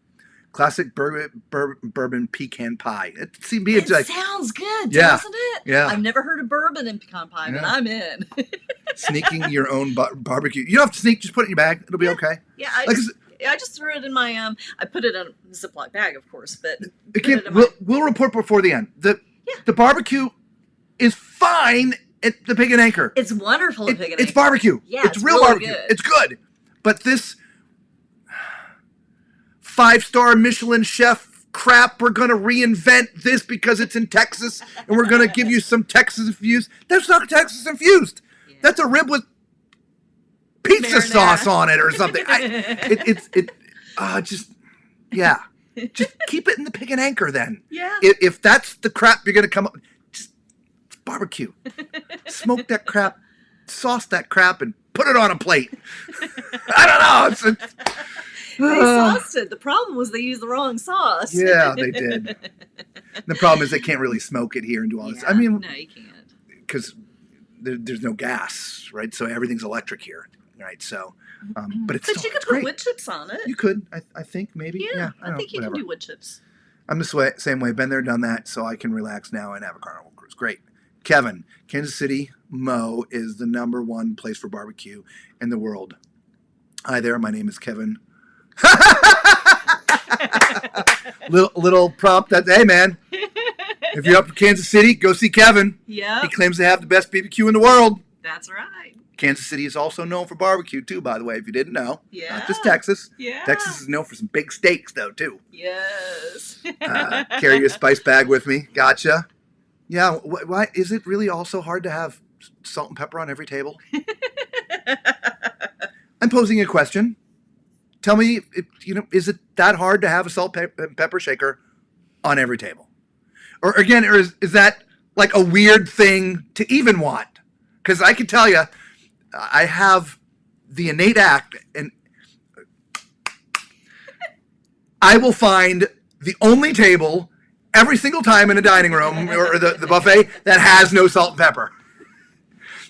Classic bourbon pecan pie. It seemed It like sounds good, Yeah. doesn't it? Yeah. I've never heard of bourbon and pecan pie, but Yeah. I'm in. sneaking your own barbecue. You don't have to sneak. Just put it in your bag. It'll be okay. Yeah, Like, I just threw it in my I put it in a Ziploc bag, of course, but again, put it in my- we'll report before the end. The barbecue is fine at the Pig and Anchor. it's wonderful at Pig and It's Anchor. barbecue. Yeah, it's it's real really barbecue. good. It's good. But this 5-star Michelin chef crap. We're going to reinvent this because it's in Texas, and we're going to give you some Texas infused. That's not Texas infused. Yeah. That's a rib with pizza Marinara. sauce on it or something. Just keep it in the Pig and Anchor then. Yeah. If that's the crap you're going to come up, just barbecue. Smoke that crap, sauce that crap, and put it on a plate. I don't know. They sauced it. The problem was they used the wrong sauce. Yeah, they did. The problem is they can't really smoke it here and do all this. I mean, no, you can't. Because there's no gas, right? So everything's electric here, right? So, but it's But still, you could it's put great. wood chips on it. You could, I think, maybe. Yeah, I I don't think you know, can whatever. do wood chips. I'm the same way. Been there, done that, so I can relax now and have a Carnival cruise. Great. Kevin, Kansas City Mo is the #1 place for barbecue in the world. Hi there, my name is Kevin. little prompt that, hey man, if you're up in Kansas City, go see Kevin. Yeah, He claims to have the best BBQ in the world. that's right. Kansas City is also known for barbecue too, by the way, if you didn't know. Yeah. Not just Texas. Yeah. Texas is known for some big steaks though too. Yes. Carry your spice bag with me. Gotcha. Yeah. Why is it really also hard to have salt and pepper on every table? I'm posing a question. Tell me, is it that hard to have a salt and pepper shaker on every table? Or again, or is that like a weird thing to even want? Because I can tell you, I have the innate act, and I will find the only table every single time in a dining room or the buffet that has no salt and pepper.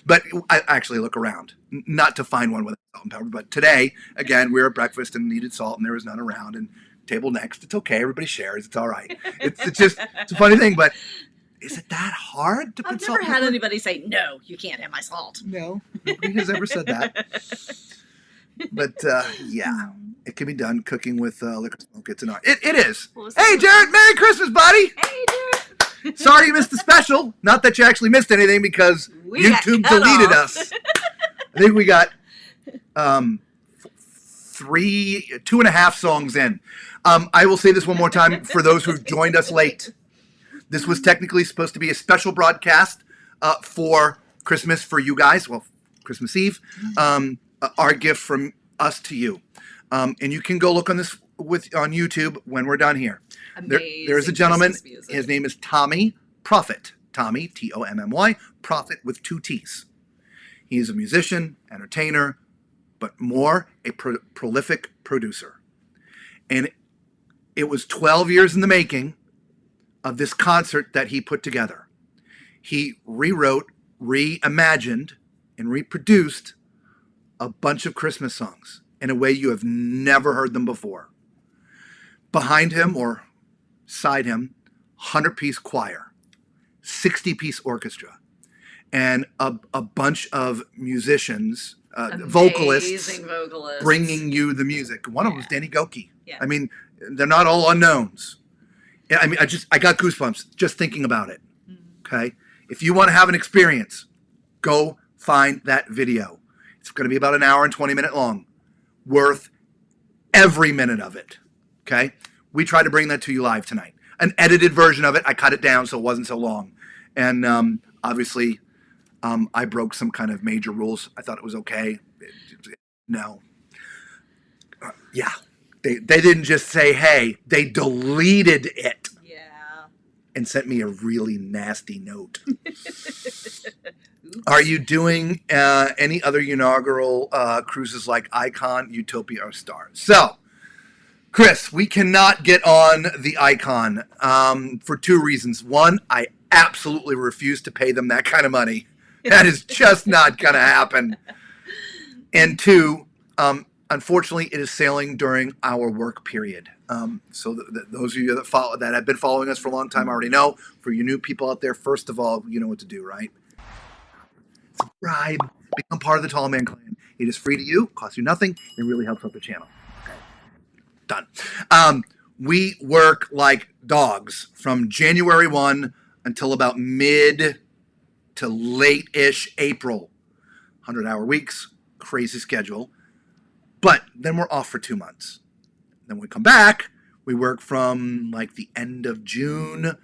But I actually look around, not to find one without salt and pepper. But today, again, we were at breakfast and needed salt, and there was none around. And table next, it's okay. Everybody shares. It's all right. It's a funny thing. But is it that hard to put I've salt never and had pepper? anybody say, no, you can't have my salt. No, nobody has ever said that. But yeah, it can be done. Cooking with liquor smoke, it's an art. It is. What was Hey, that? Jared, Merry Christmas, buddy. Hey, Jared. Sorry you missed the special. Not that you actually missed anything because We got YouTube cut deleted off. us. I think we got 2.5 songs in. I will say this one more time for those who've joined us late. This was technically supposed to be a special broadcast for Christmas for you guys. Well, Christmas Eve. Our gift from us to you. And you can go look on this on YouTube when we're done here. There's a gentleman. Christmas music. His name is Tommy Prophet. Tommy, Tommy, Prophet with 2 T's. He is a musician, entertainer, but more a prolific producer. And it was 12 years in the making of this concert that he put together. He rewrote, reimagined, and reproduced a bunch of Christmas songs in a way you have never heard them before. Behind him or side him, 100-piece choir, 60-piece orchestra, and a bunch of musicians, vocalists, Amazing vocalists. bringing you the music. One of them was Danny Goki. Yeah. I mean, they're not all unknowns. I mean, I got goosebumps just thinking about it. Okay, if you want to have an experience, go find that video. It's going to be about an hour and 20-minute long, worth every minute of it. Okay, we tried to bring that to you live tonight. An edited version of it. I cut it down so it wasn't so long, and obviously, I broke some kind of major rules. I thought it was okay. No. Yeah. They didn't just say, hey, they deleted it Yeah. and sent me a really nasty note. Are you doing any other inaugural cruises like Icon, Utopia, or Star? So, Chris, we cannot get on the Icon for 2 reasons. One, I absolutely refuse to pay them that kind of money. That is just not going to happen. And 2, unfortunately, it is sailing during our work period. So those of you that have been following us for a long time already know. For you new people out there, first of all, you know what to do, right? Subscribe, become part of the Tall Man Clan. It is free to you, costs you nothing, it really helps out the channel. Okay. Done. We work like dogs from January 1 until about mid to late-ish April. 100-hour weeks, crazy schedule. But then we're off for 2 months. Then when we come back, We work from like the end of June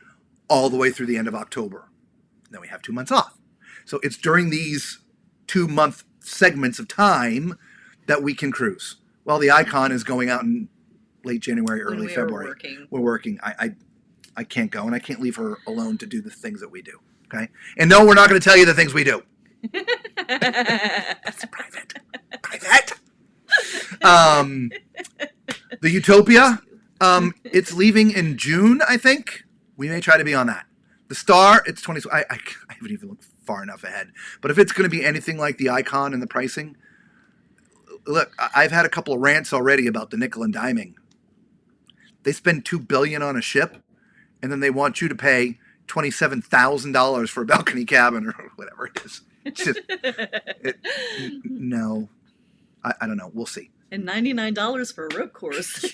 all the way through the end of October. Then we have 2 months off. So it's during these 2-month segments of time that we can cruise. Well, the Icon is going out in late January, early February. We're working. I can't go, and I can't leave her alone to do the things that we do. Okay? And no, we're not going to tell you the things we do. That's private. Private. The Utopia, it's leaving in June, I think. We may try to be on that. The Star, it's 20. I haven't even looked far enough ahead. But if it's going to be anything like the Icon and the pricing, look, I've had a couple of rants already about the nickel and diming. They spend $2 billion on a ship, and then they want you to pay $27,000 for a balcony cabin or whatever it is. It's just, no, I don't know. We'll see. And $99 for a rope course.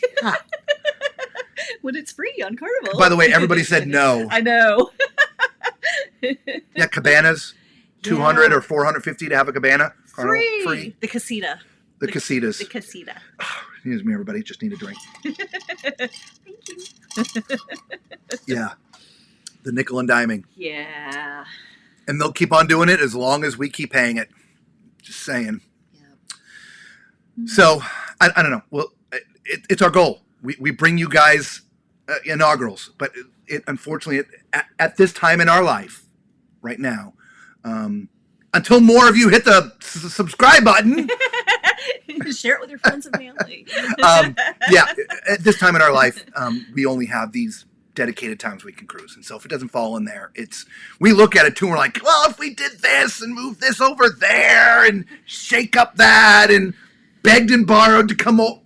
When it's free on Carnival. By the way, everybody said no. I know. Yeah, cabanas, 200 or 450 to have a cabana. Carnival, free. The casita. The casitas. The casita. Excuse me, everybody. Just need a drink. Thank you. Yeah. The nickel and diming. Yeah. And they'll keep on doing it as long as we keep paying it. Just saying. Yeah. So, I don't know. Well, it's our goal. We bring you guys inaugurals. But unfortunately, at this time in our life, right now, until more of you hit the subscribe button. Share it with your friends and family. Yeah, at this time in our life, we only have these dedicated times we can cruise. And so if it doesn't fall in there, we look at it too and we're like, well, if we did this and move this over there and shake up that and begged and borrowed to come over.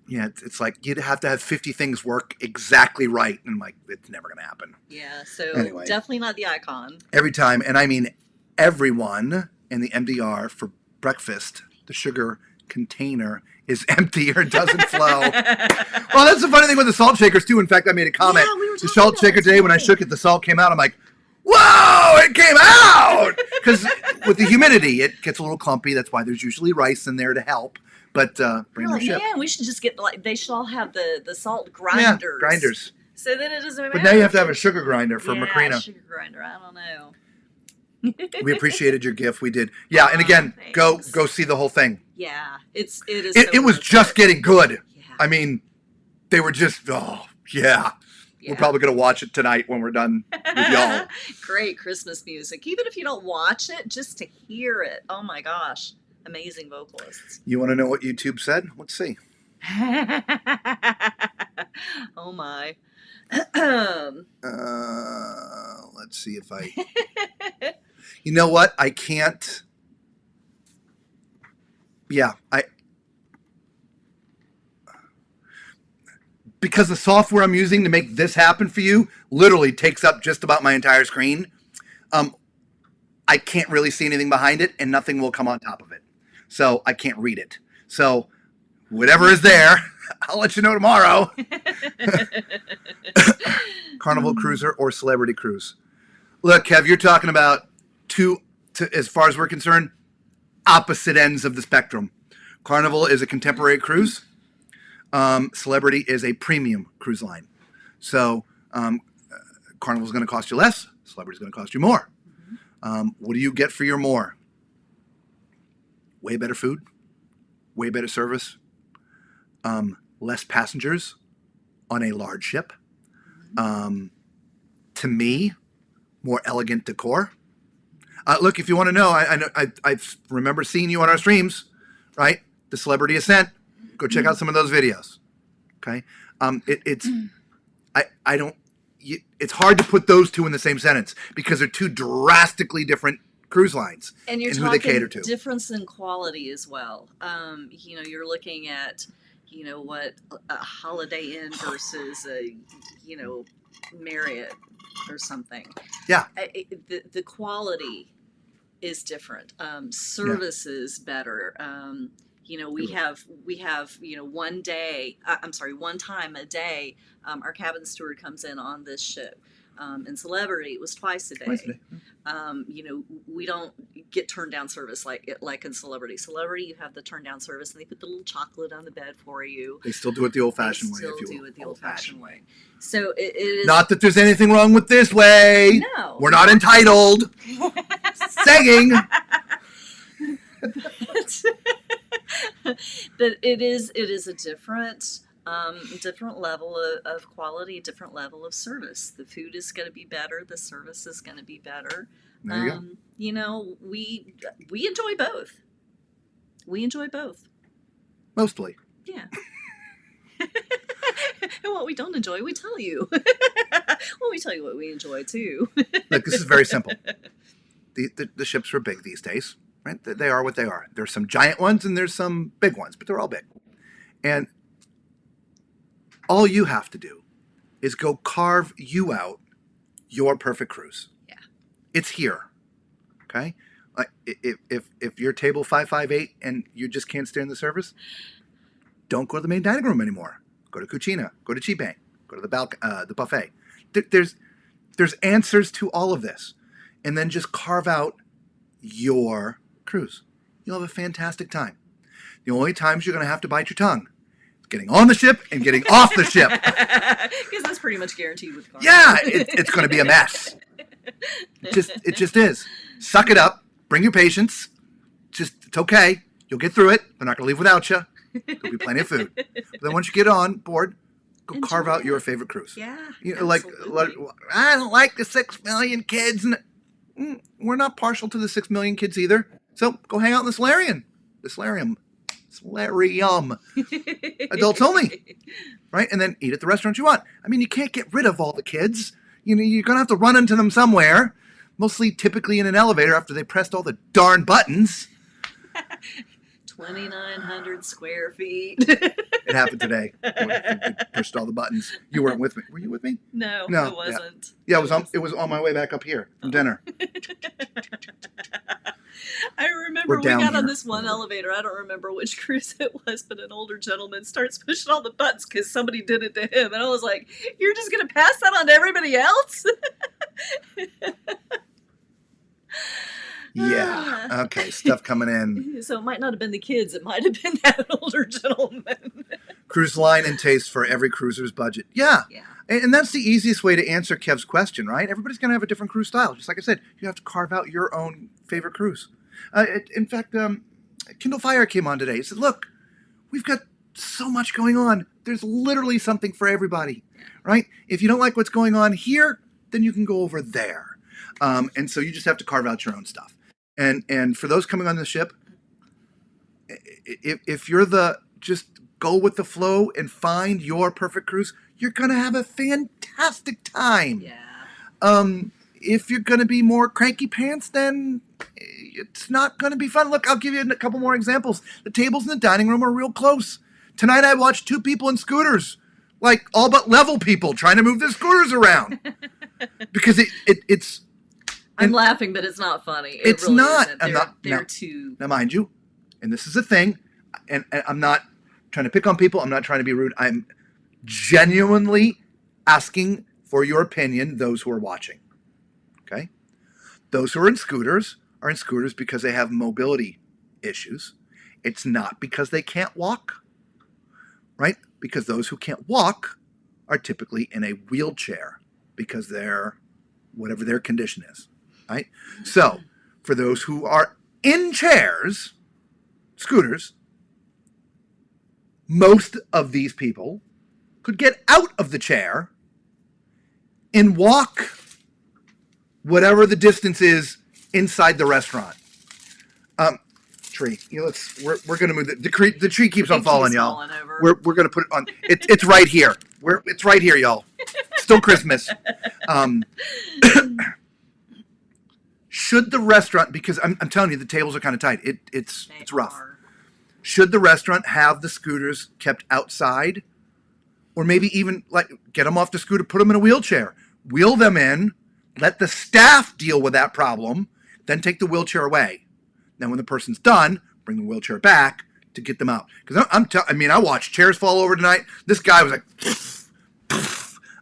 Yeah, it's like you'd have to have 50 things work exactly right. And I'm like, it's never going to happen. Yeah, so anyway, definitely not the Icon. Every time, and I mean everyone in the MDR for breakfast, the sugar container is empty or doesn't flow. Well, that's the funny thing with the salt shakers, too. In fact, I made a comment. Yeah, we were the salt shaker today, when I shook it, the salt came out. I'm like, whoa, it came out! Because with the humidity, it gets a little clumpy. That's why there's usually rice in there to help. But bring your ship. Man, we should just get, they should all have the salt grinders. Yeah, grinders. So then it doesn't matter. But now you have to have a sugar grinder for Macrina. Sugar grinder. I don't know. We appreciated your gift. We did. Yeah, and again, thanks. go see the whole thing. Yeah, it is. It was just getting good. Yeah. I mean, they were just, yeah. We're probably going to watch it tonight when we're done with y'all. Great Christmas music. Even if you don't watch it, just to hear it. Oh my gosh. Amazing vocalists. You want to know what YouTube said? Let's see. Oh my. Let's see if I... You know what? I can't... Yeah, because the software I'm using to make this happen for you literally takes up just about my entire screen. I can't really see anything behind it, and nothing will come on top of it. So I can't read it. So whatever is there, I'll let you know tomorrow. Carnival Cruiser or Celebrity Cruise. Look, Kev, you're talking about two, as far as we're concerned, opposite ends of the spectrum. Carnival is a contemporary cruise. Celebrity is a premium cruise line. So Carnival is going to cost you less. Celebrity is going to cost you more. What do you get for your more? Way better food, way better service, less passengers on a large ship. To me, more elegant decor. Look, if you want to know, I remember seeing you on our streams, right? The Celebrity Ascent. Go check out some of those videos. Okay, it's hard to put those two in the same sentence because they're two drastically different cruise lines and you're who they cater to. Difference in quality as well. You're looking at, what a Holiday Inn versus a, Marriott or something. Yeah. The quality is different. Service is better. We have one time a day, our cabin steward comes in on this ship. In Celebrity, it was twice a day. Twice a day. You know, we don't get turn down service like in Celebrity. Celebrity, you have the turn down service, and they put the little chocolate on the bed for you. They still do it the old-fashioned way, Still if you do will. it the old-fashioned way. So it is Not that there's anything wrong with this way. No. We're not entitled. Saying. But it is a different level of quality, a different level of service. The food is going to be better. The service is going to be better. There you go. You know, we enjoy both. We enjoy both. Mostly. Yeah. And what we don't enjoy, we tell you. Well, we tell you what we enjoy too. Look, this is very simple. The ships are big these days, right? They are what they are. There's some giant ones and there's some big ones, but they're all big. And all you have to do is go carve you out your perfect cruise. Yeah. It's here. Okay? Like if you're table 558 and you just can't stand the service, don't go to the main dining room anymore. Go to Cucina. Go to Cheapang. Go to the buffet. There's answers to all of this. And then just carve out your cruise. You'll have a fantastic time. The only times you're going to have to bite your tongue is getting on the ship and getting off the ship. Because that's pretty much guaranteed with Carnival. Yeah, it's going to be a mess. It just is. Suck it up. Bring your patience. It's okay. You'll get through it. They're not going to leave without you. There'll be plenty of food. But then once you get on board, go Enjoy carve out it. your favorite cruise. Yeah. You know, like, Absolutely. I don't like the 6 million kids. We're not partial to the 6 million kids either. So go hang out in the Solarium. Solarium. Adults only. Right? And then eat at the restaurant you want. I mean, you can't get rid of all the kids. You know, you're going to have to run into them somewhere. Mostly typically in an elevator after they pressed all the darn buttons. 2,900 square feet. It happened today. We pushed all the buttons. You weren't with me. Were you with me? No, No, it wasn't. Yeah, it was on my way back up here from dinner. I remember We're we down got on here. this one elevator. I don't remember which cruise it was, but an older gentleman starts pushing all the buttons because somebody did it to him. And I was like, you're just going to pass that on to everybody else? Yeah. Okay, stuff coming in. So it might not have been the kids. It might have been that older gentleman. Cruise line and taste for every cruiser's budget. Yeah. Yeah. And that's the easiest way to answer Kev's question, right? Everybody's going to have a different cruise style. Just like I said, you have to carve out your own favorite cruise. In fact, Kindle Fire came on today. He said, look, we've got so much going on. There's literally something for everybody, right? If you don't like what's going on here, then you can go over there. And so you just have to carve out your own stuff. And for those coming on the ship, if you're just go with the flow and find your perfect cruise, you're going to have a fantastic time. Yeah. If you're going to be more cranky pants, then it's not going to be fun. Look, I'll give you a couple more examples. The tables in the dining room are real close. Tonight I watched 2 people in scooters, like all but level people trying to move their scooters around. Because it's... I'm laughing, but it's not funny. It's really not. Isn't. They're too... Now, mind you, and this is a thing, and I'm not trying to pick on people. I'm not trying to be rude. I'm genuinely asking for your opinion, those who are watching. Okay? Those who are in scooters are in scooters because they have mobility issues. It's not because they can't walk, right? Because those who can't walk are typically in a wheelchair because they're whatever their condition is, right? So, for those who are in chairs, scooters, most of these people could get out of the chair and walk whatever the distance is inside the restaurant. Tree, we're gonna move the tree keeps on falling, y'all. Falling over. We're gonna put it on. It's right here. It's right here, y'all. Still Christmas. Should the restaurant, because I'm telling you, the tables are kind of tight. It's rough. Should the restaurant have the scooters kept outside, or maybe even like get them off the scooter, put them in a wheelchair, wheel them in, let the staff deal with that problem, then take the wheelchair away. Then when the person's done, bring the wheelchair back to get them out. Because I watched chairs fall over tonight. This guy was like,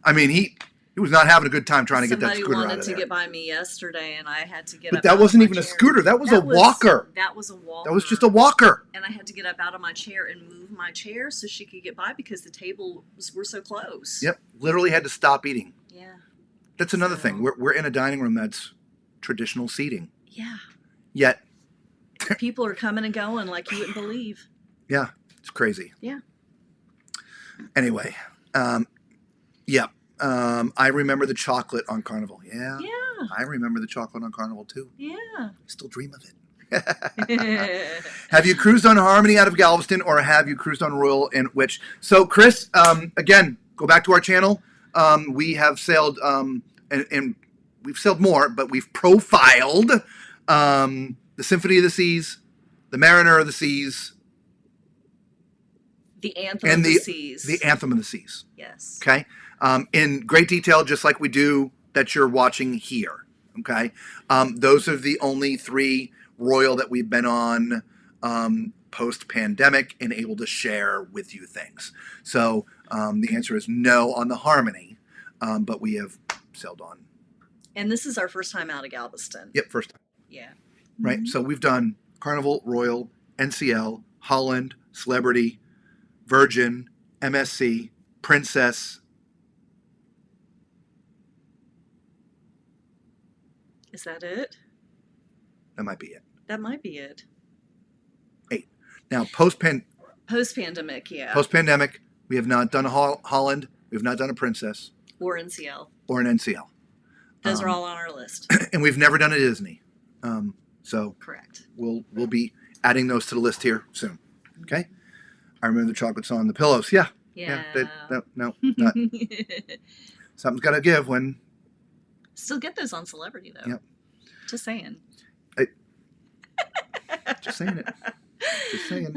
I mean, He was not having a good time trying to get that Somebody scooter out wanted of to there. get by me yesterday, and I had to get But up that out wasn't of even my a chair. scooter. That was a walker. That was a walker. That was just a walker. And I had to get up out of my chair and move my chair so she could get by because the tables were so close. Yep. Literally had to stop eating. Yeah. That's another So- thing. We're in a dining room that's traditional seating. Yeah. Yet, People are coming and going like you wouldn't believe. yeah, it's crazy. Yeah. Anyway, yeah. I remember the chocolate on Carnival. Yeah. Yeah. I remember the chocolate on Carnival too. Yeah. Still dream of it. Have you cruised on Harmony out of Galveston, or have you cruised on Royal in which? So, Chris, again, go back to our channel. We have sailed, and we've sailed more, but we've profiled the Symphony of the Seas, the Mariner of the Seas, The Anthem and of the Seas. the Anthem of the Seas. Yes. Okay, in great detail, just like we do that you're watching here. Okay, those are the only 3 Royal that we've been on post-pandemic and able to share with you things. So the answer is no on the Harmony, but we have sailed on. And this is our first time out of Galveston. Yep, first time. Yeah. Right. So we've done Carnival, Royal, NCL, Holland, Celebrity, Virgin, MSC, Princess. Is that it? That might be it. That might be it. 8. Now, Post-pandemic, yeah. post-pandemic, we have not done a Holland. We have not done a Princess Or NCL. or an NCL. Those are all on our list. And we've never done a Disney. So Correct. we'll be adding those to the list here soon. Okay. I remember the chocolates on the pillows. Yeah. Yeah. No, not. Something's got to give when. Still get those on Celebrity, though. Yep. Just saying. Just saying it. Just saying.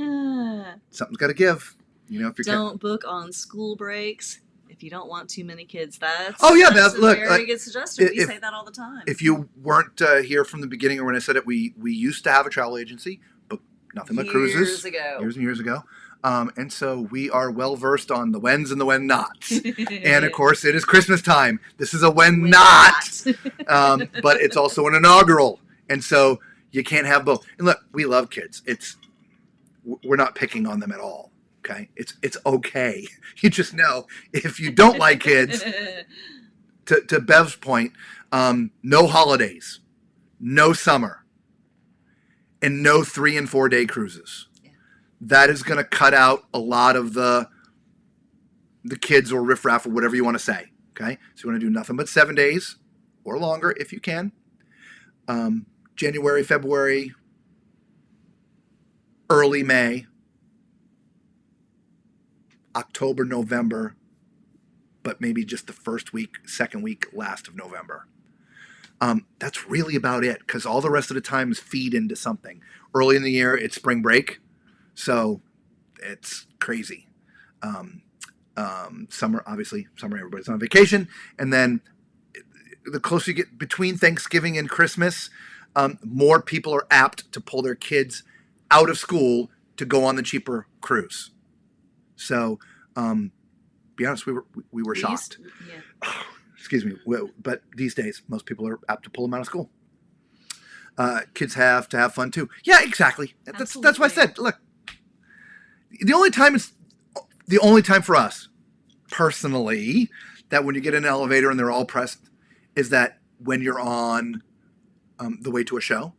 Something's got to give. You know, if you're Don't book on school breaks if you don't want too many kids. That's That's a look, very good suggestion. We if- say that all the time. If you weren't here from the beginning or when I said it, we used to have a travel agency, but nothing but cruises. Years ago. Years and years ago. And so we are well versed on the whens and the when nots. And of course, it is Christmas time. This is a when not. But it's also an inaugural. And so you can't have both. And look, we love kids. We're not picking on them at all. Okay. It's okay. You just know if you don't like kids, to Bev's point, no holidays, no summer, and no 3 and 4 day cruises. Yeah. That is going to cut out a lot of the kids or riffraff or whatever you want to say. Okay, so you want to do nothing but 7 days or longer if you can. January, February, early May, October, November, but maybe just the first week, second week, last of November. That's really about it, because all the rest of the times feed into something. Early in the year, it's spring break, so it's crazy. Summer, obviously, summer everybody's on vacation, and then the closer you get between Thanksgiving and Christmas, more people are apt to pull their kids out of school to go on the cheaper cruise. So, be honest, we were shocked. Yeah. Excuse me. But these days, most people are apt to pull them out of school. Kids have to have fun too. Yeah, exactly. That's why I said, look, the only time for us personally that when you get in an elevator and they're all pressed is that when you're on the way to a show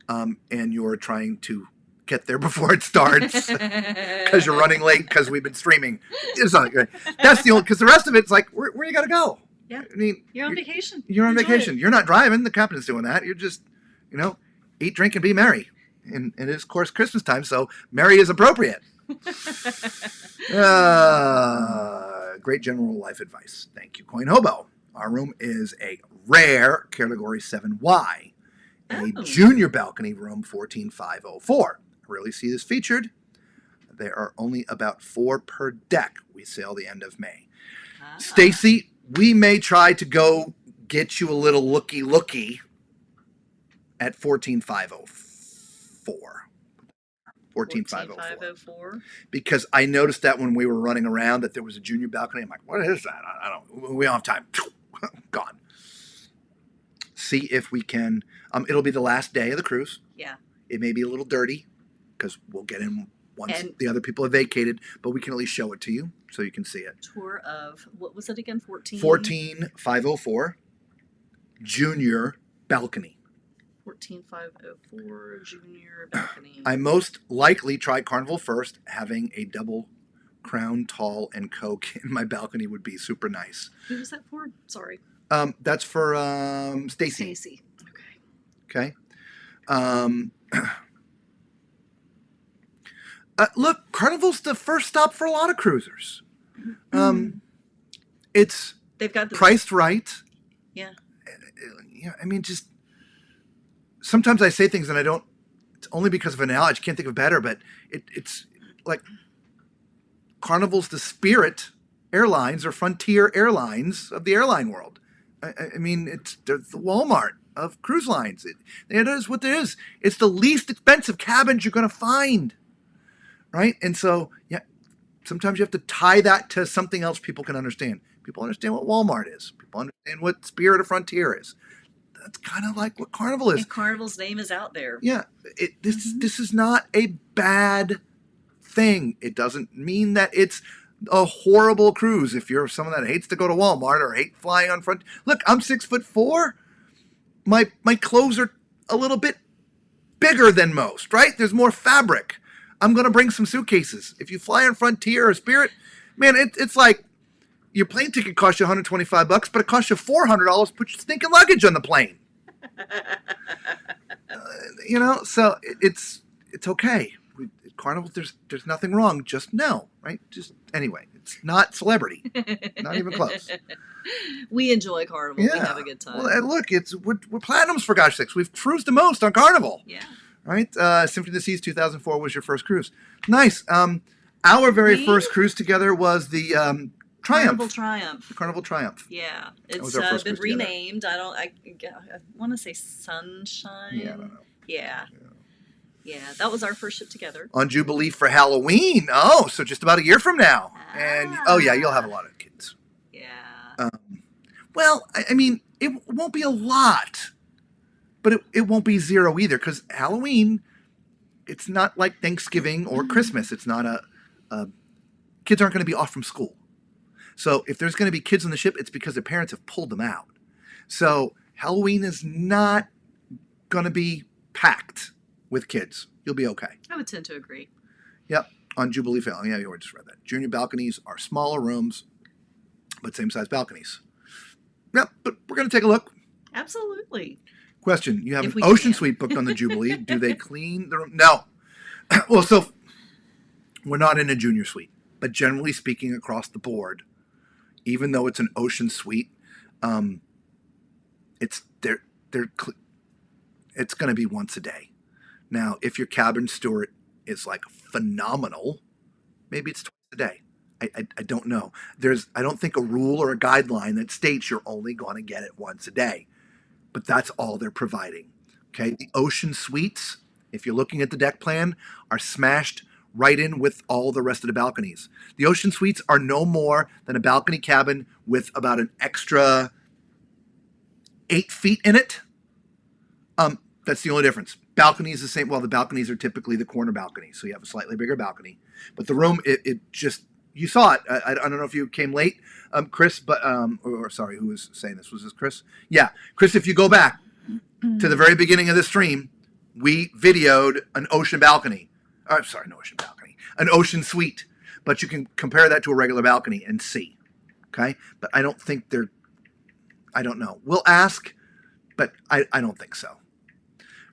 and you're trying to get there before it starts because you're running late because we've been streaming. It's not great. That's the only, because the rest of it's like, where you got to go? Yeah. I mean, You're on vacation. You're on Enjoy vacation. it. You're not driving. The captain's doing that. You're just, eat, drink, and be merry. And it is, of course, Christmas time, so merry is appropriate. Great general life advice. Thank you, Coin Hobo. Our room is a rare category 7Y, a junior balcony room 14504. Rarely see this featured. There are only about 4 per deck. We sail the end of May. Stacy, we may try to go get you a little looky at 14504. 14504. Because I noticed that when we were running around that there was a junior balcony. I'm like, what is that? I don't. We don't have time. gone. See if we can. It'll be the last day of the cruise. Yeah. It may be a little dirty because we'll get in once And- the other people have vacated, but we can at least show it to you so you can see it. Tour of, what was it again? 14504 Junior Balcony. 14504 Junior Balcony. I most likely tried Carnival first. Having a double Crown Tall and Coke in my balcony would be super nice. Who was that for? Sorry. That's for Stacy. Stacy. Okay. Okay. Look, Carnival's the first stop for a lot of cruisers. It's They've got the priced right. Yeah. Yeah, I mean, just sometimes I say things and I don't. It's only because of an analogy. I can't think of better, but it's like Carnival's the Spirit Airlines or Frontier Airlines of the airline world. I mean, they're the Walmart of cruise lines. It is what it is. It's the least expensive cabins you're going to find, right? And so, yeah, sometimes you have to tie that to something else people can understand. People understand what Walmart is. People understand what Spirit or Frontier is. That's kind of like what Carnival is. And Carnival's name is out there. Yeah, this is not a bad thing. It doesn't mean that it's a horrible cruise. If you're someone that hates to go to Walmart or hate flying on front, look, I'm 6'4". My clothes are a little bit bigger than most, right? There's more fabric. I'm gonna bring some suitcases. If you fly on Frontier or Spirit, man, it's like your plane ticket costs you $125, but it costs you $400 to put your stinking luggage on the plane. So it's okay. Carnival, there's nothing wrong. Just no, right? Just anyway, it's not celebrity, not even close. We enjoy Carnival. Yeah. We have a good time. Well, and look, we're platinums for gosh sakes. We've cruised the most on Carnival. Yeah. Right. Symphony of the Seas 2004 was your first cruise. Nice. Our very first cruise together was the Triumph. Carnival Triumph. Yeah. Yeah, was it's our first been cruise together. renamed. I want to say Sunshine. Yeah, I don't know. Yeah, that was our first ship together. On Jubilee for Halloween. Oh, so just about a year from now. And yeah, you'll have a lot of kids. Yeah. Well, I mean, it won't be a lot, but it won't be zero either because Halloween, it's not like Thanksgiving or Christmas. It's not kids aren't going to be off from school. So if there's going to be kids on the ship, it's because their parents have pulled them out. So Halloween is not going to be packed with kids. You'll be okay. I would tend to agree. Yep. On Jubilee Family. Yeah, you already just read that. Junior balconies are smaller rooms, but same size balconies. Yep, but we're going to take a look. Absolutely. Question. You have If an we ocean can. suite booked on the Jubilee. Do they clean the room? No. Well, so we're not in a junior suite, but generally speaking across the board, even though it's an ocean suite, it's it's going to be once a day. Now, if your cabin steward is like phenomenal, maybe it's twice a day. I don't know. I don't think a rule or a guideline that states you're only going to get it once a day, but that's all they're providing. Okay. The ocean suites, if you're looking at the deck plan, are smashed right in with all the rest of the balconies. The ocean suites are no more than a balcony cabin with about an extra 8 feet in it. That's the only difference. Balcony is the same. Well, the balconies are typically the corner balcony, so you have a slightly bigger balcony. But the room, it just, you saw it. I don't know if you came late, Chris, but, or sorry, who was saying this? Was this Chris? Yeah. Chris, if you go back to the very beginning of the stream, we videoed an ocean balcony. Sorry, no ocean balcony. An ocean suite. But you can compare that to a regular balcony and see. Okay? But I don't think I don't know. We'll ask, but I don't think so.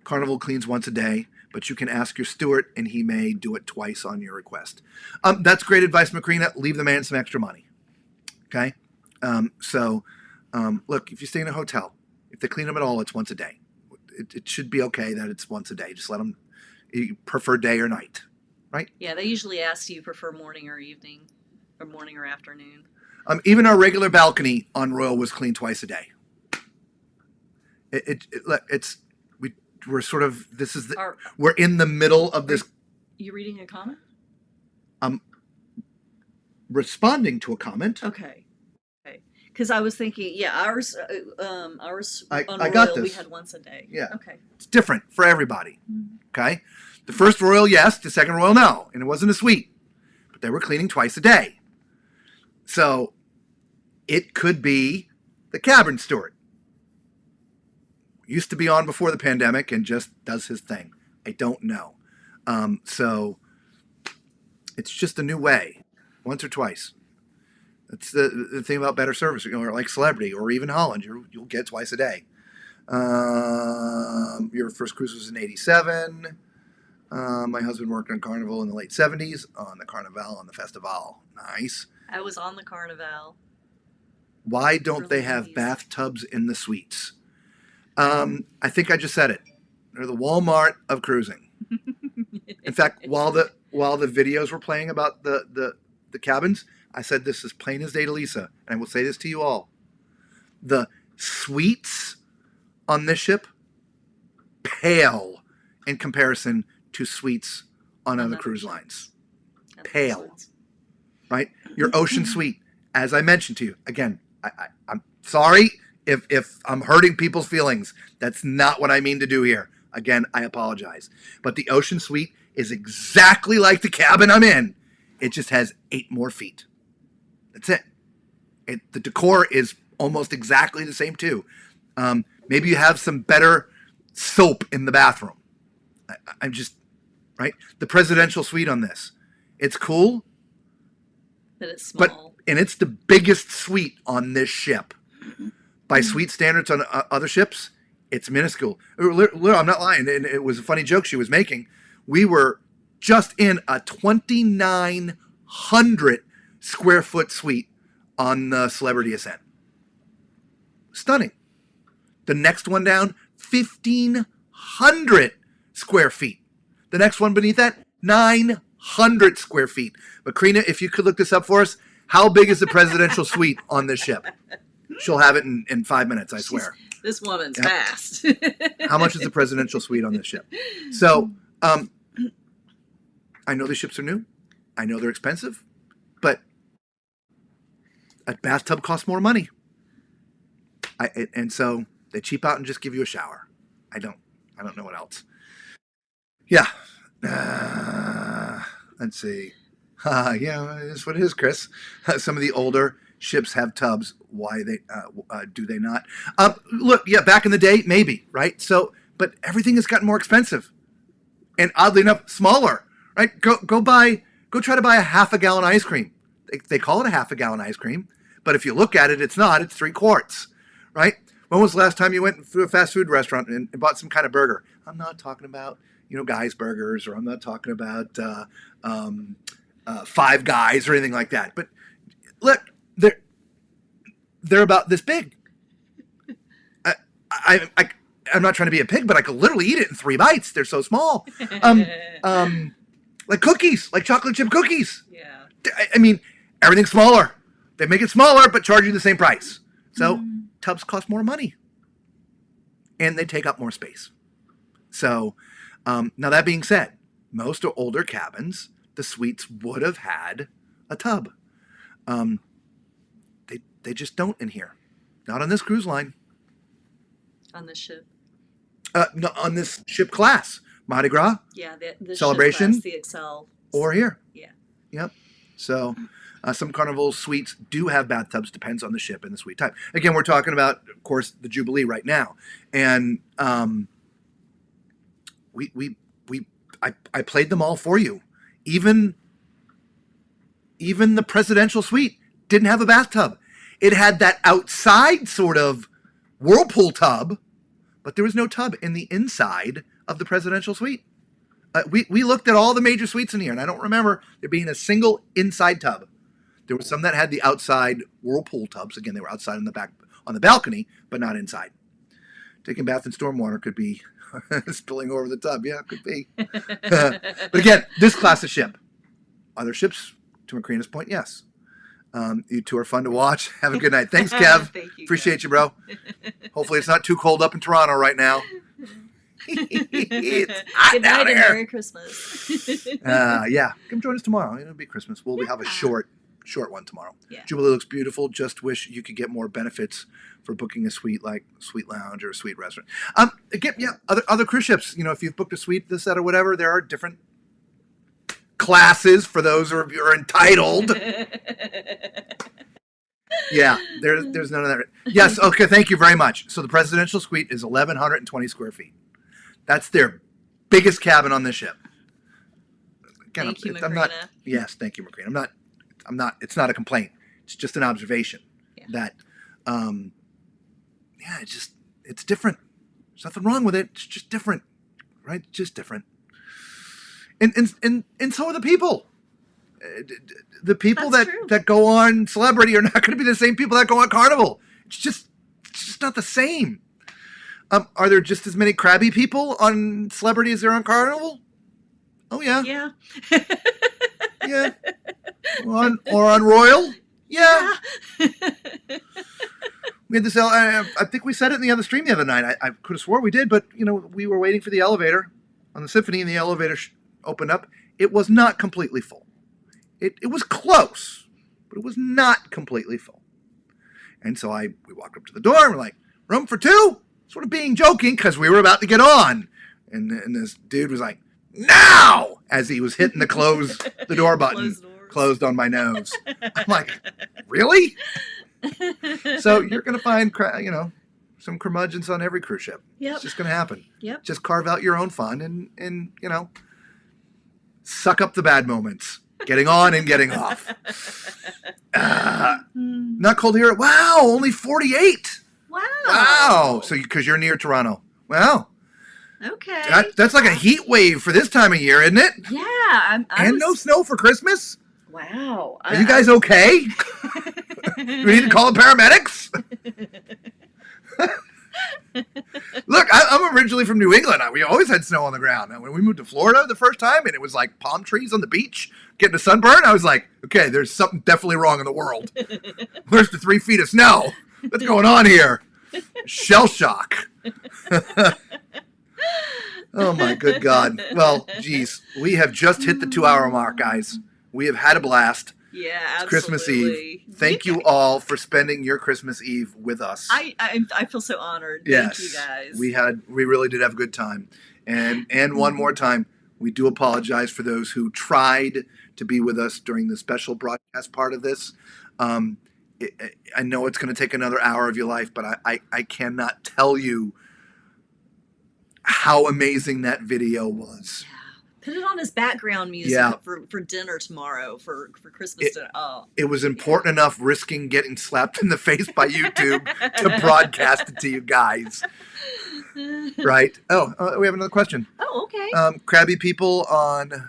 Carnival cleans once a day, but you can ask your steward, and he may do it twice on your request. That's great advice, Macrina. Leave the man some extra money. Okay? Look, if you stay in a hotel, if they clean them at all, it's once a day. It should be okay that it's once a day. Just let them, you prefer day or night, right? Yeah, they usually ask, do you prefer morning or evening, or morning or afternoon? Even our regular balcony on Royal was cleaned twice a day. We're sort of, we're in the middle of this. You reading a comment? Responding to a comment. Okay. Because I was thinking, yeah, ours I on got Royal we this. had once a day. Yeah. Okay. It's different for everybody. Okay? The first Royal, yes. The second Royal, no. And it wasn't a suite. But they were cleaning twice a day. So it could be the cabin steward. Used to be on before the pandemic and just does his thing. I don't know. So it's just a new way. Once or twice. That's the thing about better service, or like Celebrity or even Holland. You'll get twice a day. Your first cruise was in '87. My husband worked on Carnival in the late '70s on the Carnival on the Festival. Nice. I was on the Carnival. Why don't they Early have 90s. bathtubs in the suites? I think I just said it. They're the Walmart of cruising. In fact, while the videos were playing about the cabins, I said this as plain as day to Lisa, and I will say this to you all. The suites on this ship pale in comparison to suites on other cruise lines. Pale. Right? Your ocean suite, as I mentioned to you, again, I'm sorry if I'm hurting people's feelings. That's not what I mean to do here. Again, I apologize. But the ocean suite is exactly like the cabin I'm in. It just has 8 more feet. That's it. The decor is almost exactly the same too. Maybe you have some better soap in the bathroom. I'm just, right? The presidential suite on this. It's cool. But it's small. And it's the biggest suite on this ship. By suite standards on other ships, it's minuscule. I'm not lying. And it was a funny joke she was making. We were just in a 2,900 square foot suite on the Celebrity Ascent. Stunning. The next one down, 1,500 square feet. The next one beneath that, 900 square feet. But Karina, if you could look this up for us, how big is the presidential suite on this ship? She'll have it in 5 minutes, I swear. This woman's fast. How much is the presidential suite on this ship? So, I know the ships are new. I know they're expensive. But a bathtub costs more money. And so they cheap out and just give you a shower. I don't know what else. Yeah. Let's see. Yeah, that's what it is, Chris. Some of the older ships have tubs. Why do they not? Look, yeah, back in the day, maybe, right? So, but everything has gotten more expensive, and oddly enough, smaller. Right? Go try to buy a half a gallon ice cream. They call it a half a gallon ice cream, but if you look at it, it's not. It's 3 quarts, right? When was the last time you went to a fast food restaurant and bought some kind of burger? I'm not talking about, Guys Burgers, or I'm not talking about Five Guys or anything like that. But look, they're about this big. I'm not trying to be a pig, but I could literally eat it in 3 bites. They're so small. Like cookies, like chocolate chip cookies. Yeah. I mean, everything's smaller. They make it smaller, but charge you the same price. So tubs cost more money, and they take up more space. So now that being said, most older cabins, the suites would have had a tub. They just don't in here. Not on this cruise line. On this ship. No, on this ship class. Mardi Gras. Yeah, the Celebration, ship class, the Excel. Or here. Yeah. Yep. So some Carnival suites do have bathtubs, depends on the ship and the suite type. Again, we're talking about, of course, the Jubilee right now. And I played them all for you. Even the presidential suite didn't have a bathtub. It had that outside sort of whirlpool tub, but there was no tub in the inside of the presidential suite. We looked at all the major suites in here, and I don't remember there being a single inside tub. There was some that had the outside whirlpool tubs. Again, they were outside on the back on the balcony, but not inside. Taking a bath in stormwater could be spilling over the tub. Yeah, it could be. But again, this class of ship. Other ships, to Macrina's point, yes. You two are fun to watch. Have a good night. Thanks, Kev. Thank you, Appreciate you, bro. Hopefully it's not too cold up in Toronto right now. It's hot Good down night and here. Merry Christmas. Yeah, come join us tomorrow. It'll be Christmas. We'll have a short short one tomorrow. Yeah. Jubilee looks beautiful. Just wish you could get more benefits for booking a suite like Suite Lounge or a Suite Restaurant. Again, yeah, other cruise ships. You know, if you've booked a suite, this, that, or whatever, there are different classes for those who are entitled. Yeah, there's none of that. Yes, okay, thank you very much. So the presidential suite is 1,120 square feet. That's their biggest cabin on the ship. Again, Thank you, I'm not. Macrina. Yes, thank you, Macrina. I'm not. It's not a complaint. It's just an observation that, yeah, it's different. There's nothing wrong with it. It's just different, right? Just different. And so are the people. The people that go on Celebrity are not going to be the same people that go on Carnival. It's just not the same. Are there just as many crabby people on Celebrity as there are on Carnival? Oh yeah. Yeah. Yeah. Or on Royal? Yeah. We had this. I think we said it in the other stream the other night. I could have swore we did, but you know, we were waiting for the elevator on the Symphony, and the elevator opened up. It was not completely full. It was close, but it was not completely full. And so we walked up to the door and we're like, room for two? Sort of being joking because we were about to get on. And this dude was like, now! As he was hitting the door button, closed on my nose. I'm like, really? So you're going to find, some curmudgeons on every cruise ship. Yep. It's just going to happen. Yep. Just carve out your own fun and suck up the bad moments. Getting on and getting off. Not cold here. Wow, only 48. Wow. So because you're near Toronto. Wow. Okay. That's like a heat wave for this time of year, isn't it? Yeah. No snow for Christmas? Wow. Are you guys okay? Do we need to call the paramedics? Look, I'm originally from New England. We always had snow on the ground. When we moved to Florida the first time, and it was like palm trees on the beach, getting a sunburn, I was like, okay, there's something definitely wrong in the world. Where's the 3 feet of snow? What's going on here? Shell shock. Oh, my good God. Well, geez, we have just hit the 2-hour mark, guys. We have had a blast. Yeah, It's absolutely. Christmas Eve. Thank you all for spending your Christmas Eve with us. I feel so honored. Yes, Thank you guys. We really did have a good time. And one more time, we do apologize for those who tried to be with us during the special broadcast part of this. I know it's going to take another hour of your life, but I cannot tell you how amazing that video was. Yeah. Put it on as background music for dinner tomorrow, for Christmas dinner. Oh. It was important enough risking getting slapped in the face by YouTube to broadcast it to you guys. Right? Oh, we have another question. Oh, okay. Crabby people on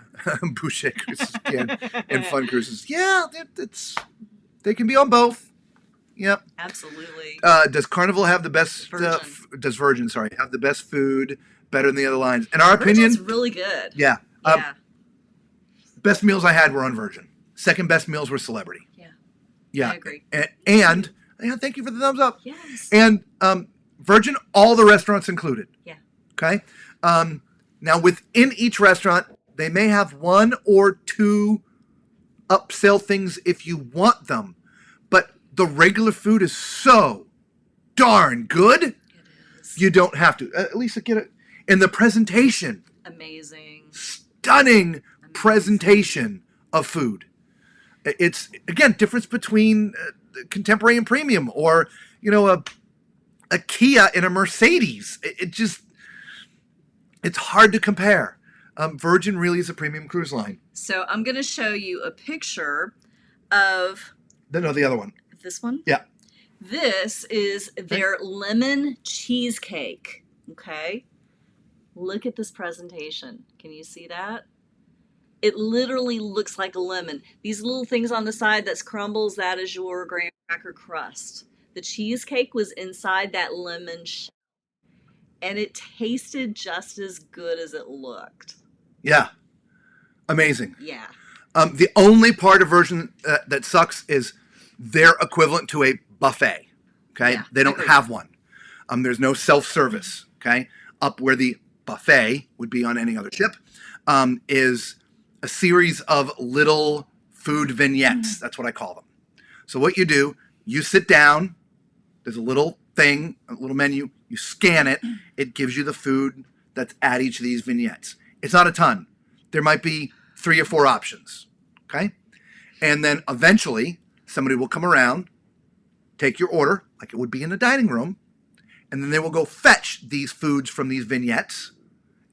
Boucher cruises again and fun cruises. Yeah, they can be on both. Yep. Absolutely. Does Carnival have the best? Does Virgin, have the best food, better than the other lines? In our Virgin's opinion, really good. Yeah. Yeah. Best meals I had were on Virgin. Second best meals were Celebrity. Yeah. Yeah. I agree. And thank you for the thumbs up. Yes. And Virgin, all the restaurants included. Yeah. Okay. Now within each restaurant, they may have 1 or 2 upsell things if you want them, but the regular food is so darn good. It is. You don't have to. At least get it. And the presentation. Amazing. Stunning presentation of food. It's, again, difference between contemporary and premium, or, a Kia and a Mercedes. It's hard to compare. Virgin really is a premium cruise line. So I'm going to show you a picture of The other one. this one. Yeah. This is their lemon cheesecake. Okay. Look at this presentation. Can you see that? It literally looks like a lemon. These little things on the side that crumbles, that is your graham cracker crust. The cheesecake was inside that lemon shell, and it tasted just as good as it looked. Yeah. Amazing. Yeah. The only part of Virgin that sucks is they're equivalent to a buffet. Okay. Yeah, they don't agreed. have one. There's no self-service. Okay. Up where the buffet would be on any other ship is a series of little food vignettes. That's what I call them. So what you do, you sit down, there's a little thing, a little menu, you scan it, it gives you the food that's at each of these vignettes. It's not a ton. There might be 3 or 4 options, okay? And then eventually somebody will come around, take your order, like it would be in a dining room, and then they will go fetch these foods from these vignettes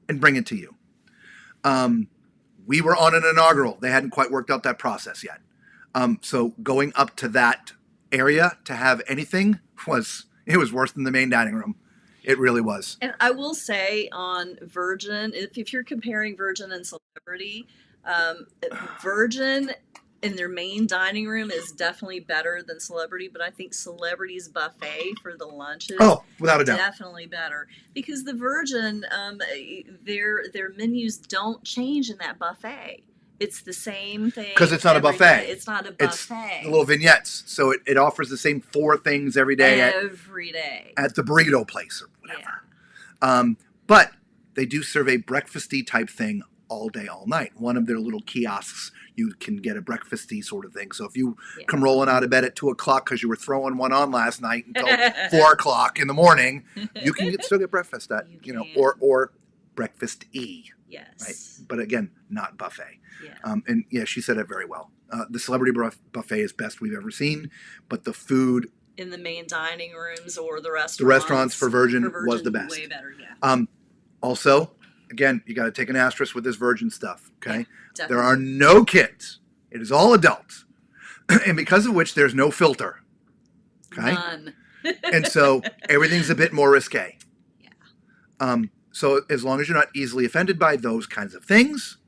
and bring it to you. We were on an inaugural. They hadn't quite worked out that process yet. So going up to that area to have anything was worse than the main dining room. It really was. And I will say on Virgin, if you're comparing Virgin and Celebrity, Virgin in their main dining room is definitely better than Celebrity, but I think Celebrity's buffet for the lunches, without a doubt, definitely better, because the Virgin, their menus don't change in that buffet. It's the same thing. Because it's not a buffet. It's not a buffet. It's the little vignettes. So it offers the same 4 things every day. Every day. At the burrito place or whatever. Yeah. But they do serve a breakfasty type thing all day, all night. One of their little kiosks, you can get a breakfasty sort of thing. So if you come rolling out of bed at 2 o'clock because you were throwing one on last night until 4 o'clock in the morning, you can still get breakfast at, or breakfast-y. Yes. Right? But again, not buffet. Yeah. And yeah, she said it very well. The Celebrity Buffet is best we've ever seen, but the food in the main dining rooms or the restaurants. The restaurants for Virgin was the best. Way better, yeah. Also, again, you got to take an asterisk with this Virgin stuff, okay? Yeah, there are no kids. It is all adults. And because of which there's no filter. Okay? None. And so everything's a bit more risque. Yeah. So as long as you're not easily offended by those kinds of things,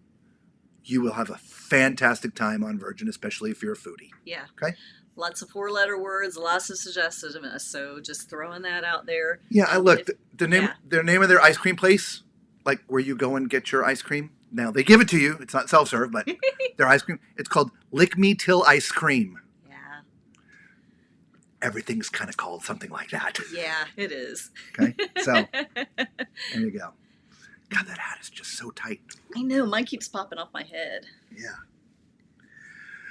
you will have a fantastic time on Virgin, especially if you're a foodie. Yeah. Okay? Lots of 4-letter words, lots of suggestiveness. So just throwing that out there. Yeah, I looked. The name of their ice cream place, like where you go and get your ice cream. Now they give it to you. It's not self-serve, but their ice cream. It's called Lick Me Till Ice Cream. Yeah. Everything's kind of called something like that. Yeah, it is. Okay, so there you go. God, that hat is just so tight. I know. Mine keeps popping off my head. Yeah.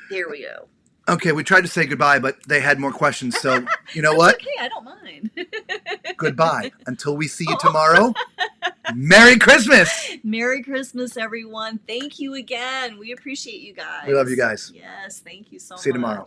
There we go. Okay, we tried to say goodbye, but they had more questions. So, you know what? Okay, I don't mind. Goodbye. Until we see you tomorrow. Merry Christmas. Merry Christmas, everyone. Thank you again. We appreciate you guys. We love you guys. Yes, thank you so much. See you tomorrow.